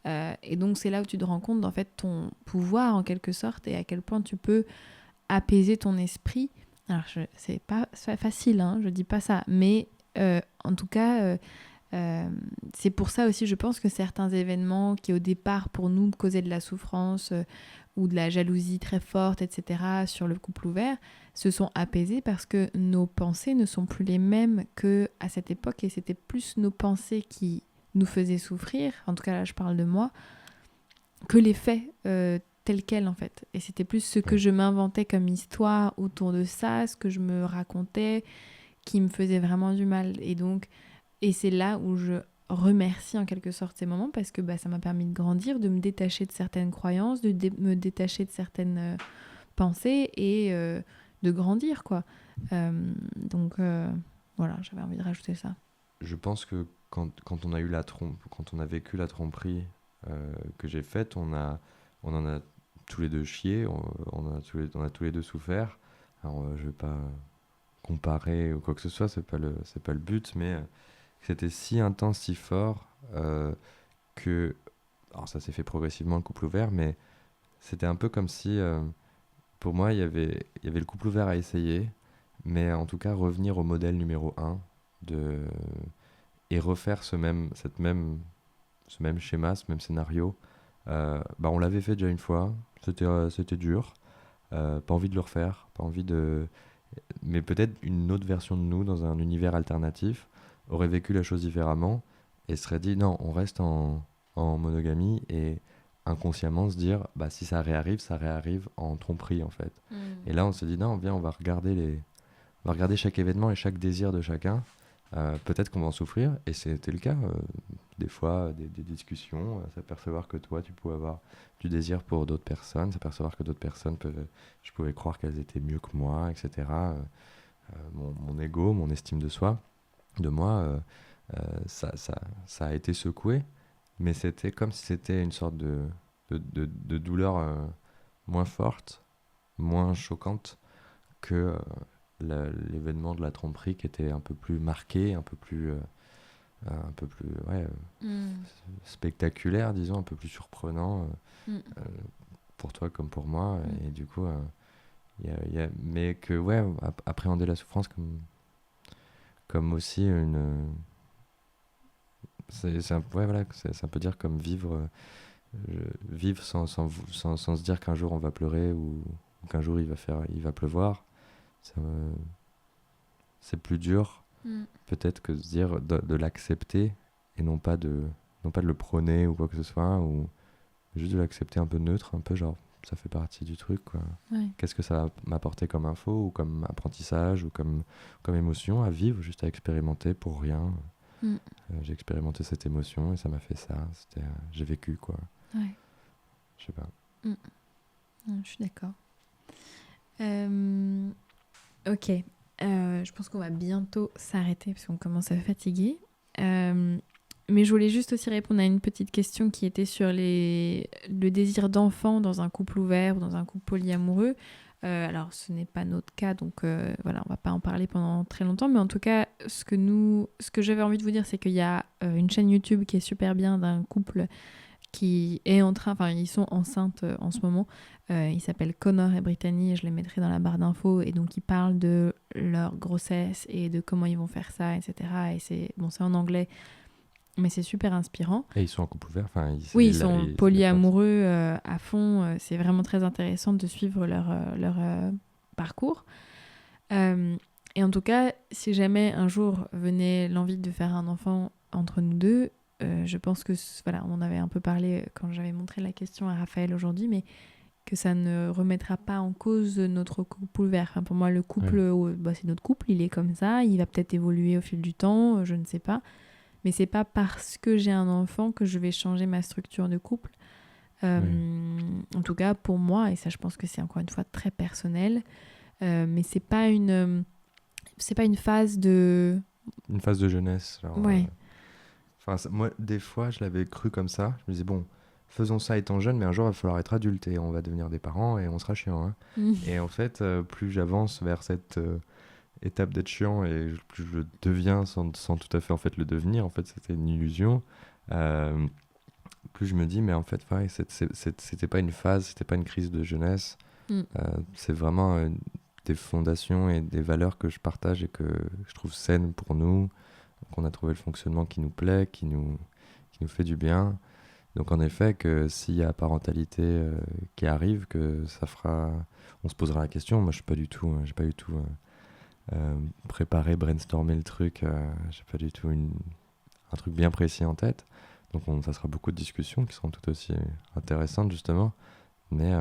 Et donc, c'est là où tu te rends compte, en fait, ton pouvoir, en quelque sorte, et à quel point tu peux apaiser ton esprit. Alors, c'est pas facile, hein, je dis pas ça, mais en tout cas, c'est pour ça aussi, je pense que certains événements qui au départ pour nous causaient de la souffrance ou de la jalousie très forte, etc., sur le couple ouvert, se sont apaisés parce que nos pensées ne sont plus les mêmes qu'à cette époque et c'était plus nos pensées qui nous faisaient souffrir, en tout cas là je parle de moi, que les faits tels quels en fait. Et c'était plus ce que Ouais. je m'inventais comme histoire autour de ça, ce que je me racontais qui me faisait vraiment du mal. Et c'est là où je remercie en quelque sorte ces moments parce que bah, ça m'a permis de grandir, de me détacher de certaines croyances, me détacher de certaines pensées et de grandir quoi. Voilà, j'avais envie de rajouter ça. Je pense que quand on a eu quand on a vécu la tromperie que j'ai faite, on en a tous les deux chié, on a tous les deux souffert. Alors, je vais pas comparer ou quoi que ce soit, c'est pas le but, mais c'était si intense, si fort que, alors ça s'est fait progressivement le couple ouvert, mais c'était un peu comme si, pour moi, il y avait le couple ouvert à essayer, mais en tout cas revenir au modèle numéro un de et refaire ce même schéma, ce même scénario. Bah, on l'avait fait déjà une fois, c'était dur, pas envie de le refaire, pas envie de... Mais peut-être une autre version de nous dans un univers alternatif aurait vécu la chose différemment et serait dit non, on reste en monogamie et inconsciemment se dire bah si ça réarrive en tromperie en fait. Mm. Et là on s'est dit non, viens, on va regarder chaque événement et chaque désir de chacun. Peut-être qu'on va en souffrir, et c'était le cas. Des fois, des discussions, s'apercevoir que toi, tu pouvais avoir du désir pour d'autres personnes, s'apercevoir que d'autres personnes je pouvais croire qu'elles étaient mieux que moi, etc. Mon ego, mon estime de soi, de moi, ça a été secoué, mais c'était comme si c'était une sorte de douleur moins forte, moins choquante que l'événement de la tromperie qui était un peu plus marqué, un peu plus ouais, Mm. spectaculaire, disons, un peu plus surprenant Mm. euh, pour toi comme pour moi. Mm. Et du coup, mais que ouais, appréhender la souffrance comme aussi ouais, voilà, ça peut dire comme vivre sans se dire qu'un jour on va pleurer ou qu'un jour il va pleuvoir. Ça, c'est plus dur Mm. peut-être que de se dire de l'accepter et non pas de le prôner ou quoi que ce soit, ou juste de l'accepter un peu neutre, un peu genre ça fait partie du truc quoi. Ouais. Qu'est-ce que ça va m'apporter comme info ou comme apprentissage ou comme émotion à vivre, juste à expérimenter pour rien. Mm. J'ai expérimenté cette émotion et ça m'a fait ça. J'ai vécu quoi. Ouais. Je sais pas. Mm. Je suis d'accord. Ok. Je pense qu'on va bientôt s'arrêter parce qu'on commence à fatiguer. Mais je voulais juste aussi répondre à une petite question qui était sur le désir d'enfant dans un couple ouvert ou dans un couple polyamoureux. Alors, ce n'est pas notre cas, donc voilà, on va pas en parler pendant très longtemps. Mais en tout cas, ce que j'avais envie de vous dire, c'est qu'il y a une chaîne YouTube qui est super bien d'un couple qui est enfin, ils sont enceintes en ce moment. Ils s'appellent Connor et Brittany, et je les mettrai dans la barre d'infos. Et donc, ils parlent de leur grossesse et de comment ils vont faire ça, etc. Et c'est en anglais, mais c'est super inspirant. Et ils sont en couple ouvert, enfin, Oui, ils sont polyamoureux à fond. C'est vraiment très intéressant de suivre leur parcours. Et en tout cas, si jamais un jour venait l'envie de faire un enfant entre nous deux, je pense que, voilà, on en avait un peu parlé quand j'avais montré la question à Raphaël aujourd'hui, mais que ça ne remettra pas en cause notre couple ouvert. Enfin, pour moi, le couple, c'est notre couple, il est comme ça, il va peut-être évoluer au fil du temps, je ne sais pas. Mais c'est pas parce que j'ai un enfant que je vais changer ma structure de couple. En tout cas, pour moi, et ça, je pense que c'est encore une fois très personnel, mais c'est pas une phase de... Une phase de jeunesse. Genre, Ouais. Moi, des fois, je l'avais cru comme ça. Je me disais, bon, faisons ça étant jeune, mais un jour, il va falloir être adulte et on va devenir des parents et on sera chiant. Hein. Et en fait, plus j'avance vers cette étape d'être chiant et plus je le deviens sans tout à fait en fait, le devenir, en fait, c'était une illusion. Plus je me dis, mais en fait, ouais, c'était pas une phase, c'était pas une crise de jeunesse. C'est vraiment des fondations et des valeurs que je partage et que je trouve saines pour nous, qu'on a trouvé le fonctionnement qui nous plaît, qui nous fait du bien. Donc en effet, que s'il y a parentalité qui arrive, que ça fera... On se posera la question. Moi, j'ai pas du tout préparé, brainstormé le truc. J'ai pas du tout un truc bien précis en tête. Donc ça sera beaucoup de discussions qui seront tout aussi intéressantes justement. Mais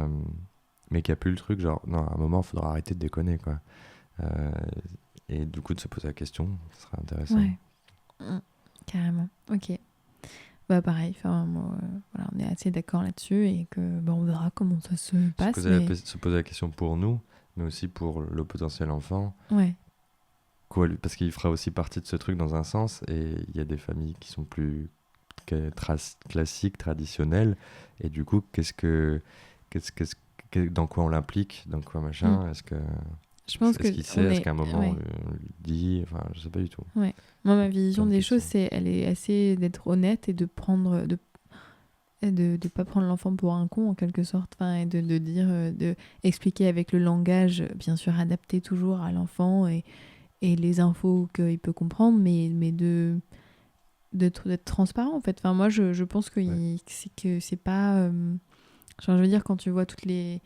qu'il n'y a plus le truc genre, non, à un moment, il faudra arrêter de déconner, quoi. Et du coup, de se poser la question, ce sera intéressant. Ouais. Carrément. Ok. Bah pareil, moi, voilà, on est assez d'accord là-dessus et que on verra comment ça se passe. Se poser la question pour nous, mais aussi pour le potentiel enfant. Ouais. Parce qu'il fera aussi partie de ce truc dans un sens, et il y a des familles qui sont plus classiques, traditionnelles, et du coup, dans quoi on l'implique, dans quoi machin, est-ce que... Je pense est-ce qu'il sait, est-ce qu'à un moment on le dit, enfin je sais pas du tout. Ouais. Moi ma vision des choses elle est assez d'être honnête et de prendre de pas prendre l'enfant pour un con en quelque sorte, enfin, et de dire de expliquer avec le langage bien sûr adapté toujours à l'enfant et les infos qu'il peut comprendre, mais d'être transparent en fait. Enfin moi je pense que c'est pas genre, je veux dire, quand tu vois toutes les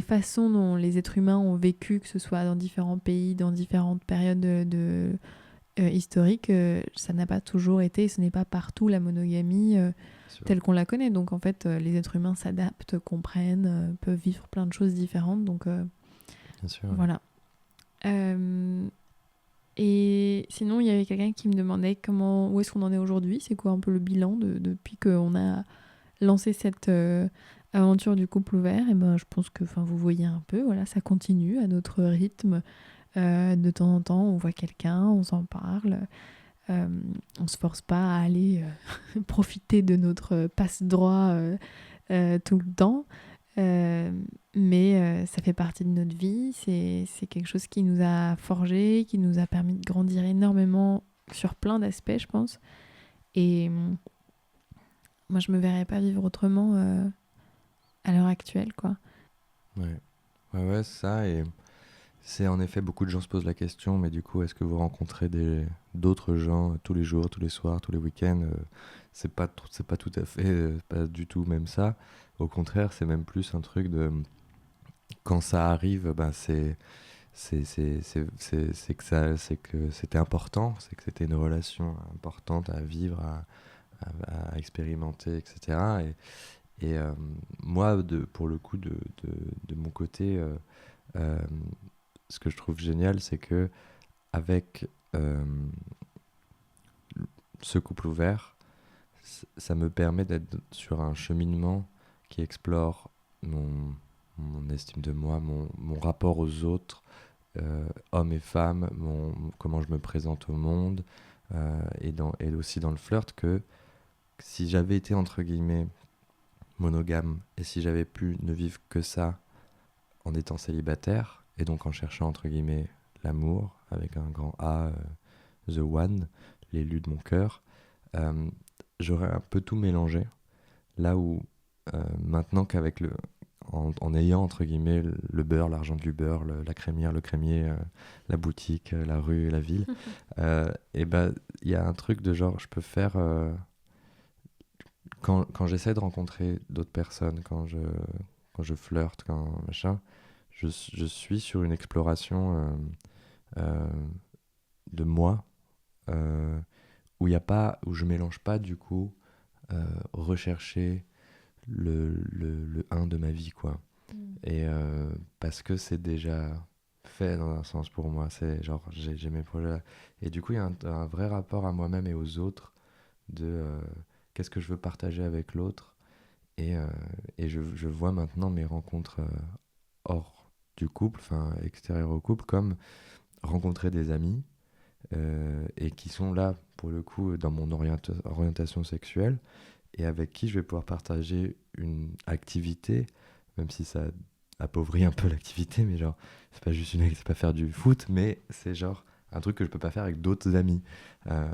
façons dont les êtres humains ont vécu, que ce soit dans différents pays, dans différentes périodes historiques, ça n'a pas toujours été, ce n'est pas partout la monogamie telle qu'on la connaît. Donc en fait, les êtres humains s'adaptent, comprennent, peuvent vivre plein de choses différentes. Donc bien sûr, voilà. Et sinon, il y avait quelqu'un qui me demandait où est-ce qu'on en est aujourd'hui, c'est quoi un peu le bilan depuis qu'on a lancé cette aventure du couple ouvert. Et ben, je pense que vous voyez un peu, voilà, ça continue à notre rythme. De temps en temps, on voit quelqu'un, on s'en parle. On se force pas à aller profiter de notre passe-droit tout le temps. Mais ça fait partie de notre vie. C'est quelque chose qui nous a forgé, qui nous a permis de grandir énormément sur plein d'aspects, je pense. Et moi, je me verrais pas vivre autrement à l'heure actuelle, quoi. Ouais, ça. Et c'est en effet, beaucoup de gens se posent la question, mais du coup, est-ce que vous rencontrez d'autres gens tous les jours, tous les soirs, tous les week-ends c'est pas tout à fait, pas du tout même ça. Au contraire, c'est même plus un truc de... Quand ça arrive, c'est que c'était important, c'est que c'était une relation importante à vivre, à expérimenter, etc. Et moi, pour le coup, de mon côté, ce que je trouve génial, c'est que avec ce couple ouvert, ça me permet d'être sur un cheminement qui explore mon estime de moi, mon rapport aux autres, hommes et femmes, comment je me présente au monde, et aussi dans le flirt, que si j'avais été entre guillemets monogame et si j'avais pu ne vivre que ça en étant célibataire et donc en cherchant entre guillemets l'amour avec un grand A, the one, l'élu de mon cœur, euh, j'aurais un peu tout mélangé. Là où maintenant en ayant entre guillemets le beurre, l'argent du beurre, la crémière, le crémier, la boutique, la rue, la ville, et ben il y a un truc de genre je peux faire quand j'essaie de rencontrer d'autres personnes, quand je flirte, quand machin, je suis sur une exploration euh, de moi euh, où je mélange pas du coup rechercher le un de ma vie, quoi. Et parce que c'est déjà fait dans un sens pour moi, c'est genre j'ai mes projets là. Et du coup, il y a un vrai rapport à moi-même et aux autres de qu'est-ce que je veux partager avec l'autre. Et, euh, et je vois maintenant mes rencontres hors du couple, enfin extérieures au couple, comme rencontrer des amis et qui sont là pour le coup dans mon orientation sexuelle et avec qui je vais pouvoir partager une activité, même si ça appauvrit un peu l'activité, mais genre, c'est pas faire du foot, mais c'est genre un truc que je peux pas faire avec d'autres amis. Euh,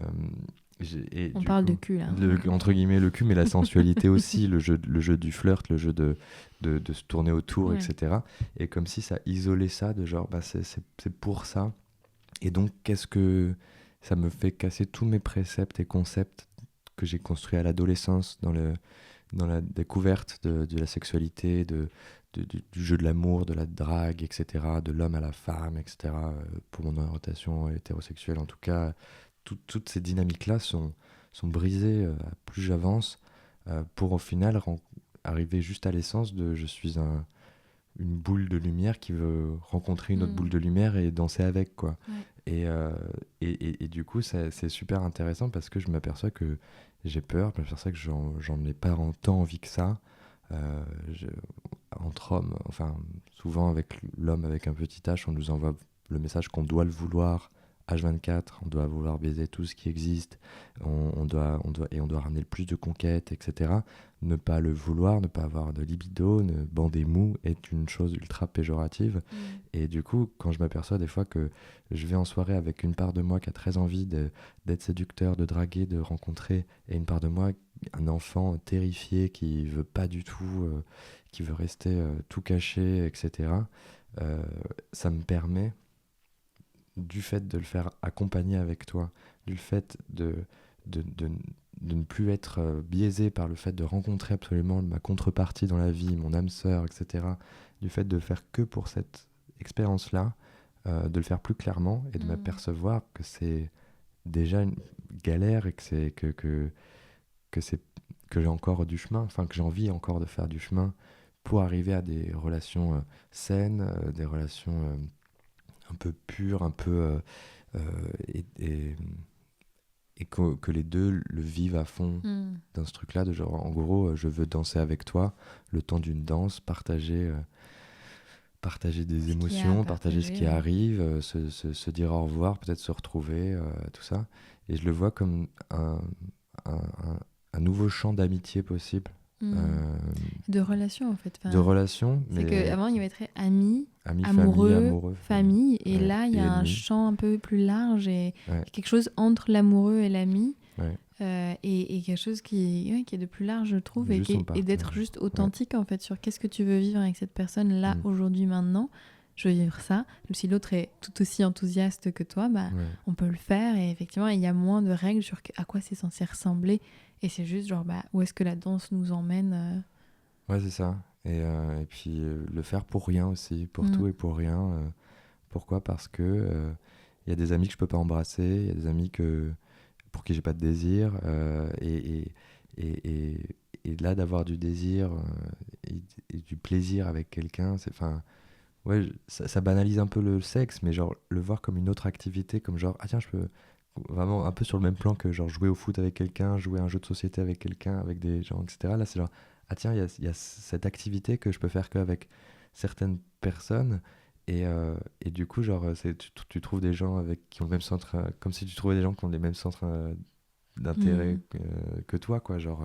On parle de cul, là. Entre guillemets, le cul, mais la sensualité aussi, le jeu du flirt, le jeu de se tourner autour, Ouais. etc. Et comme si ça isolait ça, de genre, bah, c'est pour ça. Et donc, qu'est-ce que ça me fait casser tous mes préceptes et concepts que j'ai construits à l'adolescence dans la découverte de la sexualité, du jeu de l'amour, de la drague, etc., de l'homme à la femme, etc., pour mon orientation hétérosexuelle en tout cas. Toutes ces dynamiques-là sont brisées plus j'avance pour au final arriver juste à l'essence de je suis une boule de lumière qui veut rencontrer une autre boule de lumière et danser avec, quoi. Ouais. Et du coup, c'est super intéressant parce que je m'aperçois que j'ai peur, je m'aperçois que j'en ai pas tant envie que ça. Euh, je- Entre hommes, enfin, souvent avec l'homme avec un petit H, on nous envoie le message qu'on doit le vouloir H24, on doit vouloir baiser tout ce qui existe, on doit ramener le plus de conquêtes, etc. Ne pas le vouloir, ne pas avoir de libido, ne bander mou est une chose ultra péjorative. Et du coup, quand je m'aperçois des fois que je vais en soirée avec une part de moi qui a très envie d'être séducteur, de draguer, de rencontrer, et une part de moi, un enfant terrifié qui veut pas du tout, qui veut rester tout caché, etc., ça me permet, du fait de le faire accompagner avec toi, du fait de, de, de ne plus être biaisé par le fait de rencontrer absolument ma contrepartie dans la vie, mon âme sœur, etc., du fait de faire que pour cette expérience-là, de le faire plus clairement et de m'apercevoir que c'est déjà une galère et que c'est que j'ai encore du chemin, enfin que j'ai envie encore de faire du chemin pour arriver à des relations saines, des relations un peu pures, un peu et, et, et que les deux le vivent à fond dans ce truc-là de genre en gros je veux danser avec toi le temps d'une danse, partager des émotions, partager ce qui arrive, se dire au revoir, peut-être se retrouver, tout ça. Et je le vois comme un, un nouveau champ d'amitié possible. De relations, en fait. De relations, C'est mais qu'avant, il y avait très amis, amis, amoureux, famille. Et ouais, là, il y a un ennemis. champ un peu plus large et Ouais, quelque chose entre l'amoureux et l'ami. ouais. Et quelque chose qui est de plus large, je trouve, Juste on et d'être partage. juste authentique, en fait, sur qu'est-ce que tu veux vivre avec cette personne là, aujourd'hui, maintenant. Je veux vivre ça. Même si l'autre est tout aussi enthousiaste que toi, bah, Ouais. on peut le faire. Et effectivement, il y a moins de règles sur à quoi c'est censé ressembler. Et c'est juste genre, bah, où est-ce que la danse nous emmène. Ouais, c'est ça. Et puis le faire pour rien aussi, pour tout et pour rien. Pourquoi? Parce que il y a des amis que je peux pas embrasser, il y a des amis pour qui j'ai pas de désir, et, et là d'avoir du désir et du plaisir avec quelqu'un, enfin, ouais, ça banalise un peu le sexe, mais genre le voir comme une autre activité, comme genre, ah tiens, je peux vraiment un peu sur le même plan que genre jouer au foot avec quelqu'un, jouer à un jeu de société avec quelqu'un, avec des gens, etc. Là, c'est genre, ah tiens, il y a cette activité que je peux faire qu'avec certaines personnes, Et du coup, genre, tu trouves des gens qui ont le même centre, comme si tu trouvais des gens qui ont les mêmes centres d'intérêt que toi, quoi. Genre,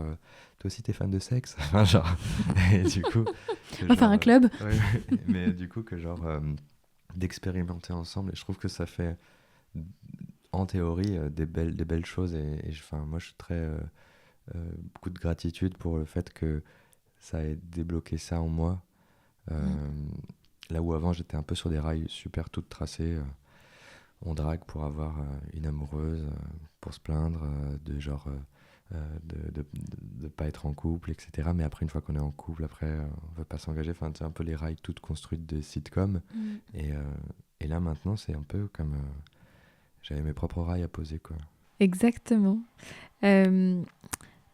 toi aussi, t'es fan de sexe. Enfin, genre, et du coup. On va faire un club. Ouais, mais du coup, que genre, d'expérimenter ensemble. Et je trouve que ça fait, en théorie, des belles choses. Enfin, moi, je suis très. Beaucoup de gratitude pour le fait que ça ait débloqué ça en moi. Là où avant j'étais un peu sur des rails super toutes tracées, on drague pour avoir une amoureuse, pour se plaindre de genre de pas être en couple, etc. Mais après, une fois qu'on est en couple, après on veut pas s'engager. Enfin, c'est un peu les rails toutes construites de sitcom. Et là maintenant, c'est un peu comme j'avais mes propres rails à poser, quoi. Exactement.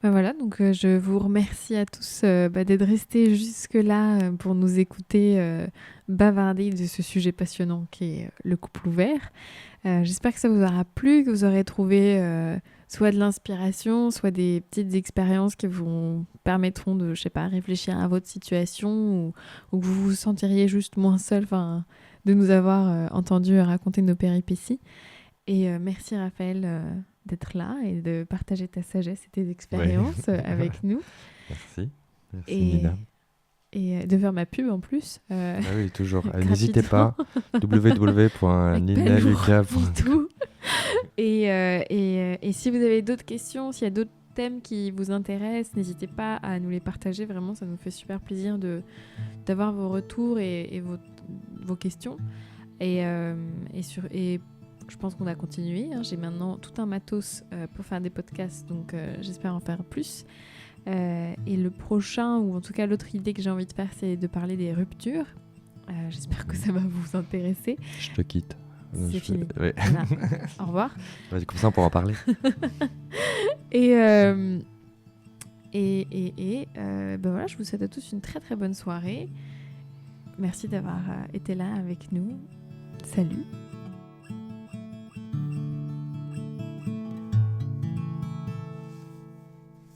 Voilà, donc je vous remercie à tous d'être restés jusque-là pour nous écouter bavarder de ce sujet passionnant qui est le couple ouvert. J'espère que ça vous aura plu, que vous aurez trouvé soit de l'inspiration, soit des petites expériences qui vous permettront de, je sais pas, réfléchir à votre situation ou que vous vous sentiriez juste moins seul, de nous avoir entendu raconter nos péripéties. Et merci Raphaël d'être là et de partager ta sagesse et tes expériences avec nous. Merci Et, Nina. Et de faire ma pub en plus. Ah oui, toujours. N'hésitez pas, www.ninaluca.com. Et si vous avez d'autres questions, s'il y a d'autres thèmes qui vous intéressent, n'hésitez pas à nous les partager. Vraiment, ça nous fait super plaisir d'avoir vos retours et vos questions. Et je pense qu'on va continuer. J'ai maintenant tout un matos pour faire des podcasts, donc j'espère en faire plus. Et le prochain, ou en tout cas l'autre idée que j'ai envie de faire, c'est de parler des ruptures. J'espère que ça va vous intéresser. Je te quitte. C'est fini. Ouais. Voilà. Au revoir. Ouais, comme ça, on pourra en parler. Voilà, je vous souhaite à tous une très très bonne soirée. Merci d'avoir été là avec nous. Salut.